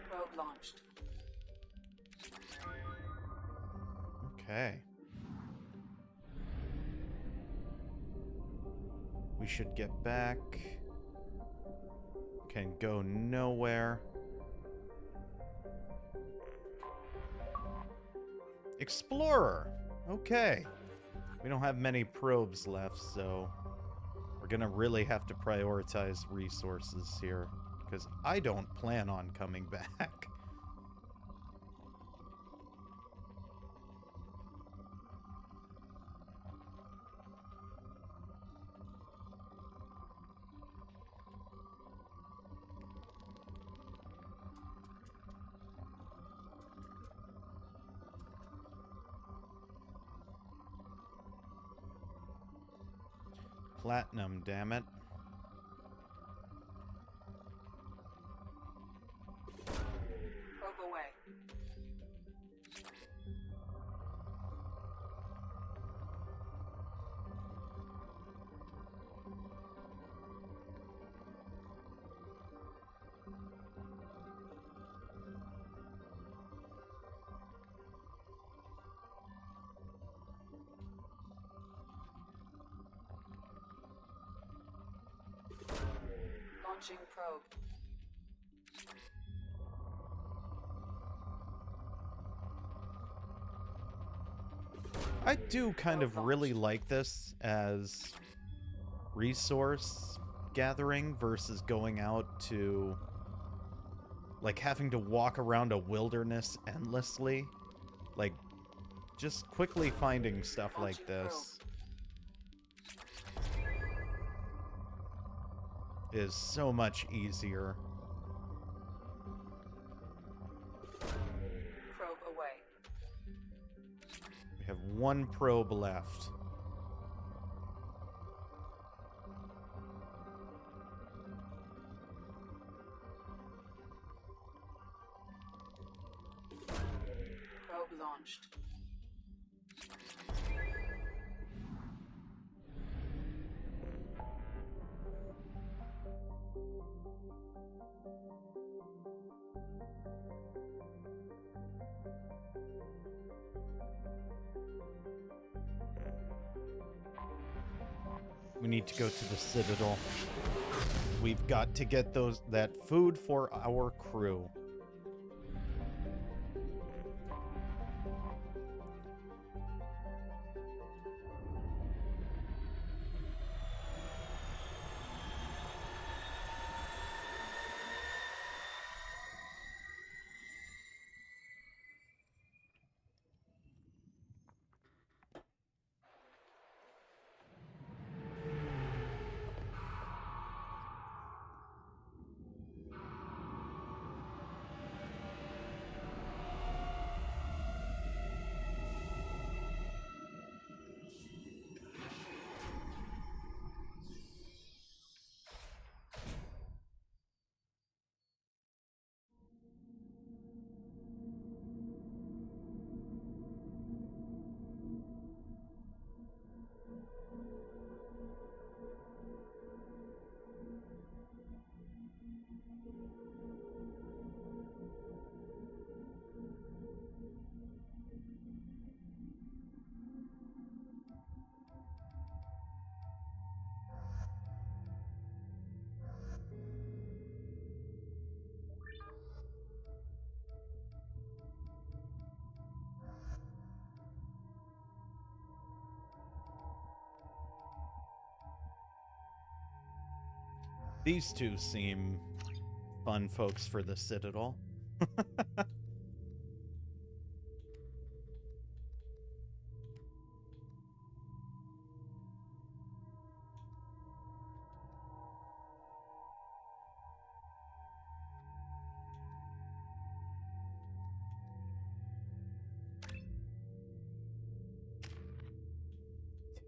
Probe launched. Okay. We should get back. Can go nowhere. Explorer! Okay. We don't have many probes left, so we're gonna really have to prioritize resources here, because I don't plan on coming back. Platinum, damn it. Probe away. Launching probe. I do kind of really like this as resource gathering versus going out to, like, having to walk around a wilderness endlessly. Like, just quickly finding stuff like this is so much easier. Probe away. We have one probe left. Probe launched. We need to go to the Citadel. We've got to get that food for our crew. These two seem fun folks for the Citadel.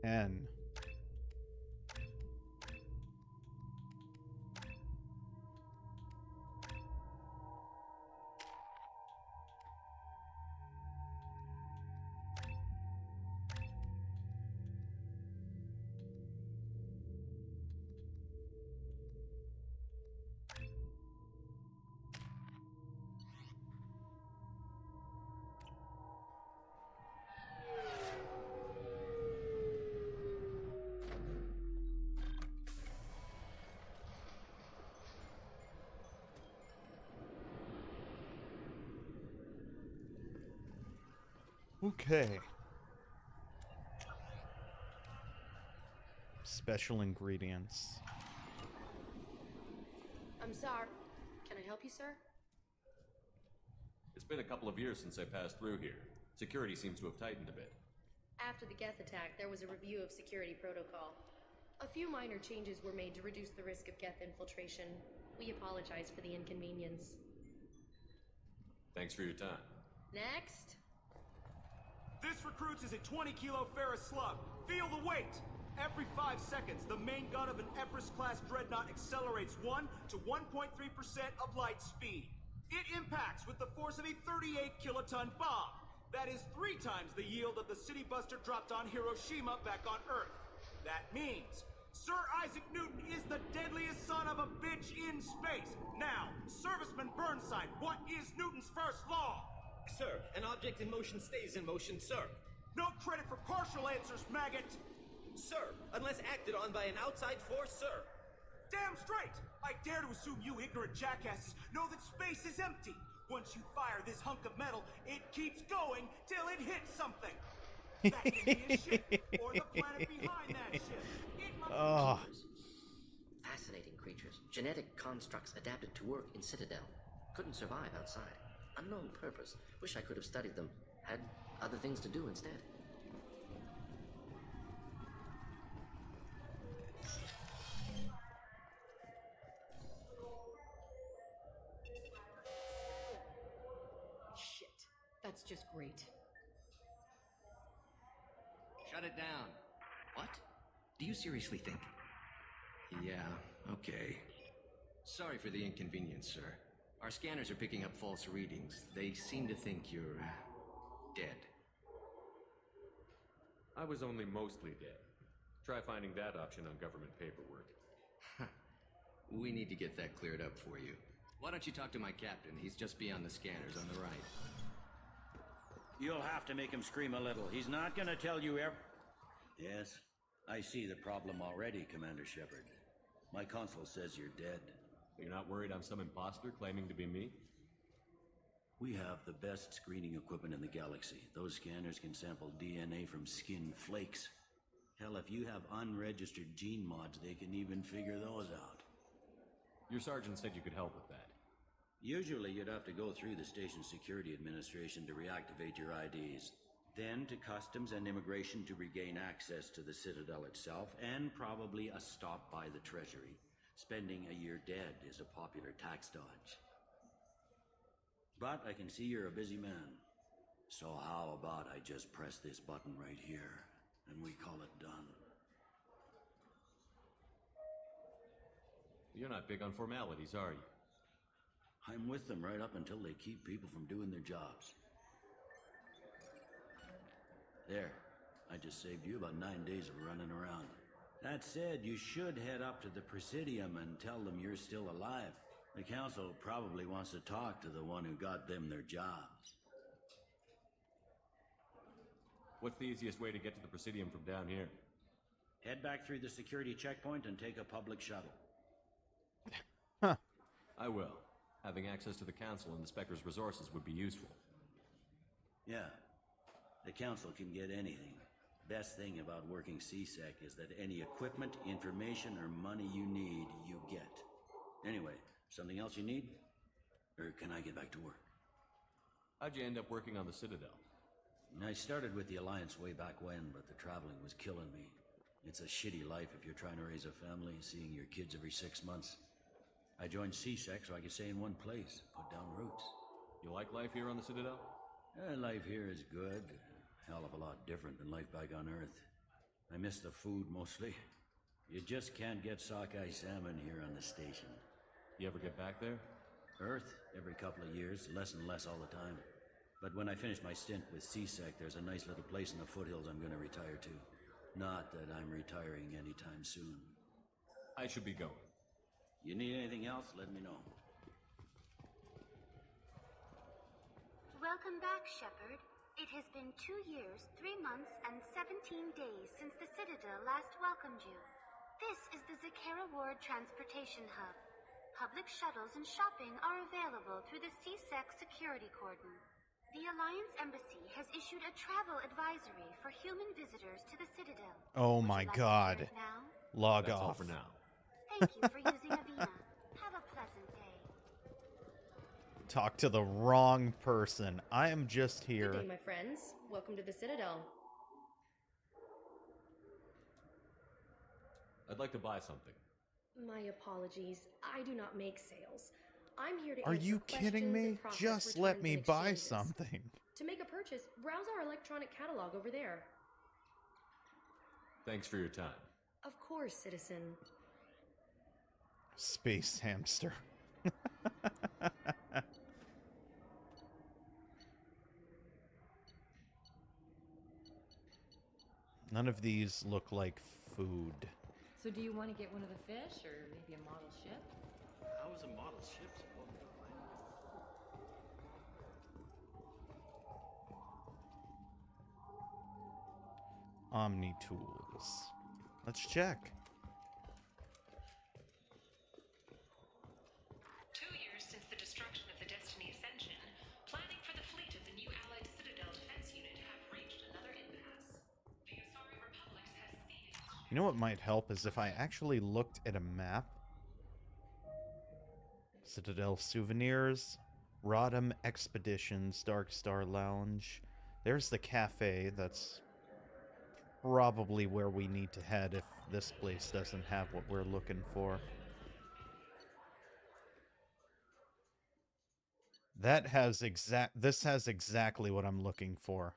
Ten. Okay. Special ingredients. I'm sorry. Can I help you, sir? It's been a couple of years since I passed through here. Security seems to have tightened a bit. After the Geth attack, there was a review of security protocol. A few minor changes were made to reduce the risk of Geth infiltration. We apologize for the inconvenience. Thanks for your time. Next. This recruits is a 20-kilo ferrous slug. Feel the weight! Every 5 seconds, the main gun of an Everest-class dreadnought accelerates 1 to 1.3% of light speed. It impacts with the force of a 38-kiloton bomb. That is 3 times the yield of the city buster dropped on Hiroshima back on Earth. That means Sir Isaac Newton is the deadliest son of a bitch in space. Now, Serviceman Burnside, what is Newton's first law? Sir, an object in motion stays in motion, sir. No credit for partial answers, maggot! Sir, unless acted on by an outside force, sir. Damn straight! I dare to assume you ignorant jackasses know that space is empty. Once you fire this hunk of metal, it keeps going till it hits something. That can be a ship, or the planet behind that ship. It must Fascinating creatures. Genetic constructs adapted to work in Citadel. Couldn't survive outside. Unknown purpose. Wish I could have studied them. Had other things to do instead. Shit. That's just great. Shut it down. What? Do you seriously think? Yeah, okay. Sorry for the inconvenience, sir. Our scanners are picking up false readings. They seem to think you're dead. I was only mostly dead. Try finding that option on government paperwork. We need to get that cleared up for you. Why don't you talk to my captain? He's just beyond the scanners on the right. You'll have to make him scream a little. He's not gonna tell you Yes, I see the problem already, Commander Shepard. My console says you're dead. You're not worried I'm some imposter claiming to be me? We have the best screening equipment in the galaxy. Those scanners can sample DNA from skin flakes. Hell, if you have unregistered gene mods, they can even figure those out. Your sergeant said you could help with that. Usually you'd have to go through the station security administration to reactivate your IDs. Then to customs and immigration to regain access to the Citadel itself, and probably a stop by the Treasury. Spending a year dead is a popular tax dodge. But I can see you're a busy man. So how about I just press this button right here, and we call it done? You're not big on formalities, are you? I'm with them right up until they keep people from doing their jobs. There. I just saved you about 9 days of running around. That said, you should head up to the Presidium and tell them you're still alive. The Council probably wants to talk to the one who got them their jobs. What's the easiest way to get to the Presidium from down here? Head back through the security checkpoint and take a public shuttle. I will. Having access to the Council and the Spectre's resources would be useful. Yeah. The Council can get anything. Best thing about working CSEC is that any equipment, information, or money you need, you get. Anyway, something else you need? Or can I get back to work? How'd you end up working on the Citadel? I started with the Alliance way back when, but the traveling was killing me. It's a shitty life if you're trying to raise a family, seeing your kids every 6 months. I joined CSEC so I could stay in one place, put down roots. You like life here on the Citadel? Life here is good. Hell of a lot different than life back on Earth. I miss the food mostly. You just can't get sockeye salmon here on the station. You ever get back there? Earth, every couple of years, less and less all the time. But when I finish my stint with CSEC, there's a nice little place in the foothills I'm going to retire to. Not that I'm retiring anytime soon. I should be going. You need anything else, let me know. Welcome back, Shepard. It has been 2 years, 3 months, and 17 days since the Citadel last welcomed you. This is the Zakera Ward Transportation Hub. Public shuttles and shopping are available through the CSEC security cordon. The Alliance Embassy has issued a travel advisory for human visitors to the Citadel. Oh my god. Log That's all off. for now. Thank you for using Avina. Have a pleasant day. Talk to the wrong person. I am just here. Good day, my friends. Welcome to the Citadel. I'd like to buy something. My apologies. I do not make sales. I'm here to Are answer you questions kidding me? and process Just let returns me and buy exchanges. something. To make a purchase, browse our electronic catalog over there. Thanks for your time. Of course, citizen. Space hamster. None of these look like food. So do you want to get one of the fish, or maybe a model ship? How is a model ship supposed to Omni tools. Let's check. 2 years since the destruction of the Destiny Ascension, planning for the fleet of the new Allied Citadel Defense Unit have reached another impasse. The Asari Republics has seized... You know what might help is if I actually looked at a map. Citadel Souvenirs, Rodham Expeditions, Dark Star Lounge. There's the cafe. That's probably where we need to head if this place doesn't have what we're looking for. That has this has exactly what I'm looking for.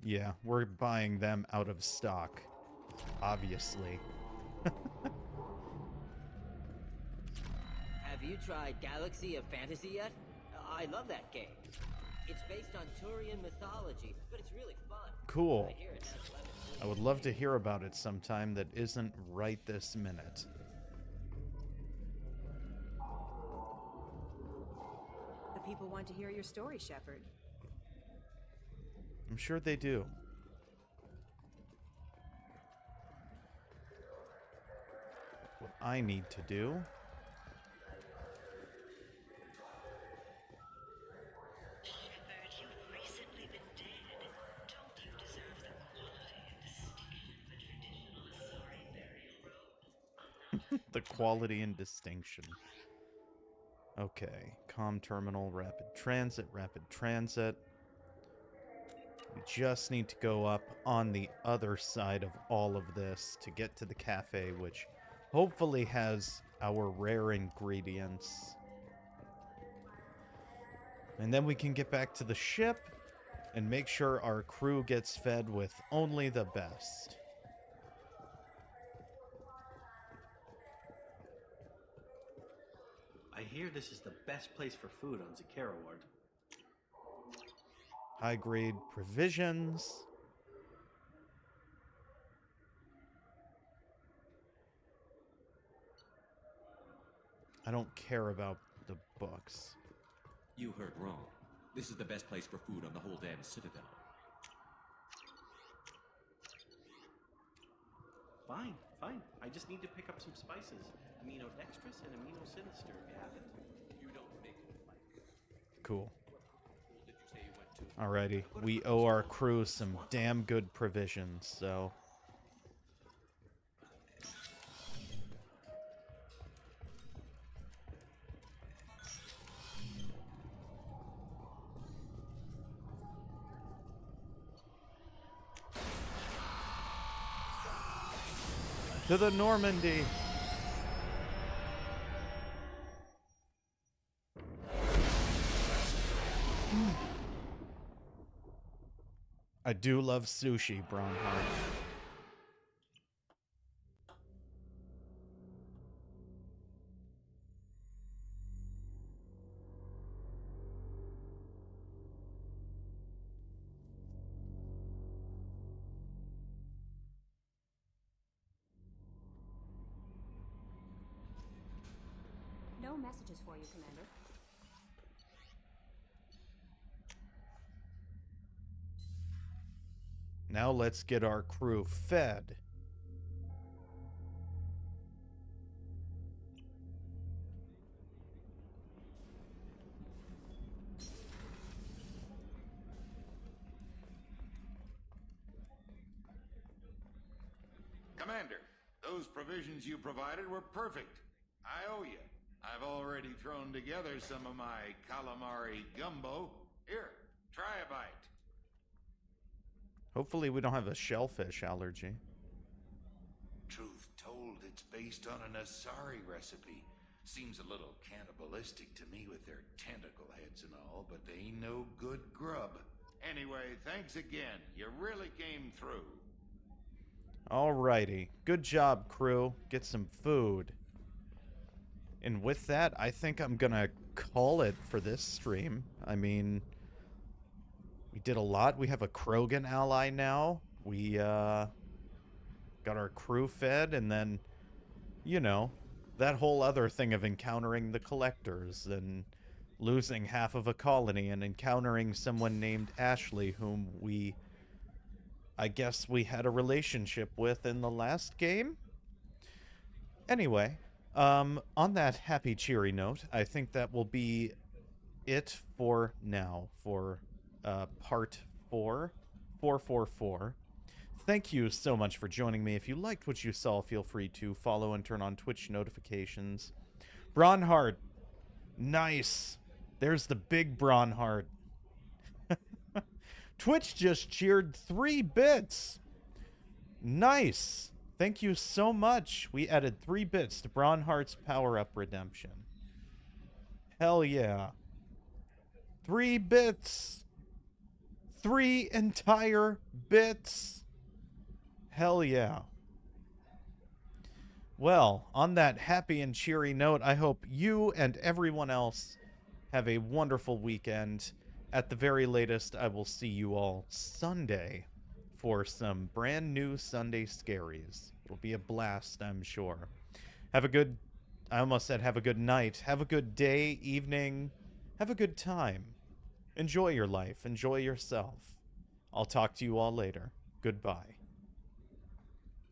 Yeah, we're buying them out of stock, obviously. Have you tried Galaxy of Fantasy yet? I love that game. It's based on Turian mythology, but it's really fun. Cool. I hear it has I would love to hear about it sometime that isn't right this minute. The people want to hear your story, Shepard. I'm sure they do. What I need to do... Shepard, you've recently been dead. Don't you deserve the quality and distinction of a traditional Asari burial robe? the quality and distinction. Okay, comm terminal, rapid transit, rapid transit. We just need to go up on the other side of all of this to get to the cafe, which hopefully has our rare ingredients. And then we can get back to the ship and make sure our crew gets fed with only the best. I hear this is the best place for food on Zakera Ward. High-grade provisions. I don't care about the books. You heard wrong. This is the best place for food on the whole damn Citadel. Fine, fine. I just need to pick up some spices. Aminodextrous and aminosinister, if you have it. You don't make it like Cool. What did you say you went to? Alrighty. We owe our crew some damn good provisions, so... To the Normandy! I do love sushi, Bronhard. No messages for you, Commander. Now let's get our crew fed. Commander, those provisions you provided were perfect. I owe you. I've already thrown together some of my calamari gumbo. Here, try a bite. Hopefully we don't have a shellfish allergy. Truth told, it's based on an Asari recipe. Seems a little cannibalistic to me with their tentacle heads and all, but they ain't no good grub. Anyway, thanks again. You really came through. Alrighty. Good job, crew. Get some food. And with that, I think I'm gonna call it for this stream. I mean, we did a lot. We have a Krogan ally now. We, got our crew fed, and then, you know, that whole other thing of encountering the collectors and losing half of a colony and encountering someone named Ashley, whom I guess we had a relationship with in the last game. Anyway, on that happy, cheery note, I think that will be it for now for part 444. Thank you so much for joining me. If you liked what you saw, feel free to follow and turn on Twitch notifications. Bronhard, nice. There's the big Bronhard. Twitch just cheered 3 bits. Nice. Thank you so much. We added 3 bits to Bronhardt's power-up redemption. Hell yeah. 3 bits. 3 entire bits. Hell yeah. Well, on that happy and cheery note, I hope you and everyone else have a wonderful weekend. At the very latest, I will see you all Sunday for some brand new Sunday scaries. It'll be a blast, I'm sure. Have a good... I almost said have a good night. Have a good day, evening. Have a good time. Enjoy your life. Enjoy yourself. I'll talk to you all later. Goodbye.